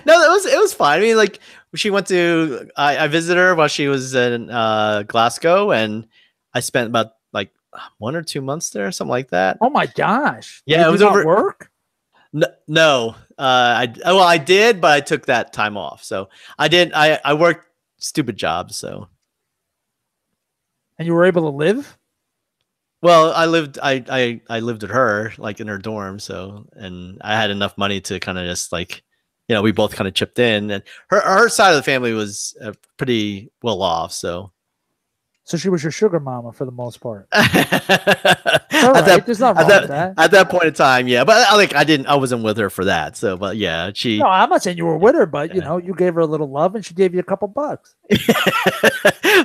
Speaker 1: it was fine. I mean, she went to I visited her while she was in Glasgow, and I spent about 1 or 2 months there, something like that.
Speaker 2: Oh my gosh!
Speaker 1: Yeah, it was over
Speaker 2: work.
Speaker 1: No, I did, but I took that time off. So I did. I worked stupid jobs. So.
Speaker 2: And you were able to live?
Speaker 1: Well, I lived with her in her dorm, and I had enough money to kind of just we both kind of chipped in, and her side of the family was pretty well off, so
Speaker 2: she was your sugar mama for the most part.
Speaker 1: There's nothing wrong with that. At that point in time, yeah, but I wasn't with her for that. So, but yeah, she.
Speaker 2: No, I'm not saying you were with her, but you gave her a little love, and she gave you a couple bucks.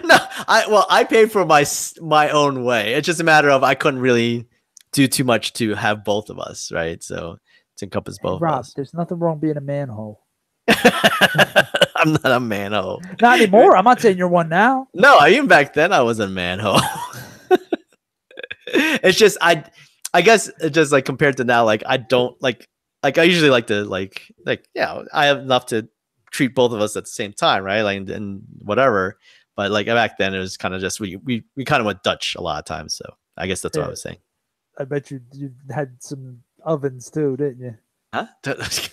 Speaker 1: No, I paid for my own way. It's just a matter of I couldn't really do too much to have both of us, right? So to encompass both of us.
Speaker 2: There's nothing wrong being a manhole.
Speaker 1: I'm not a manhole.
Speaker 2: Not anymore. I'm not saying you're one now.
Speaker 1: No, even back then I was a manhole. It's just I guess it's just compared to now, I don't I usually like to yeah, I have enough to treat both of us at the same time, right? And whatever. But back then it was kind of just we kind of went Dutch a lot of times. So I guess that's what I was saying.
Speaker 2: I bet you had some ovens too, didn't you?
Speaker 1: Huh?
Speaker 2: Dutch.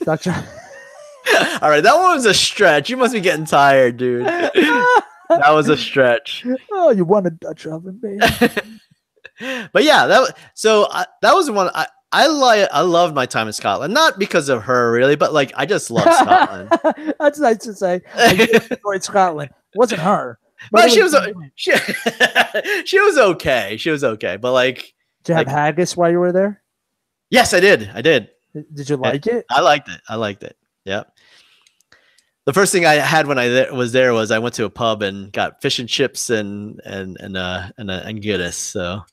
Speaker 1: All right, that one was a stretch. You must be getting tired, dude. That was a stretch.
Speaker 2: Oh, you want a Dutch oven, baby?
Speaker 1: But yeah, that was the one I loved my time in Scotland, not because of her really, but I just love Scotland.
Speaker 2: That's nice to say. I enjoyed Scotland. It wasn't her,
Speaker 1: but she was okay. She was okay, but
Speaker 2: did you have haggis while you were there?
Speaker 1: Yes, I did.
Speaker 2: Did you like it?
Speaker 1: I liked it. Yeah. The first thing I had when I was there was I went to a pub and got fish and chips and Guinness. So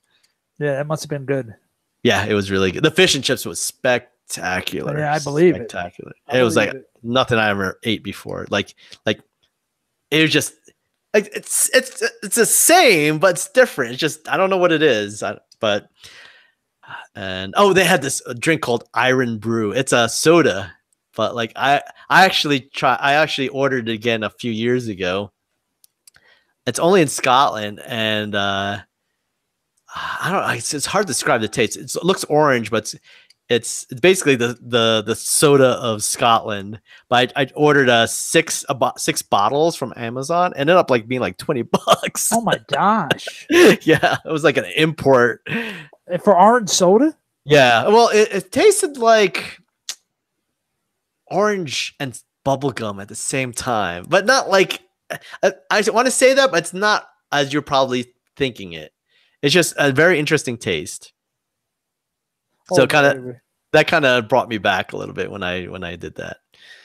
Speaker 2: yeah, it must have been good.
Speaker 1: Yeah, it was really good. The fish and chips was spectacular.
Speaker 2: Yeah, I believe
Speaker 1: spectacular. It was nothing I ever ate before. It was just it's the same, but it's different. It's just I don't know what it is. They had this drink called Iron Brew. It's a soda. But I actually ordered it again a few years ago. It's only in Scotland, and I don't know. It's hard to describe the taste. It looks orange, but it's basically the soda of Scotland. But I ordered 6 bottles from Amazon. Ended up being $20.
Speaker 2: Oh my gosh!
Speaker 1: Yeah, it was like an import
Speaker 2: for orange soda.
Speaker 1: Yeah, well, it tasted like orange and bubblegum at the same time, but not I want to say that, but it's not as you're probably thinking it. It's just a very interesting taste. So that kind of brought me back a little bit when I did that.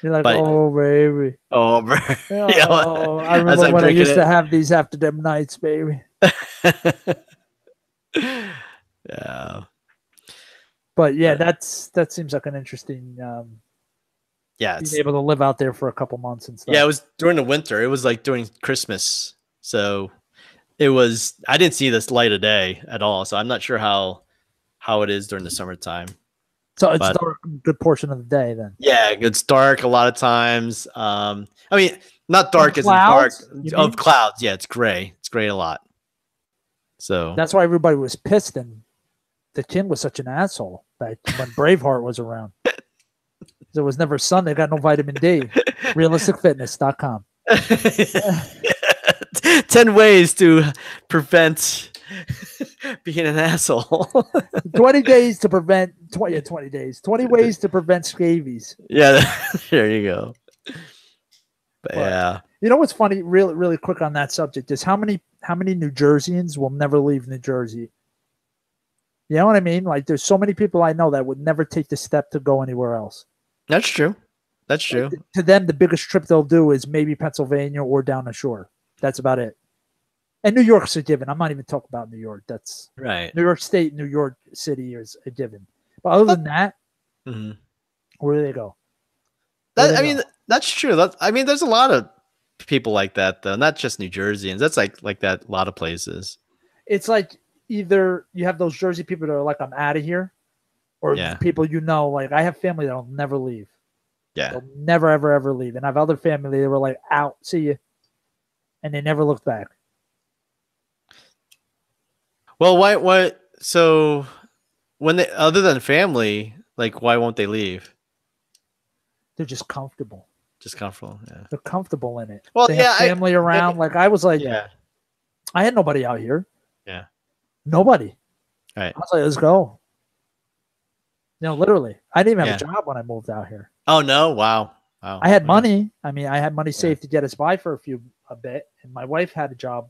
Speaker 2: You're like, oh baby,
Speaker 1: oh baby.
Speaker 2: Yeah, I remember when I used to have these after them nights, baby.
Speaker 1: Yeah.
Speaker 2: But yeah, that seems like an interesting
Speaker 1: Yeah,
Speaker 2: being able to live out there for a couple months and stuff.
Speaker 1: Yeah, it was during the winter. It was like during Christmas. So it was. I didn't see this light of day at all. So I'm not sure how it is during the summertime.
Speaker 2: So it's dark a good portion of the day then.
Speaker 1: Yeah, it's dark a lot of times. I mean, not dark as in dark of clouds. Yeah, it's gray. It's gray a lot. So
Speaker 2: that's why everybody was pissed and the king was such an asshole back when Braveheart was around. There was never sun. They got no vitamin D. Realisticfitness.com.
Speaker 1: 10 ways to prevent being an asshole.
Speaker 2: 20 days to prevent 20 days. 20 ways to prevent scabies.
Speaker 1: Yeah, there you go. But yeah.
Speaker 2: You know what's funny, really, really quick on that subject is how many New Jerseyans will never leave New Jersey? You know what I mean? Like there's so many people I know that would never take the step to go anywhere else.
Speaker 1: That's true. That's true.
Speaker 2: To them, the biggest trip they'll do is maybe Pennsylvania or down the shore. That's about it. And New York's a given. I'm not even talking about New York. That's
Speaker 1: right.
Speaker 2: New York State, New York City is a given. But other than that, where do they go?
Speaker 1: That's true. There's a lot of people like that, though. Not just New Jerseyans. That's like that a lot of places.
Speaker 2: It's like either you have those Jersey people that are like, I'm out of here, or people like I have family that'll never leave.
Speaker 1: Yeah.
Speaker 2: They'll never, ever, ever leave. And I have other family that were like, out, see you. And they never looked back.
Speaker 1: Well, why? So when they, other than family, like, why won't they leave?
Speaker 2: They're just comfortable.
Speaker 1: Yeah.
Speaker 2: They're comfortable in it.
Speaker 1: Well,
Speaker 2: they have family around. Like I was like, I had nobody out here.
Speaker 1: Yeah.
Speaker 2: Nobody.
Speaker 1: Right.
Speaker 2: I was like, let's go. Literally. I didn't even have a job when I moved out here.
Speaker 1: Oh no! Wow.
Speaker 2: I had money. I mean, I had money saved to get us by for a bit, and my wife had a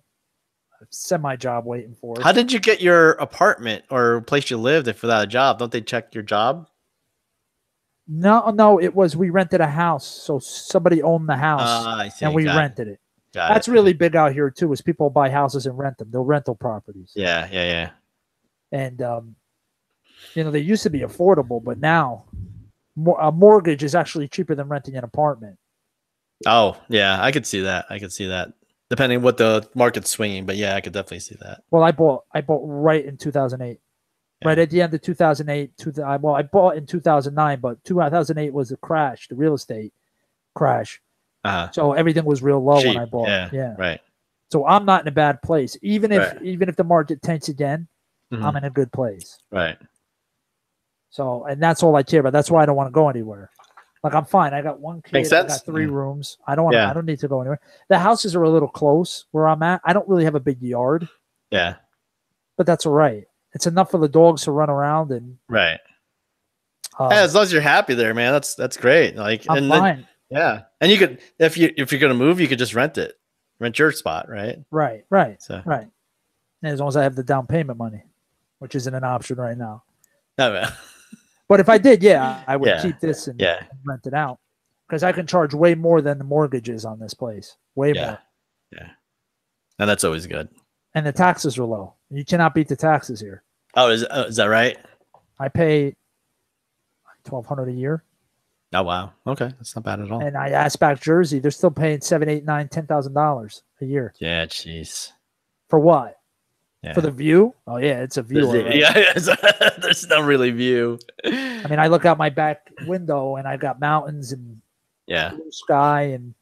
Speaker 2: semi-job waiting for us.
Speaker 1: How did you get your apartment or place you lived if without a job? Don't they check your job?
Speaker 2: No, it was we rented a house, so somebody owned the house, and we rented it. That's really big out here too. Is people buy houses and rent them? They're rental properties.
Speaker 1: Yeah.
Speaker 2: And they used to be affordable, but now a mortgage is actually cheaper than renting an apartment.
Speaker 1: Oh yeah, I could see that. Depending on what the market's swinging, but yeah, I could definitely see that.
Speaker 2: Well, I bought right in 2008. Right at the end of 2008, I bought in 2009, but 2008 was a crash, the real estate crash. So everything was real low when I bought. Yeah,
Speaker 1: right.
Speaker 2: So I'm not in a bad place. Even if the market tanks again, I'm in a good place.
Speaker 1: Right.
Speaker 2: So, and that's all I care about. That's why I don't want to go anywhere. Like I'm fine. I got one kid.
Speaker 1: Makes sense.
Speaker 2: I got 3 rooms. I don't want. I don't need to go anywhere. The houses are a little close where I'm at. I don't really have a big yard.
Speaker 1: Yeah.
Speaker 2: But that's all right. It's enough for the dogs to run around and
Speaker 1: as long as you're happy there, man, that's great. Like
Speaker 2: I'm fine.
Speaker 1: And you could if you're gonna move, you could just rent your spot, right?
Speaker 2: Right. So right. And as long as I have the down payment money, which isn't an option right now.
Speaker 1: Oh, man.
Speaker 2: But if I did, I would keep this and rent it out because I can charge way more than the mortgages on this place. Way more.
Speaker 1: Yeah. And that's always good.
Speaker 2: And the taxes are low. You cannot beat the taxes here.
Speaker 1: Oh, is that right?
Speaker 2: I pay $1,200 a year.
Speaker 1: Oh wow. Okay, that's not bad at all.
Speaker 2: And I asked back Jersey, they're still paying $7,000, $8,000, $9,000, $10,000 a year.
Speaker 1: Yeah, jeez.
Speaker 2: For what?
Speaker 1: Yeah.
Speaker 2: For the view? Oh yeah, it's a view.
Speaker 1: There's no really view.
Speaker 2: I mean, I look out my back window and I got mountains and blue sky, and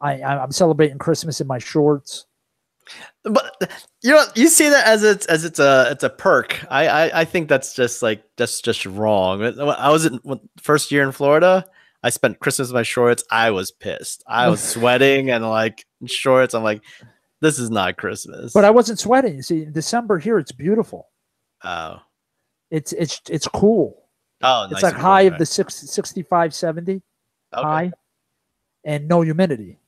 Speaker 2: I'm celebrating Christmas in my shorts.
Speaker 1: But you see that as it's a perk. I think that's just wrong. I was in first year in Florida. I spent Christmas in my shorts. I was pissed. I was sweating and like in shorts. I'm like, this is not Christmas.
Speaker 2: But I wasn't sweating. You see, in December here, it's beautiful.
Speaker 1: Oh,
Speaker 2: it's cool.
Speaker 1: Oh,
Speaker 2: it's
Speaker 1: nice
Speaker 2: like high of the 65, 70 high, and no humidity.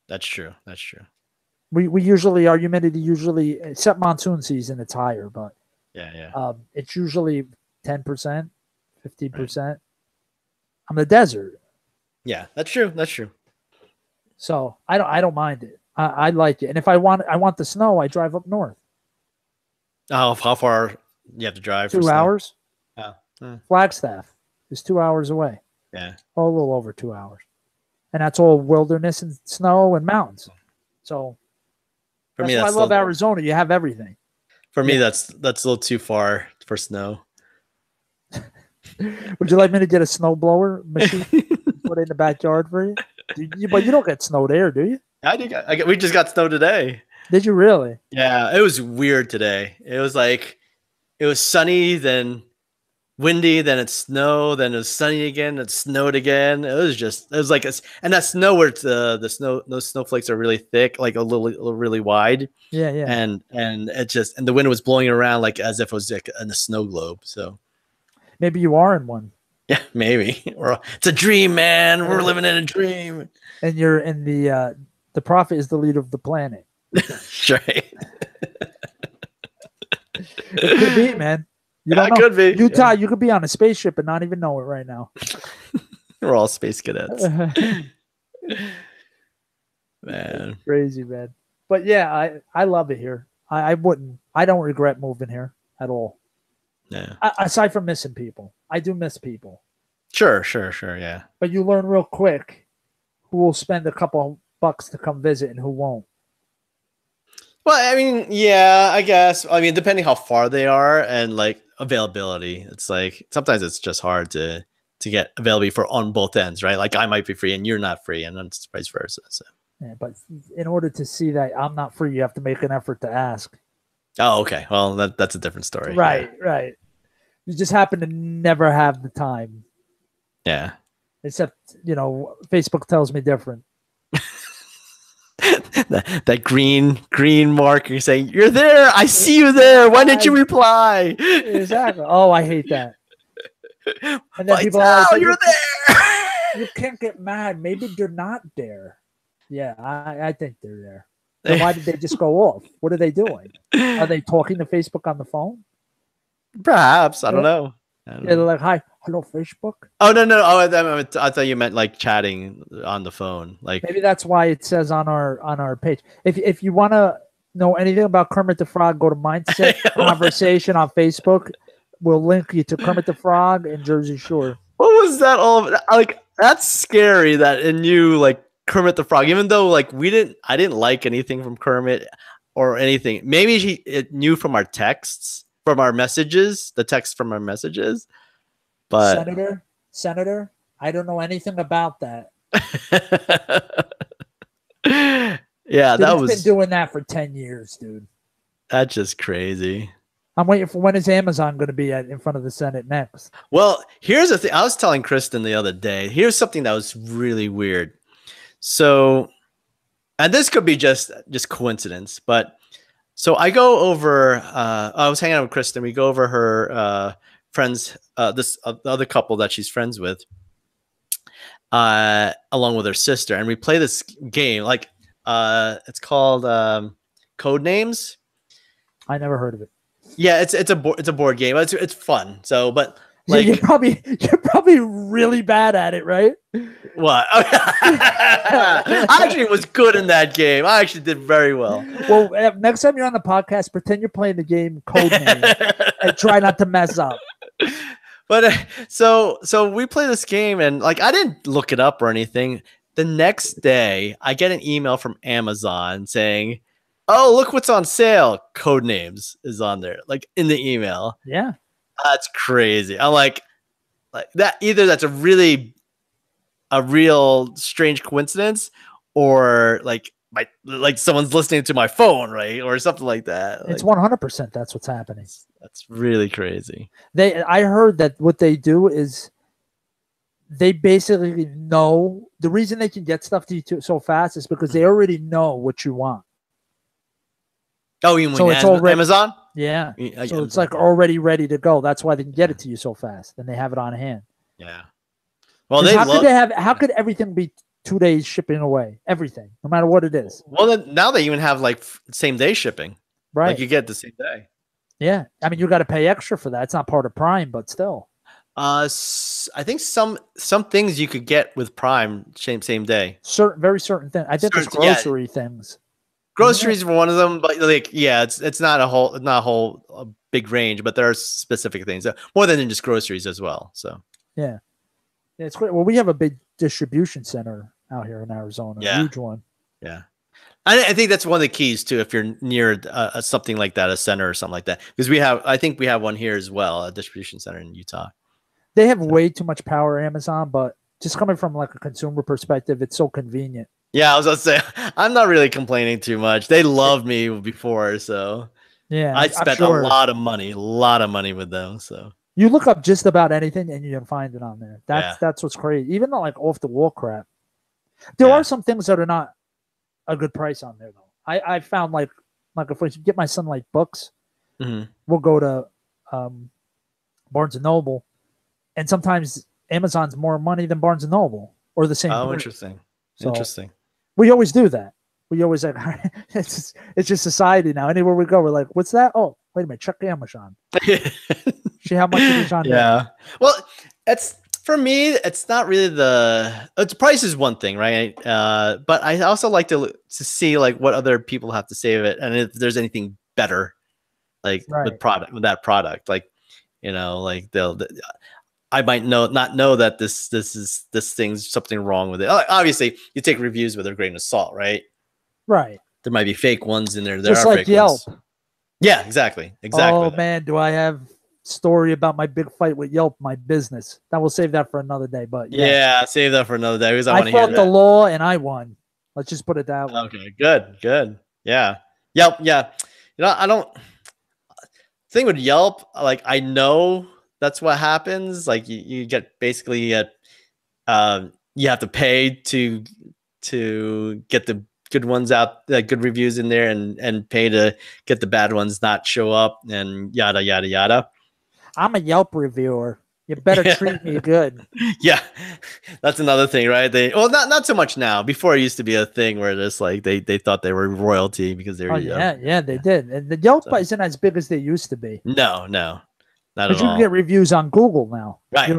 Speaker 1: That's true.
Speaker 2: We usually, our humidity except monsoon season, it's higher, but it's usually 10%, 15%. I'm the desert.
Speaker 1: Yeah, that's true.
Speaker 2: So I don't mind it. I like it. And if I want the snow, I drive up north.
Speaker 1: Oh, how far you have to drive?
Speaker 2: 2 hours.
Speaker 1: Oh.
Speaker 2: Flagstaff is 2 hours away.
Speaker 1: Yeah.
Speaker 2: a little over 2 hours. And that's all wilderness and snow and mountains. So
Speaker 1: For me,
Speaker 2: why I love Arizona. You have everything.
Speaker 1: For me, that's a little too far for snow.
Speaker 2: Would you like me to get a snowblower machine put in the backyard for you? But you don't get snow there, do you?
Speaker 1: I do. We just got snow today.
Speaker 2: Did you really?
Speaker 1: Yeah, it was weird today. It was like it was sunny, then windy, then it snowed, then it was sunny again, it snowed again. It was like and that snow where those snowflakes are really thick, like a little really wide.
Speaker 2: Yeah.
Speaker 1: And the wind was blowing around like as if it was like in a snow globe. So
Speaker 2: maybe you are in one.
Speaker 1: Yeah, maybe. It's a dream, man. We're living in a dream.
Speaker 2: And you're in the prophet is the leader of the planet.
Speaker 1: Right.
Speaker 2: It could be, man. You don't know.
Speaker 1: Could be.
Speaker 2: Utah, you could be on a spaceship and not even know it right now.
Speaker 1: We're all space cadets. Man.
Speaker 2: Crazy, man. But yeah, I love it here. I don't regret moving here at all.
Speaker 1: Yeah.
Speaker 2: Aside from missing people. I do miss people.
Speaker 1: Sure, yeah.
Speaker 2: But you learn real quick who will spend a couple bucks to come visit and who won't.
Speaker 1: Well, I mean, yeah, I guess. I mean, depending how far they are and like availability, it's like sometimes it's just hard to get availability for on both ends, right? Like I might be free and you're not free, and then it's vice versa. So.
Speaker 2: Yeah, but in order to see that I'm not free, you have to make an effort to ask.
Speaker 1: Oh, okay. Well, that's a different story.
Speaker 2: Right. You just happen to never have the time.
Speaker 1: Yeah.
Speaker 2: Except, Facebook tells me different.
Speaker 1: that green mark, you're saying, you're there. I see you there. Why didn't you reply?
Speaker 2: Exactly. Oh, I hate that. And then people
Speaker 1: are like, you're there.
Speaker 2: You can't get mad. Maybe they're not there. Yeah, I think they're there. So why did they just go off? What are they doing? Are they talking to Facebook on the phone?
Speaker 1: Perhaps. I don't know.
Speaker 2: They're like, hi, hello, Facebook.
Speaker 1: Oh, no. Oh, I thought you meant like chatting on the phone. Like
Speaker 2: maybe that's why it says on our page. If you want to know anything about Kermit the Frog, go to Mindset Conversation on Facebook. We'll link you to Kermit the Frog and Jersey Shore.
Speaker 1: What was that all about? Like, that's scary that in you, like, Kermit the Frog, even though like I didn't like anything from Kermit or anything. Maybe it knew from our texts, from our messages, the text from our messages. But
Speaker 2: Senator, I don't know anything about that.
Speaker 1: Yeah,
Speaker 2: dude, been doing that for 10 years, dude.
Speaker 1: That's just crazy.
Speaker 2: I'm waiting for when is Amazon going to be in front of the Senate next?
Speaker 1: Well, here's the thing. I was telling Kristen the other day. Here's something that was really weird. So, and this could be just coincidence, but so I go over, I was hanging out with Kristen. We go over her friends, this other couple that she's friends with, along with her sister. And we play this game, like it's called Code Names.
Speaker 2: I never heard of it.
Speaker 1: Yeah, it's a board game. It's fun. So, but like
Speaker 2: you're probably really bad at it, right?
Speaker 1: What? I actually was good in that game. I actually did very well.
Speaker 2: Well, next time you're on the podcast, pretend you're playing the game Code Name and try not to mess up.
Speaker 1: But so we play this game, and like I didn't look it up or anything. The next day, I get an email from Amazon saying, "Oh, look what's on sale. Code Names is on there." Like in the email.
Speaker 2: Yeah.
Speaker 1: That's crazy. I'm like that. Either that's a real strange coincidence, or like someone's listening to my phone, right, or something like that.
Speaker 2: It's 100%. That's what's happening.
Speaker 1: That's really crazy.
Speaker 2: I heard that what they do is they basically know the reason they can get stuff to you so fast is because they already know what you want.
Speaker 1: Oh, you mean so it's already, Amazon?
Speaker 2: Yeah. So it's like already ready to go. That's why they can get it to you so fast. Then they have it on hand.
Speaker 1: Yeah. Well,
Speaker 2: how could everything be 2 days shipping away? Everything, no matter what it is.
Speaker 1: Well, now they even have like same day shipping.
Speaker 2: Right.
Speaker 1: Like you get the same day.
Speaker 2: Yeah. I mean, you got to pay extra for that. It's not part of Prime, but still.
Speaker 1: I think some things you could get with Prime same day.
Speaker 2: Very certain things. I think it's grocery things.
Speaker 1: Groceries were one of them, but like, yeah, it's not a whole big range, but there are specific things more than just groceries as well. So
Speaker 2: yeah, Yeah, it's great. Well, we have a big distribution center out here in Arizona, a huge one.
Speaker 1: Yeah. I think that's one of the keys too. If you're near something like that, a center or something like that, because I think we have one here as well, a distribution center in Utah.
Speaker 2: They have way too much power, Amazon, but just coming from like a consumer perspective, it's so convenient.
Speaker 1: Yeah, I was gonna say, I'm not really complaining too much. They loved me before, so
Speaker 2: yeah,
Speaker 1: I spent a lot of money with them. So
Speaker 2: you look up just about anything and you can find it on there. That's what's crazy. Even though like off the wall crap, there are some things that are not a good price on there though. I found like if we get my son like books, we'll go to Barnes and Noble, and sometimes Amazon's more money than Barnes and Noble or the same.
Speaker 1: Oh, interesting. So interesting.
Speaker 2: We always do that. We always like it's just society now. Anywhere we go, we're like, "What's that? Oh, wait a minute, check Amazon. See how much it is on there."
Speaker 1: Yeah. Well, it's for me. It's not really the price is one thing, right? But I also like to see like what other people have to say of it, and if there's anything better, like with that product, like like I might not know that this thing's something wrong with it. Obviously, you take reviews with a grain of salt, right?
Speaker 2: Right.
Speaker 1: There might be fake ones in there.
Speaker 2: Just like Yelp.
Speaker 1: Yeah, exactly.
Speaker 2: Oh man, do I have story about my big fight with Yelp, my business? That will save that for another day. But
Speaker 1: yeah, save that for another day because I
Speaker 2: fought the law and I won. Let's just put it that way.
Speaker 1: Okay, good. Yeah, Yelp. Yeah, I don't. Thing with Yelp, like I know that's what happens. Like you get basically you have to pay to get the good ones out, good reviews in there, and pay to get the bad ones not show up, and yada yada yada.
Speaker 2: I'm a Yelp reviewer. You better treat me good.
Speaker 1: Yeah, that's another thing, right? Not so much now. Before it used to be a thing where just like they thought they were royalty because they were.
Speaker 2: Yeah, they did. And the Yelp isn't as big as they used to be.
Speaker 1: No, not at all.
Speaker 2: But you can get reviews on Google now.
Speaker 1: Right,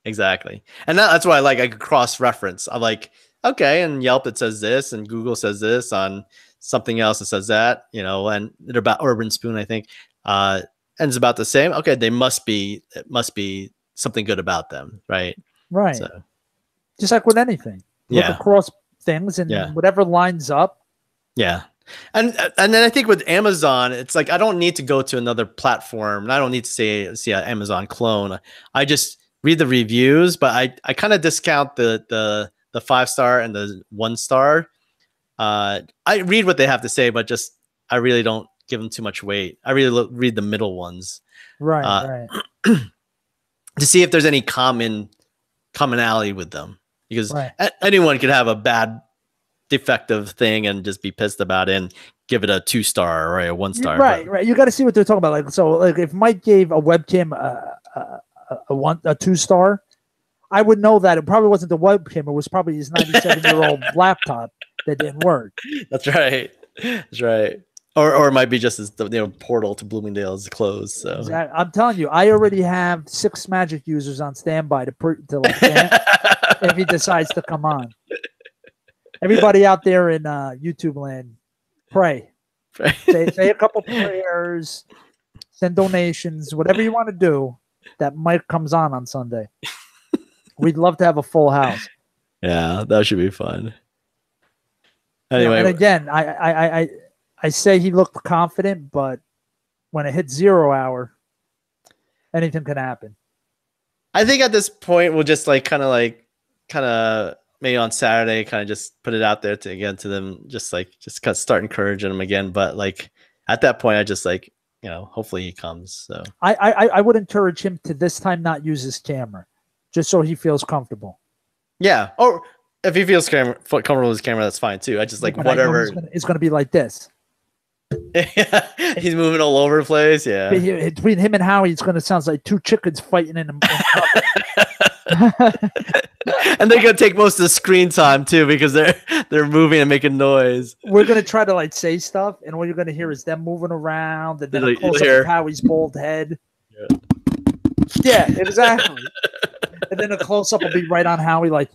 Speaker 1: exactly. And that's why I could cross-reference. I'm like, okay, and Yelp it says this, and Google says this, on something else it says that, and they're about Urban Spoon, I think, and it's about the same. Okay, it must be something good about them, right?
Speaker 2: Right. So, just like with anything. Look across things and whatever lines up.
Speaker 1: Yeah. And then I think with Amazon, it's like I don't need to go to another platform, and I don't need to see an Amazon clone. I just read the reviews, but I kind of discount the 5-star and the 1-star. I read what they have to say, but just I really don't give them too much weight. I really read the middle ones,
Speaker 2: right,
Speaker 1: to see if there's any commonality with them, because anyone could have a bad defective thing and just be pissed about it and give it a 2-star or a 1-star.
Speaker 2: Right. You got to see what they're talking about. Like, so like if Mike gave a webcam a 2-star, I would know that it probably wasn't the webcam. It was probably his 97-year-old laptop that didn't work.
Speaker 1: That's right. Or it might be just as the portal to Bloomingdale's closed. So
Speaker 2: exactly. I'm telling you, I already have 6 Magic users on standby to if he decides to come on. Everybody out there in YouTube land, pray. Say a couple prayers, send donations, whatever you want to do, that Mike comes on Sunday. We'd love to have a full house.
Speaker 1: Yeah, that should be fun. Anyway,
Speaker 2: and again, I say he looked confident, but when it hits 0 hour, anything can happen.
Speaker 1: I think at this point we'll just kind of maybe on Saturday, kind of just put it out there to them, just kind of start encouraging them again. But at that point, I just hopefully he comes. So
Speaker 2: I would encourage him to this time not use his camera, just so he feels comfortable.
Speaker 1: Yeah, or if he feels comfortable with his camera, that's fine too. I just whatever.
Speaker 2: It's going to be like this.
Speaker 1: He's moving all over the place. Yeah,
Speaker 2: between him and Howie, it's going to sound like 2 chickens fighting in
Speaker 1: and they're gonna take most of the screen time too, because they're moving and making noise.
Speaker 2: We're gonna try to say stuff, and what you're gonna hear is them moving around, and then a close up of Howie's bald head. Yeah, exactly. And then a close up will be right on Howie, like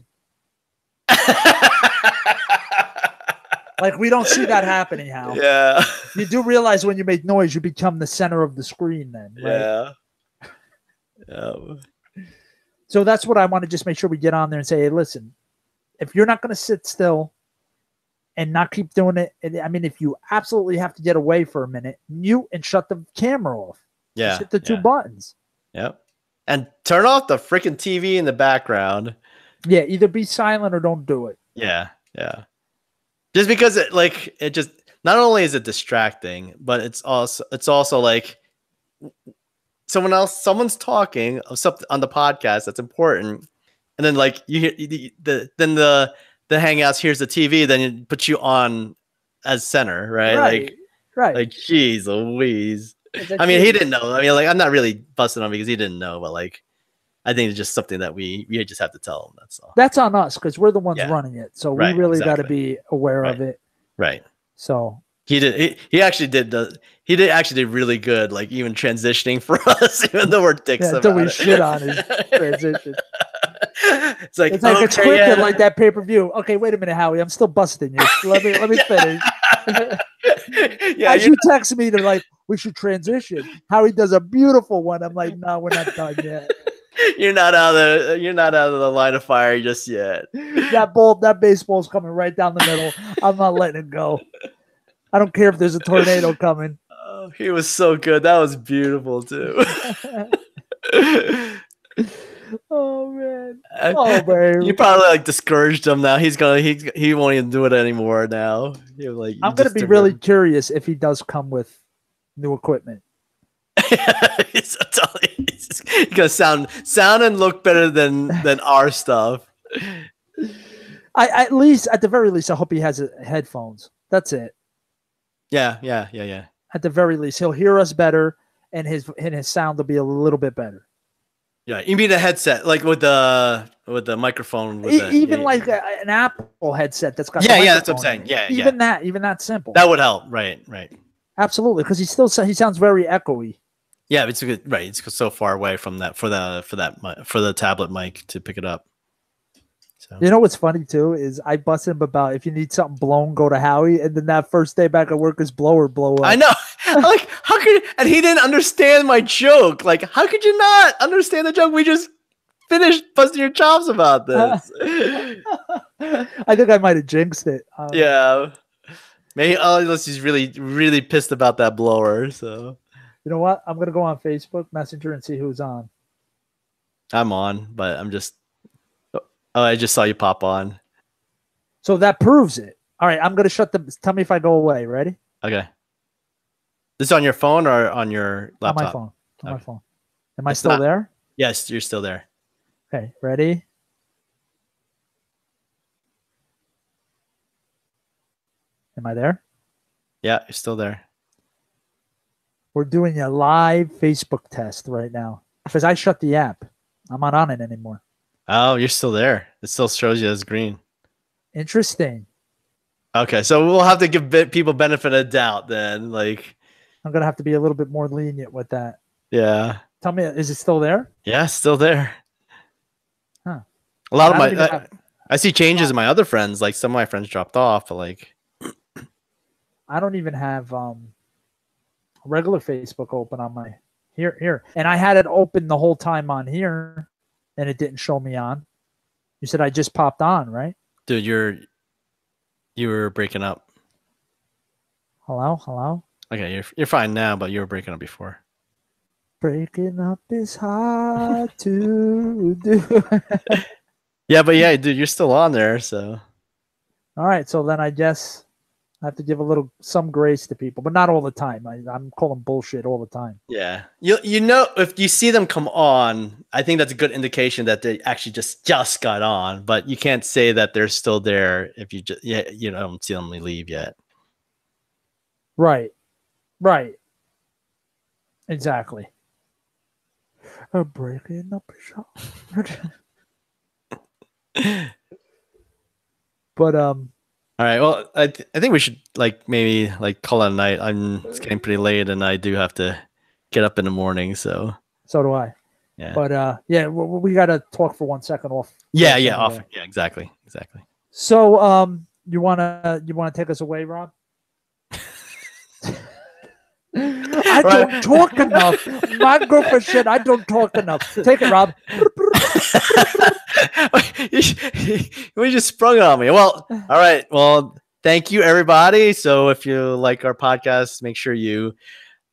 Speaker 2: we don't see that happening, Hal.
Speaker 1: Yeah.
Speaker 2: You do realize when you make noise, you become the center of the screen, then, right?
Speaker 1: Yeah.
Speaker 2: So that's what I want to just make sure we get on there and say, hey, listen, if you're not going to sit still and not keep doing it, and I mean, if you absolutely have to get away for a minute, mute and shut the camera off.
Speaker 1: Yeah.
Speaker 2: Just hit the two buttons.
Speaker 1: Yep. And turn off the freaking TV in the background.
Speaker 2: Yeah, either be silent or don't do it.
Speaker 1: Yeah, yeah. Just because it just not only is it distracting, but it's also like someone's talking of something on the podcast that's important, and then like you hear the Hangouts here's the TV, then it puts you on as center, right?
Speaker 2: Right.
Speaker 1: Like, geez Louise. I mean, he didn't know. I mean, like, I'm not really busting on because he didn't know, but like, I think it's just something that we just have to tell him. That's all. That's
Speaker 2: on us because we're the ones running it, so we really got to be aware of it.
Speaker 1: Right.
Speaker 2: So
Speaker 1: he actually did really good, like even transitioning for us, even though we're dicks about
Speaker 2: until we
Speaker 1: it.
Speaker 2: shit on his transition.
Speaker 1: It's like
Speaker 2: it's quicker, like that pay-per-view. Okay, wait a minute, Howie. I'm still busting you. Let me finish. As you text me to like, we should transition. Howie does a beautiful one. I'm like, no, we're not done yet.
Speaker 1: You're not out of the line of fire just yet.
Speaker 2: That baseball's coming right down the middle. I'm not letting it go. I don't care if there's a tornado coming.
Speaker 1: Oh, he was so good. That was beautiful too.
Speaker 2: Oh man. Oh man.
Speaker 1: You probably like discouraged him now. He won't even do it anymore now.
Speaker 2: I'm gonna be really curious if he does come with new equipment.
Speaker 1: He's gonna sound and look better than our stuff.
Speaker 2: At the very least, I hope he has headphones. That's it.
Speaker 1: Yeah.
Speaker 2: At the very least, he'll hear us better, and his sound will be a little bit better.
Speaker 1: Yeah, you mean a headset like with the microphone?
Speaker 2: Like an Apple headset that's got.
Speaker 1: Yeah, that's what I'm saying. Yeah,
Speaker 2: even that simple.
Speaker 1: That would help. Right.
Speaker 2: Absolutely, because he sounds very echoey.
Speaker 1: Yeah, it's good. Right, it's so far away from that for the tablet mic to pick it up. So.
Speaker 2: You know what's funny too is I busted him about if you need something blown, go to Howie, and then that first day back at work, his blower blow up.
Speaker 1: I know. Like, how could? And he didn't understand my joke. Like, how could you not understand the joke? We just finished busting your chops about this.
Speaker 2: I think I might have jinxed it.
Speaker 1: Yeah, maybe unless he's really, really pissed about that blower. So,
Speaker 2: you know what? I'm gonna go on Facebook Messenger and see who's on.
Speaker 1: I'm on, but I'm just. Oh, I just saw you pop on.
Speaker 2: So that proves it. All right, I'm gonna tell me if I go away. Ready?
Speaker 1: Okay. This is on your phone or on your laptop?
Speaker 2: On my phone. On my phone. Am I still there?
Speaker 1: Yes, you're still there.
Speaker 2: Okay, ready? Am I there?
Speaker 1: Yeah, you're still there.
Speaker 2: We're doing a live Facebook test right now because I shut the app. I'm not on it anymore.
Speaker 1: Oh, you're still there. It still shows you as green.
Speaker 2: Interesting.
Speaker 1: Okay, so we'll have to give people benefit of doubt then. Like,
Speaker 2: I'm gonna have to be a little bit more lenient with that.
Speaker 1: Yeah.
Speaker 2: Tell me, is it still there?
Speaker 1: Yeah, still there.
Speaker 2: Huh.
Speaker 1: A lot of I see changes in my other friends. Like some of my friends dropped off. But like,
Speaker 2: I don't even have regular Facebook open on my here, and I had it open the whole time on here, and it didn't show me on. You said I just popped on, right?
Speaker 1: Dude, you were breaking up.
Speaker 2: Hello.
Speaker 1: Okay, you're fine now, but you were breaking up before.
Speaker 2: Breaking up is hard to do.
Speaker 1: Yeah, but yeah, dude, you're still on there, so.
Speaker 2: All right, so then I guess I have to give some grace to people, but not all the time. I'm calling bullshit all the time.
Speaker 1: Yeah, you know, if you see them come on, I think that's a good indication that they actually just got on. But you can't say that they're still there if you don't see them leave yet.
Speaker 2: Right. Exactly. Breaking up a shot. But
Speaker 1: all right. Well, I think we should maybe call it a night. It's getting pretty late, and I do have to get up in the morning. So
Speaker 2: do I.
Speaker 1: Yeah.
Speaker 2: But yeah, we got to talk for 1 second off.
Speaker 1: Yeah. Off. Yeah. Exactly.
Speaker 2: So you wanna take us away, Rob? I don't talk enough. Not go for shit. I don't talk enough. Take it, Rob.
Speaker 1: We just sprung it on me. Well, all right. Well, thank you, everybody. So if you like our podcast, make sure you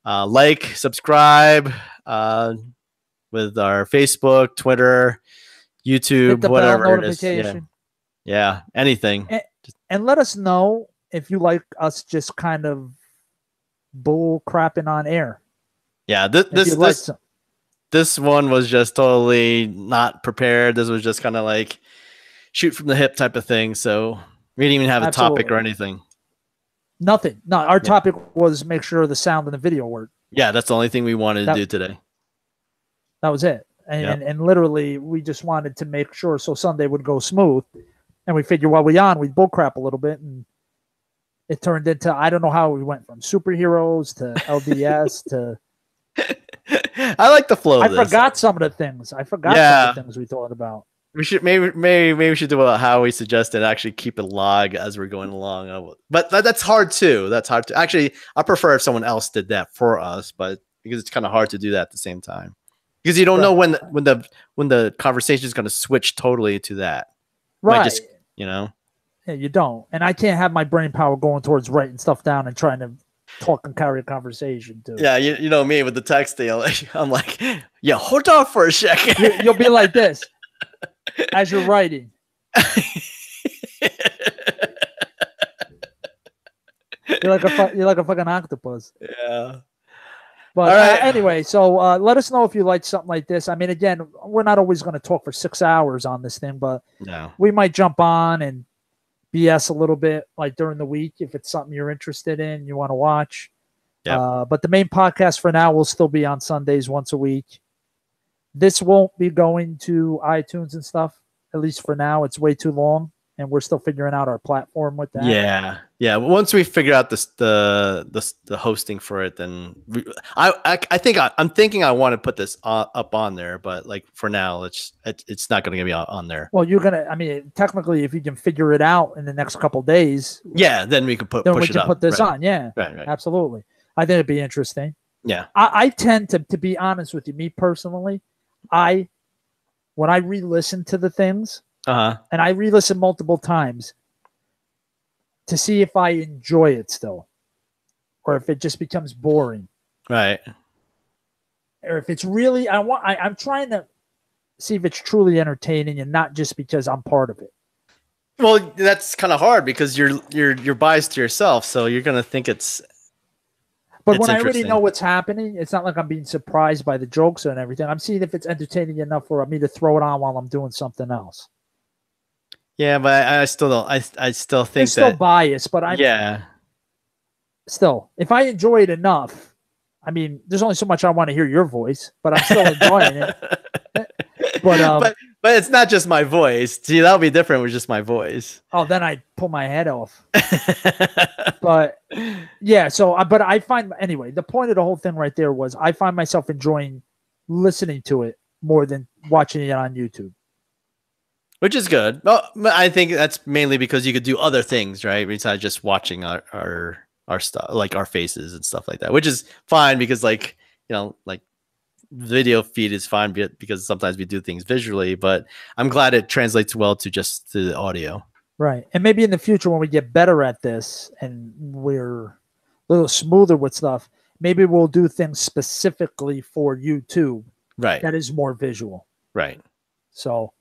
Speaker 1: like, subscribe with our Facebook, Twitter, YouTube,
Speaker 2: hit the
Speaker 1: whatever
Speaker 2: bell
Speaker 1: it is.
Speaker 2: notification.
Speaker 1: Yeah, anything.
Speaker 2: And let us know if you like us just kind of bull crapping on air.
Speaker 1: Yeah, this one was just totally not prepared. This was just kind of like shoot from the hip type of thing. So we didn't even have a topic or anything.
Speaker 2: Nothing. No, our topic was make sure the sound and the video worked.
Speaker 1: Yeah, that's the only thing we wanted to do today.
Speaker 2: That was it. And literally, we just wanted to make sure so Sunday would go smooth. And we figured while we'd bullcrap a little bit. And it turned into, I don't know how we went from superheroes to LDS to...
Speaker 1: I like the flow.
Speaker 2: I forgot some of the things. Some of the things we thought about.
Speaker 1: We should maybe we should do how we suggested actually keep a log as we're going along. But that's hard too. That's hard to actually. I prefer if someone else did that for us, but because it's kind of hard to do that at the same time because you don't know when the conversation is going to switch totally to that.
Speaker 2: Right.
Speaker 1: Just, Yeah,
Speaker 2: you don't. And I can't have my brain power going towards writing stuff down and trying to talk and carry a conversation too.
Speaker 1: Yeah, you know me with the text deal. I'm like, yeah, hold on for a second.
Speaker 2: You'll be like this as you're writing. You're like a fucking octopus.
Speaker 1: Yeah.
Speaker 2: But anyway, so let us know if you like something like this. I mean, again, we're not always going to talk for 6 hours on this thing, but we might jump on and BS a little bit like during the week if it's something you're interested in, you want to watch. But the main podcast for now will still be on Sundays once a week. This won't be going to iTunes and stuff, at least for now. It's way too long, and we're still figuring out our platform with that.
Speaker 1: Yeah. Once we figure out the hosting for it, then I'm thinking I want to put this up on there, but like for now, it's not going to be on there.
Speaker 2: Well, I mean, technically, if you can figure it out in the next couple of days,
Speaker 1: then we can put
Speaker 2: this on. Yeah,
Speaker 1: right.
Speaker 2: Absolutely. I think it'd be interesting.
Speaker 1: Yeah,
Speaker 2: I tend to be honest with you, me personally, when I re-listen to the things, and I re-listen multiple times to see if I enjoy it still, or if it just becomes boring,
Speaker 1: right?
Speaker 2: Or if it's really, I'm trying to see if it's truly entertaining and not just because I'm part of it.
Speaker 1: Well, that's kind of hard because you're biased to yourself, so you're gonna think it's.
Speaker 2: But when I already know what's happening, it's not like I'm being surprised by the jokes and everything. I'm seeing if it's entertaining enough for me to throw it on while I'm doing something else.
Speaker 1: Yeah, but I still don't. I still think
Speaker 2: it's still biased, but still, if I enjoy it enough, I mean, there's only so much I want to hear your voice, but I'm still enjoying it.
Speaker 1: But it's not just my voice. See, that'll be different with just my voice.
Speaker 2: Oh, then I'd pull my head off. But yeah, but I find anyway, the point of the whole thing right there was I find myself enjoying listening to it more than watching it on YouTube.
Speaker 1: Which is good. Well, I think that's mainly because you could do other things, right? Besides just watching our stuff, like our faces and stuff like that, which is fine because like video feed is fine because sometimes we do things visually, but I'm glad it translates well to the audio.
Speaker 2: Right. And maybe in the future when we get better at this and we're a little smoother with stuff, maybe we'll do things specifically for YouTube.
Speaker 1: Right.
Speaker 2: That is more visual.
Speaker 1: Right.
Speaker 2: So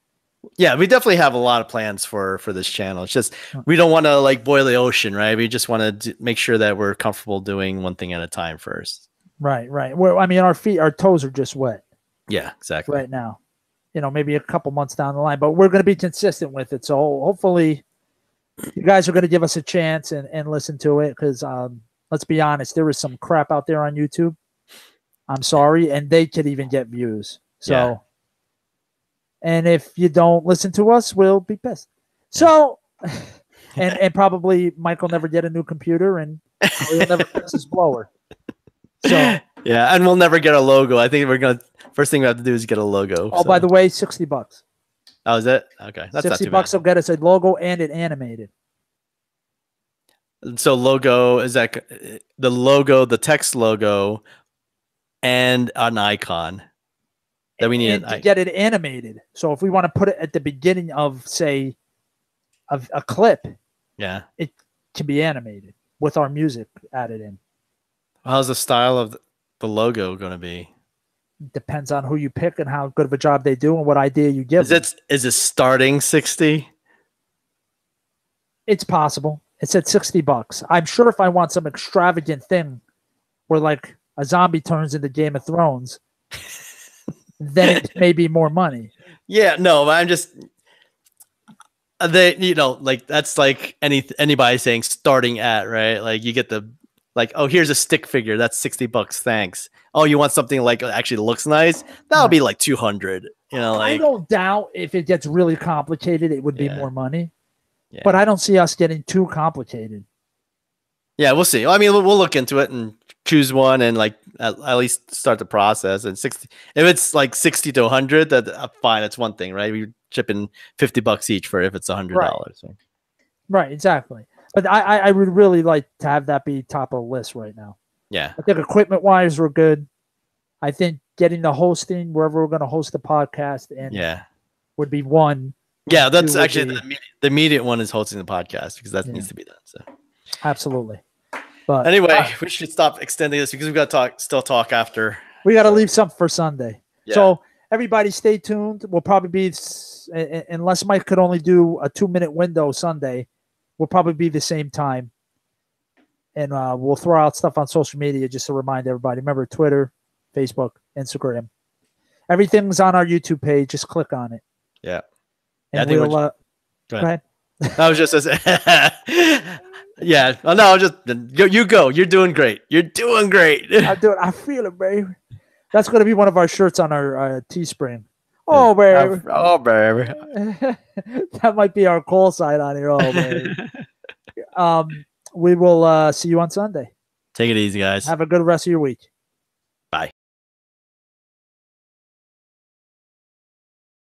Speaker 1: yeah, we definitely have a lot of plans for this channel. It's just we don't want to like boil the ocean, right? We just want to make sure that we're comfortable doing one thing at a time first.
Speaker 2: Right. Well, I mean, our toes are just wet.
Speaker 1: Yeah, exactly.
Speaker 2: Right now, maybe a couple months down the line, but we're going to be consistent with it. So hopefully, you guys are going to give us a chance and listen to it because let's be honest, there is some crap out there on YouTube. I'm sorry, and they could even get views. So. Yeah. And if you don't listen to us, we'll be pissed. So, and probably Mike will never get a new computer and he'll never fix his blower. So
Speaker 1: yeah, and we'll never get a logo. I think first thing we have to do is get a logo.
Speaker 2: Oh, by the way, $60.
Speaker 1: Oh, is it? Okay. That's
Speaker 2: $60 will get us a logo and it animated.
Speaker 1: So logo, is that the logo, the text logo, and an icon. that we need
Speaker 2: to get it animated. So if we want to put it at the beginning of, say, of a clip,
Speaker 1: yeah,
Speaker 2: it can be animated with our music added in.
Speaker 1: How's the style of the logo going to be?
Speaker 2: Depends on who you pick and how good of a job they do and what idea you give.
Speaker 1: Is it starting 60?
Speaker 2: It's possible. It's at $60. I'm sure if I want some extravagant thing where like a zombie turns into Game of Thrones, then it may be more money.
Speaker 1: Yeah, no, I'm just like that's like anybody saying starting at, right? Like you get the like, oh, here's a stick figure, that's $60. Thanks. Oh, you want something like actually looks nice? That'll be like 200. Like
Speaker 2: I don't doubt if it gets really complicated, it would be more money. Yeah. But I don't see us getting too complicated.
Speaker 1: Yeah, we'll see. I mean, we'll look into it and choose one and like at least start the process. And 60, if it's like 60 to 100, that fine. That's one thing, right? We're chipping $50 each for if it's $100.
Speaker 2: Right.
Speaker 1: So.
Speaker 2: Right, exactly. But I would really like to have that be top of the list right now.
Speaker 1: Yeah.
Speaker 2: I think equipment-wise, we're good. I think getting the hosting, wherever we're going to host the podcast, and would be one.
Speaker 1: Yeah, that's actually the immediate one is hosting the podcast because that needs to be done. So
Speaker 2: absolutely. But
Speaker 1: anyway, we should stop extending this because we've got to still talk after.
Speaker 2: We got to leave something for Sunday. Yeah. So everybody stay tuned. We'll probably be, unless Mike could only do a 2-minute window Sunday, we'll probably be the same time. And we'll throw out stuff on social media just to remind everybody. Remember, Twitter, Facebook, Instagram. Everything's on our YouTube page. Just click on it.
Speaker 1: Yeah.
Speaker 2: And we'll go ahead.
Speaker 1: I was just yeah. Oh, no, just you go. You're doing great. You're doing great.
Speaker 2: I feel it, baby. That's going to be one of our shirts on our Teespring. Oh, baby.
Speaker 1: Oh, baby.
Speaker 2: That might be our call sign on here. Oh, baby. We will see you on Sunday.
Speaker 1: Take it easy, guys.
Speaker 2: Have a good rest of your week.